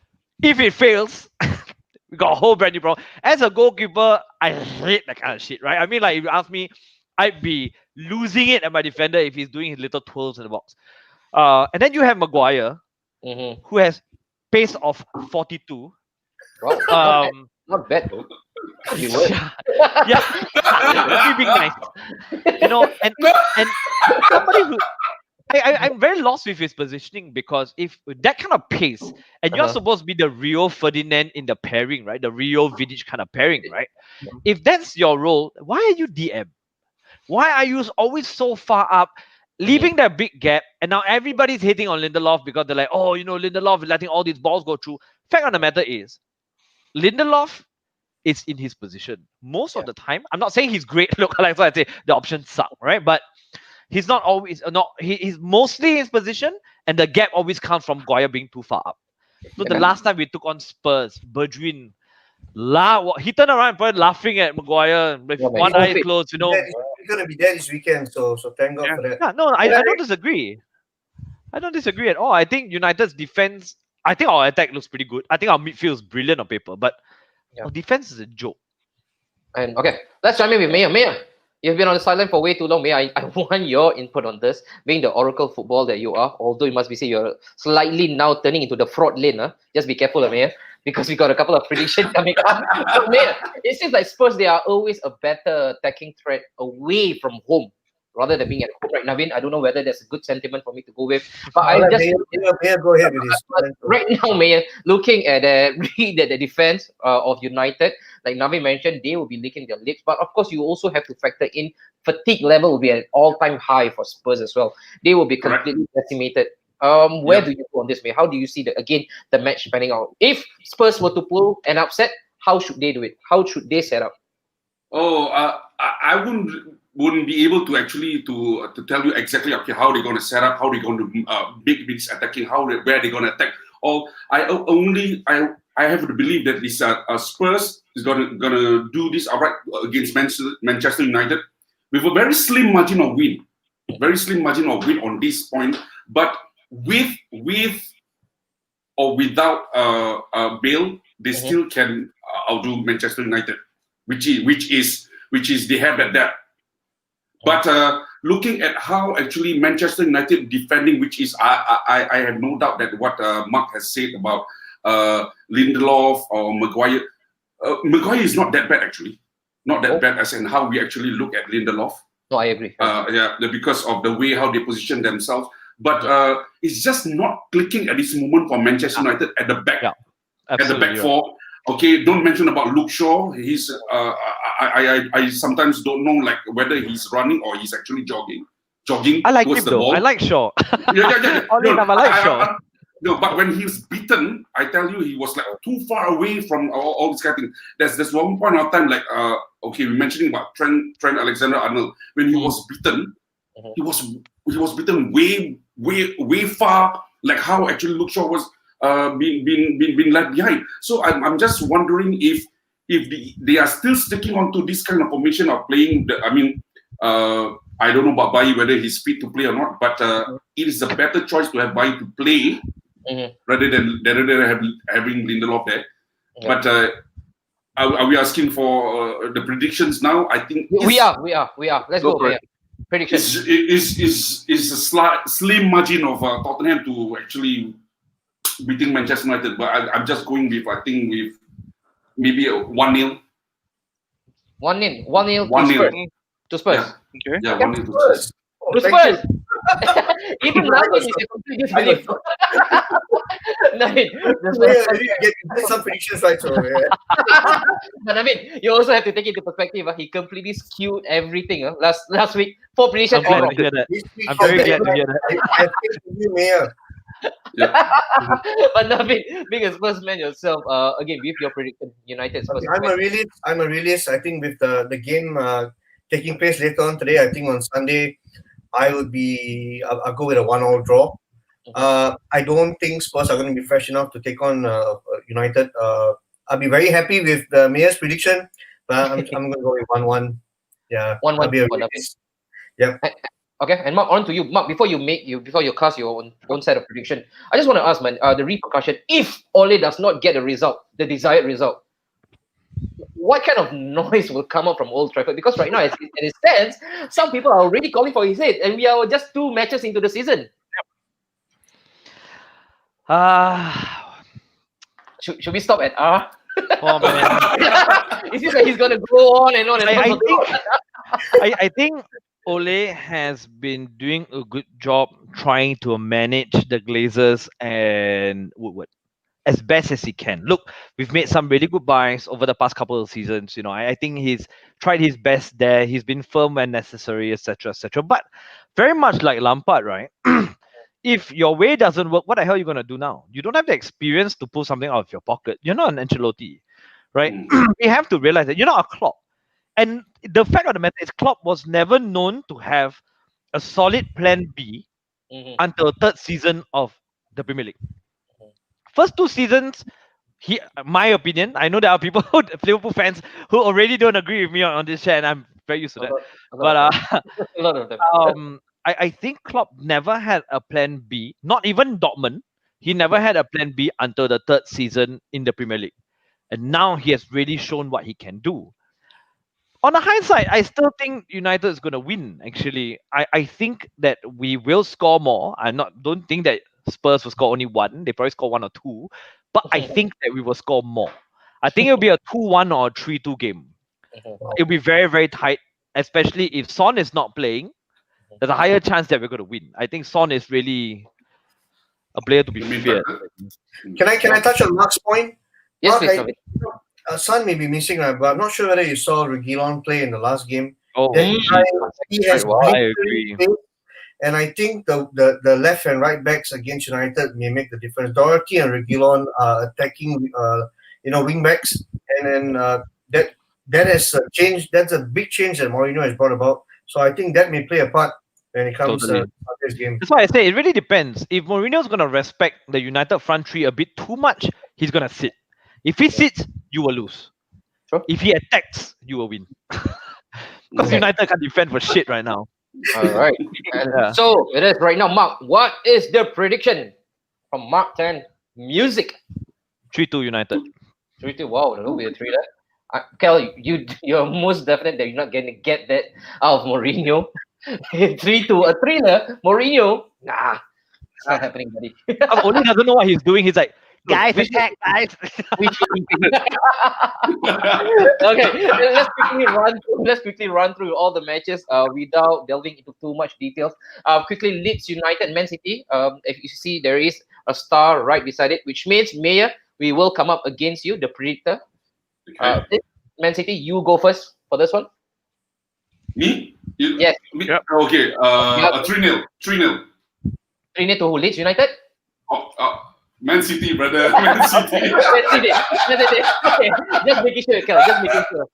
If it fails, we got a whole brand new problem. As a goalkeeper, I hate that kind of shit, right? I mean, like, if you ask me, I'd be losing it at my defender if he's doing his little twirls in the box. And then you have Maguire, who has pace of 42. Wow. Not bad, though. Yeah. Let me be nice. And somebody who I'm very lost with his positioning, because if with that kind of pace, and you're supposed to be the Rio Ferdinand in the pairing, right? The Rio Vidic kind of pairing, right? If that's your role, why are you DM? Why are you always so far up, leaving that big gap? And now everybody's hitting on Lindelof because they're like, Lindelof is letting all these balls go through. Fact of the matter is, Lindelof is in his position most of the time. I'm not saying he's great. Look, like I say, the options suck, right? But he's not always he's mostly in his position, and the gap always comes from Maguire being too far up. So the last time we took on Spurs, Bergwijn, he turned around and started laughing at Maguire with one eye closed. He's gonna be there this weekend, so thank God for that. Yeah, no, I don't disagree. I don't disagree at all. I think United's defense. I think our attack looks pretty good. I think our midfield is brilliant on paper, but our defense is a joke. And okay, let's jump in with Maya. Maya, you've been on the sideline for way too long. Maya, I want your input on this. Being the oracle football that you are, although it must be said you're slightly now turning into the fraud lane. Just be careful, Maya, because we got a couple of predictions coming up. So, Maya, it seems like Spurs, they are always a better attacking threat away from home rather than being at home. Right, Naveen, I don't know whether that's a good sentiment for me to go with, but I just go ahead with this. Right now, Mayor, looking at the defense of United, like Naveen mentioned, they will be licking their lips. But of course, you also have to factor in fatigue level will be at an all-time high for Spurs as well. They will be completely decimated. Where do you go on this, Mayor? How do you see the match panning out? If Spurs were to pull an upset, how should they do it? How should they set up? I wouldn't be able to actually to tell you exactly how they're going to set up, how they're going to make this attacking, where they're going to attack. I have to believe that this Spurs is going to do this outright against Manchester United with a very slim margin of win, on this point. But with or without Bale, they still can outdo Manchester United, which is they have that depth. But looking at how actually Manchester United defending, which is I have no doubt that what Mark has said about Lindelof or Maguire. Maguire is not that bad actually, not that bad as in how we actually look at Lindelof. No, I agree. Because of the way how they position themselves. But it's just not clicking at this moment for Manchester United at the back, at the back four. Okay, don't mention about Luke Shaw. He's I sometimes don't know like whether he's running or he's actually jogging. I like him the though. ball. I like Shaw. Yeah. I like Shaw. No, but when he's beaten, I tell you, he was like too far away from all this kind of thing. There's one point of time, like we're mentioning about Trent Alexander-Arnold. When he was beaten, he was beaten way far, like how actually Luke Shaw was been left behind. So I'm just wondering if they are still sticking on to this kind of formation of playing. I don't know about Bailly whether he's fit to play or not, but it is a better choice to have Bailly to play rather than having Lindelof there. But Are we asking for the predictions now? I think We are. Let's Go go. for Yeah. Predictions. is a slim margin of Tottenham to actually beating Manchester United, but I'm just going with maybe a 1-0. 1-0. 1-0 to 1-0. Spurs. To Spurs. Yeah, Okay. yeah, 1-0 to Spurs. To Thank Spurs. you. Even Navin is a complete disbelief. Navin, Get some predictions right, so yeah. but Navin, you also have to take into perspective. He completely skewed everything. Last week, 4 predictions I'm all glad wrong. to hear that. This week, I'm very glad to hear that. I think you, Mayor. But Navin, being a Spurs man yourself, again with your prediction, United Spurs. I'm a realist. I think with the game taking place later on today, I think on Sunday, I'll go with a 1-1 draw. I don't think Spurs are going to be fresh enough to take on United. I'll be very happy with the Mayor's prediction, but I'm going to go with 1-1. Yeah, 1-1 I'll be a for Navin. realist. Yep. Okay, and Mark, on to you. Mark, before you cast your own set of prediction, I just want to ask, man, the repercussion if Ole does not get the desired result, what kind of noise will come up from Old Trafford? Because right now, as it stands, some people are already calling for his head, and we are just 2 matches into the season. Should we stop at R? Oh man. It seems like he's gonna go on and on and I on. think I think Ole has been doing a good job trying to manage the Glazers and Woodward as best as he can. Look, we've made some really good buys over the past couple of seasons. I think he's tried his best there. He's been firm when necessary, etc., etc. But very much like Lampard, right? If your way doesn't work, what the hell are you gonna do now? You don't have the experience to pull something out of your pocket. You're not an Ancelotti, right? We have to realize that you're not a Klopp. And the fact of the matter is, Klopp was never known to have a solid plan B until third season of the Premier League. First 2 seasons, my opinion, I know there are people, Liverpool fans, who already don't agree with me on this share, and I'm very used to that. But a lot of them. I think Klopp never had a plan B, not even Dortmund. He never had a plan B until the third season in the Premier League. And now he has really shown what he can do. On the hindsight, I still think United is going to win, actually. I think that we will score more. Don't think that Spurs will score only 1. They probably score 1 or 2. But I think that we will score more. I think it'll be a 2-1 or a 3-2 game. It'll be very, very tight, especially if Son is not playing. There's a higher chance that we're going to win. I think Son is really a player to be feared. Can I touch on Mark's point? Yes, Mark, please. Son may be missing, but I'm not sure whether you saw Reguilon play in the last game. Oh, He has I agree. and I think the left and right backs against United may make the difference. Doherty and Reguilon are attacking, wing backs, and then that has changed. That's a big change that Mourinho has brought about. So I think that may play a part when it comes to this game. That's why I say it really depends. If Mourinho's going to respect the United front three a bit too much, he's going to sit. If he sits, you will lose. Sure. If he attacks, you will win. Because United can't defend for shit right now. All right. So it is right now, Mark. What is the prediction from Mark 10 Music? 3-2 United. 3-2. Wow, that will be a thriller. Kel, you're most definite that you're not going to get that out of Mourinho. 3-2, a thriller. Mourinho, nah, it's not happening, buddy. Oli doesn't know what he's doing. He's like, guys, attack, guys. Okay, let's quickly run through all the matches without delving into too much details. Quickly, Leeds United, Man City. If you see, there is a star right beside it, which means Mayor, we will come up against you, the predictor. Okay. Man City, you go first for this one. Me? Yes. Yep. Okay. 3-0. 3-0. 3-0 to who? Leeds United? Man City, brother. Man City. Man City. Okay. Just making sure, Kel. Just making sure.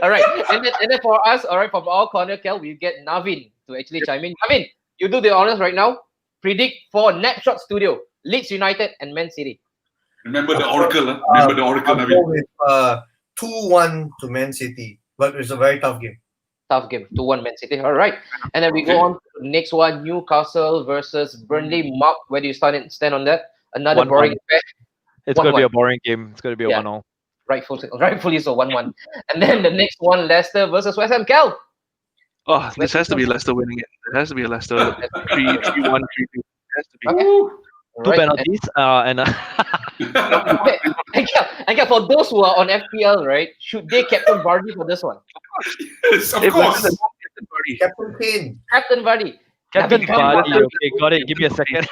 All right. And then for us, all right, from our corner, Kel, we get Navin to actually chime in. Navin, you do the honors right now. Predict for Napshot Studio, Leeds United and Man City. Remember the Oracle. Remember the Oracle, I'll Navin. go with 2-1 to Man City, but it's a very tough game. Tough game, 2-1 Man City. All right. And then we go on to the next one, Newcastle versus Burnley. Mark, where do you stand on that? Another 1-1. boring affair. It's going to be 1-1. a boring game. It's going to be a 1-0. rightfully so, 1-1. And then the next one, Leicester versus West Ham. Cal. Oh, this has to be Leicester winning it. It has to be a Leicester 3-1, 3-2. It has to be. Okay. Two Right. penalties. And Okay. And Cal, for those who are on FPL, right, should they captain Vardy for this one? Yes, of If course. Leicester Captain Vardy. Captain Kane. Captain Vardy. Captain Nabi, come Vardy. on. Okay, got it. Give me a second.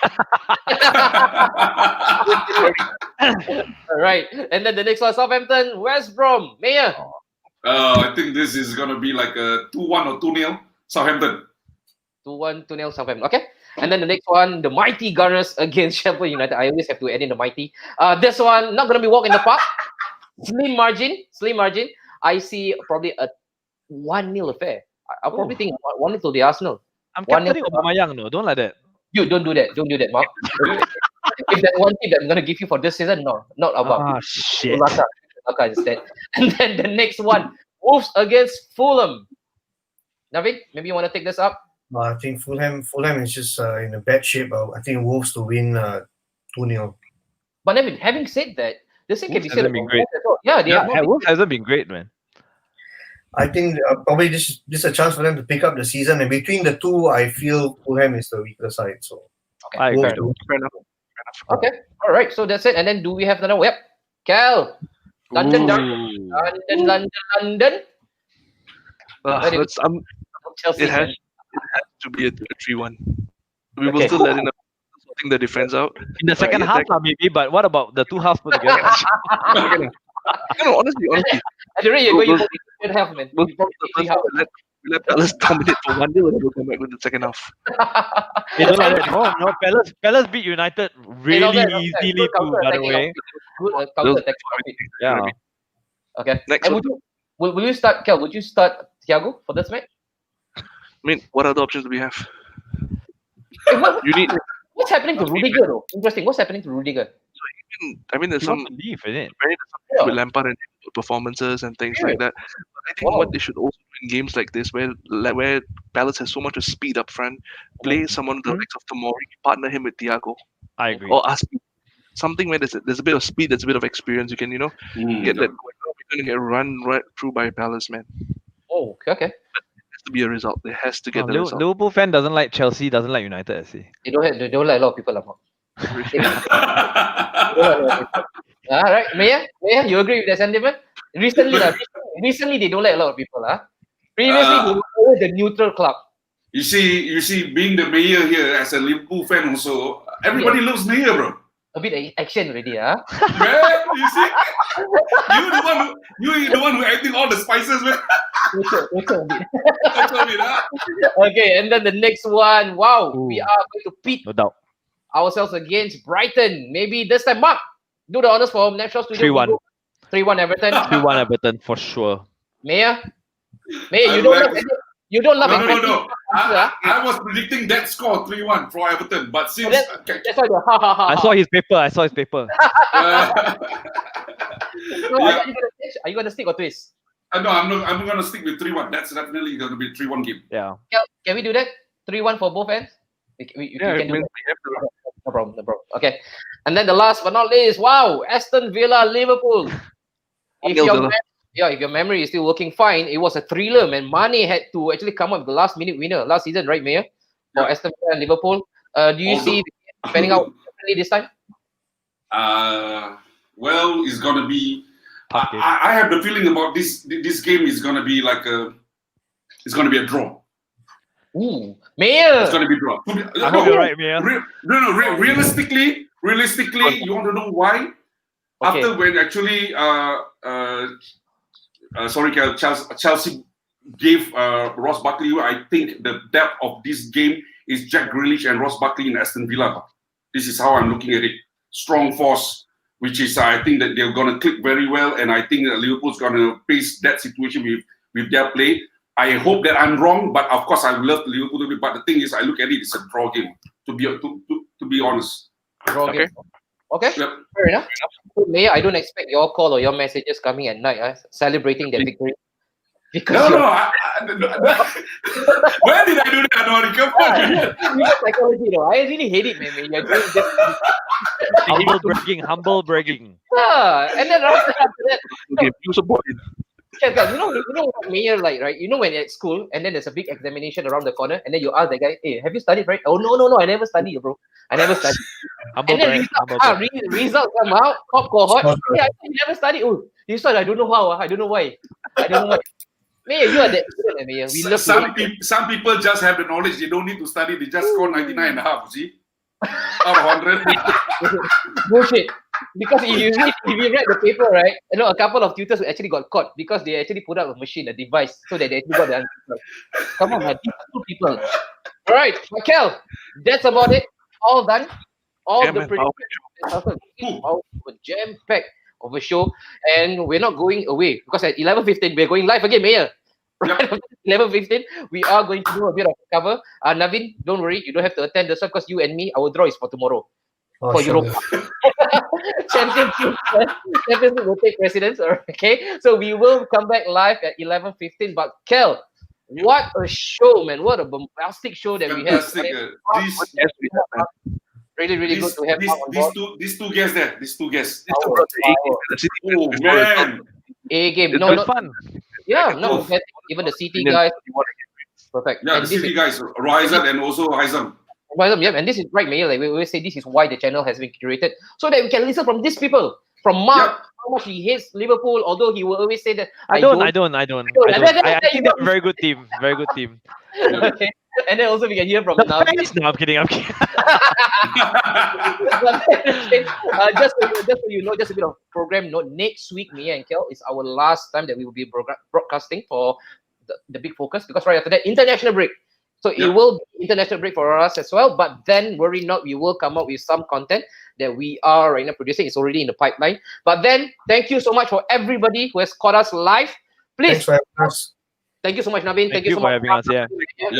All right. And then the next one, Southampton, West Brom. Mayor. I think this is gonna be like a 2-1 or 2-0 Southampton. 2-1, 2-0 Southampton. Okay. And then the next one, the mighty Gunners against Sheffield United. I always have to add in the mighty. This one, not going to be walk in the park. Slim margin. I see probably a 1-0 affair. I'll probably think 1-0 to the Arsenal. I'm 1-0 captaining Aubameyang. No, don't like that. You don't do that. Don't do that, Mark. If that one thing that I'm going to give you for this season, no, not about. Ah, shit. Laka instead. And then the next one, Wolves against Fulham. Navid, maybe you want to take this up? I think Fulham is just in a bad shape. I think Wolves to win 2-0. But Navid, having said that, the same can be Wolves said hasn't been about great. Wolves as well. Yeah, they have not been Wolves hasn't been great, man. I think probably this is a chance for them to pick up the season. And between the two, I feel Fulham is the weaker side. So I agree. Wolves to win. Fair enough. Okay, all right. So that's it. And then do we have another? Yep, Cal, London. Where do we- Chelsea. It has to be a 3-1. We will still let in sorting the defense out. In the second half, maybe. But what about the two halves put together? No, honestly. At the rate you're going, you probably should have, man. We'll You probably the should first have. half, we let Palace dominate for 1-0 and then we'll come back with the second half. They don't like that. No, Palace beat United really easily Good too, by the counter-attacking way. Good counter-attack. Yeah. Okay. Next And one. will you start, Cal? Would you start Thiago for this match? I mean, what other options do we have? Hey, You need. what's happening to Rudiger though? Interesting. What's happening to Rudiger? I mean, there's He some wants to leave, isn't it? Yeah. with Lampard and performances and things Yeah. like that. But I think Wow. what they should also do in games like this, where Palace has so much of speed up front, play someone the likes of Tomori, partner him with Thiago, I agree. or ask something where there's a bit of speed, there's a bit of experience. You can get that going. We're going to get run right through by Palace, man. Oh, okay. There has to be a result. There has to get the result. Liverpool fan doesn't like Chelsea, doesn't like United, I see. They don't like a lot of people. All right, Maya, you agree with that sentiment? Recently they don't like a lot of people. Previously they were always the neutral club. You see, being the mayor here as a Liverpool fan also, everybody loves mayor, bro. A bit of action already, Man, you see, you the one who adding all the spices, man. Also a bit. That's what I mean, huh? Okay, and then the next one. Wow, we are going to pit No doubt. ourselves against Brighton. Maybe this time, Mark, do the honors for napshotstudio. 3-1. 3-1 Everton. 3-1 Everton for sure. Maya, you don't love No. I was predicting that score 3-1 for Everton, but since That's why the ha. I saw his paper. So are you gonna stick or twist? no, I'm gonna stick with 3-1. That's definitely gonna be a 3-1 game. Yeah. Can we do that? 3-1 for both ends? We Yeah, can do we that. have to. No problem. Okay. And then the last but not least, wow, Aston Villa, Liverpool. If your memory is still working fine, it was a thriller, man. Mane had to actually come up with the last minute winner last season, right, Mayor? For Aston Villa and Liverpool. Do you see panning out differently this time? Well, it's gonna be. I have the feeling about this game is gonna be like it's gonna be a draw. Ooh, Mayor. It's gonna be a draw. I hope you're right, Mia. Realistically, you want to know why? Okay. After when actually, Chelsea gave Ross Barkley, I think the depth of this game is Jack Grealish and Ross Barkley in Aston Villa. This is how I'm looking at it. Strong force, which is I think that they're going to click very well, and I think that Liverpool's going to face that situation with their play. I hope that I'm wrong, but of course I love Liverpool to be. But the thing is, I look at it, it's a draw game. To be honest. Draw game. Okay. Yep. Fair enough. So, Mayor, I don't expect your call or your messages coming at night, celebrating their victory. Because No, you're where did I do that, Anwar? Come on. you psychology, I really hate it, man. When you're doing this. Humble bragging. And then after that, Okay, you support it. guys, you know what Mayor like, right? You know when you're at school and then there's a big examination around the corner, and then you ask the guy, "Hey, have you studied, right?" "Oh, no, I never studied, bro. I never studied." Humble And then brag. Humble brag. results come out, top cohort. Yeah, I never studied. Oh, you studied. I don't know how. I don't know why. Mayor, you are that student, Mayor. We love Some people just have the knowledge. They don't need to study. They just score 99.5. See, out of 100. bullshit. Because if you read the paper, right, a couple of tutors actually got caught because they actually put up a machine, a device, so that they actually got the answer. Come on, man. These are two people. All right, Michael, that's about it. All done. All Yeah, the man, predictions. Jam packed of a show, and we're not going away because at 11:15 we're going live again, Mayor. Right, 11:15 we are going to do a bit of cover. Naveen, don't worry, you don't have to attend the show because you and me, our draw is for tomorrow. Oh, For sure. Europe. Championship will take precedence. Okay, so we will come back live at 11:15. But Kel, what a show, man! What a bombastic show that we have. Fantastic. Really good to have you on board. These two guests there. These two guests. Oh man. A game. It No, was not fun. Yeah, not even the CT guys. Perfect. Yeah, And the this city is guys, Ryzen and also Haizam. yeah, and this is right, Mayor. Like we always say, this is why the channel has been curated, so that we can listen from these people. From Mark, how much he hates Liverpool, although he will always say that I don't. I think they're a very good team. Very good team. Okay. And then also we can hear from The Navi. fans? No, I'm kidding. I'm kidding. Just so you know, just a bit of program note. Next week, Mia and Kel, is our last time that we will be broadcasting for the big focus, because right after that, international break. So it will be international break for us as well. But then worry not, we will come up with some content that we are right now producing. It's already in the pipeline. But then thank you so much for everybody who has caught us live. Please. Thanks for having us. Thank you so much, Naveen. Thank you you so for much having us. Yeah.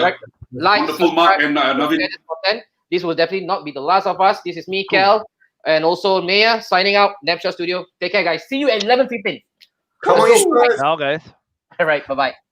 Right. Like, wonderful Mark and Naveen. share this content. This will definitely not be the last of us. This is me, Kel, and also Maya signing out. Napshot Studio. Take care, guys. See you at 11:15. Come on, you Spurs. Now, guys. All right. Bye-bye.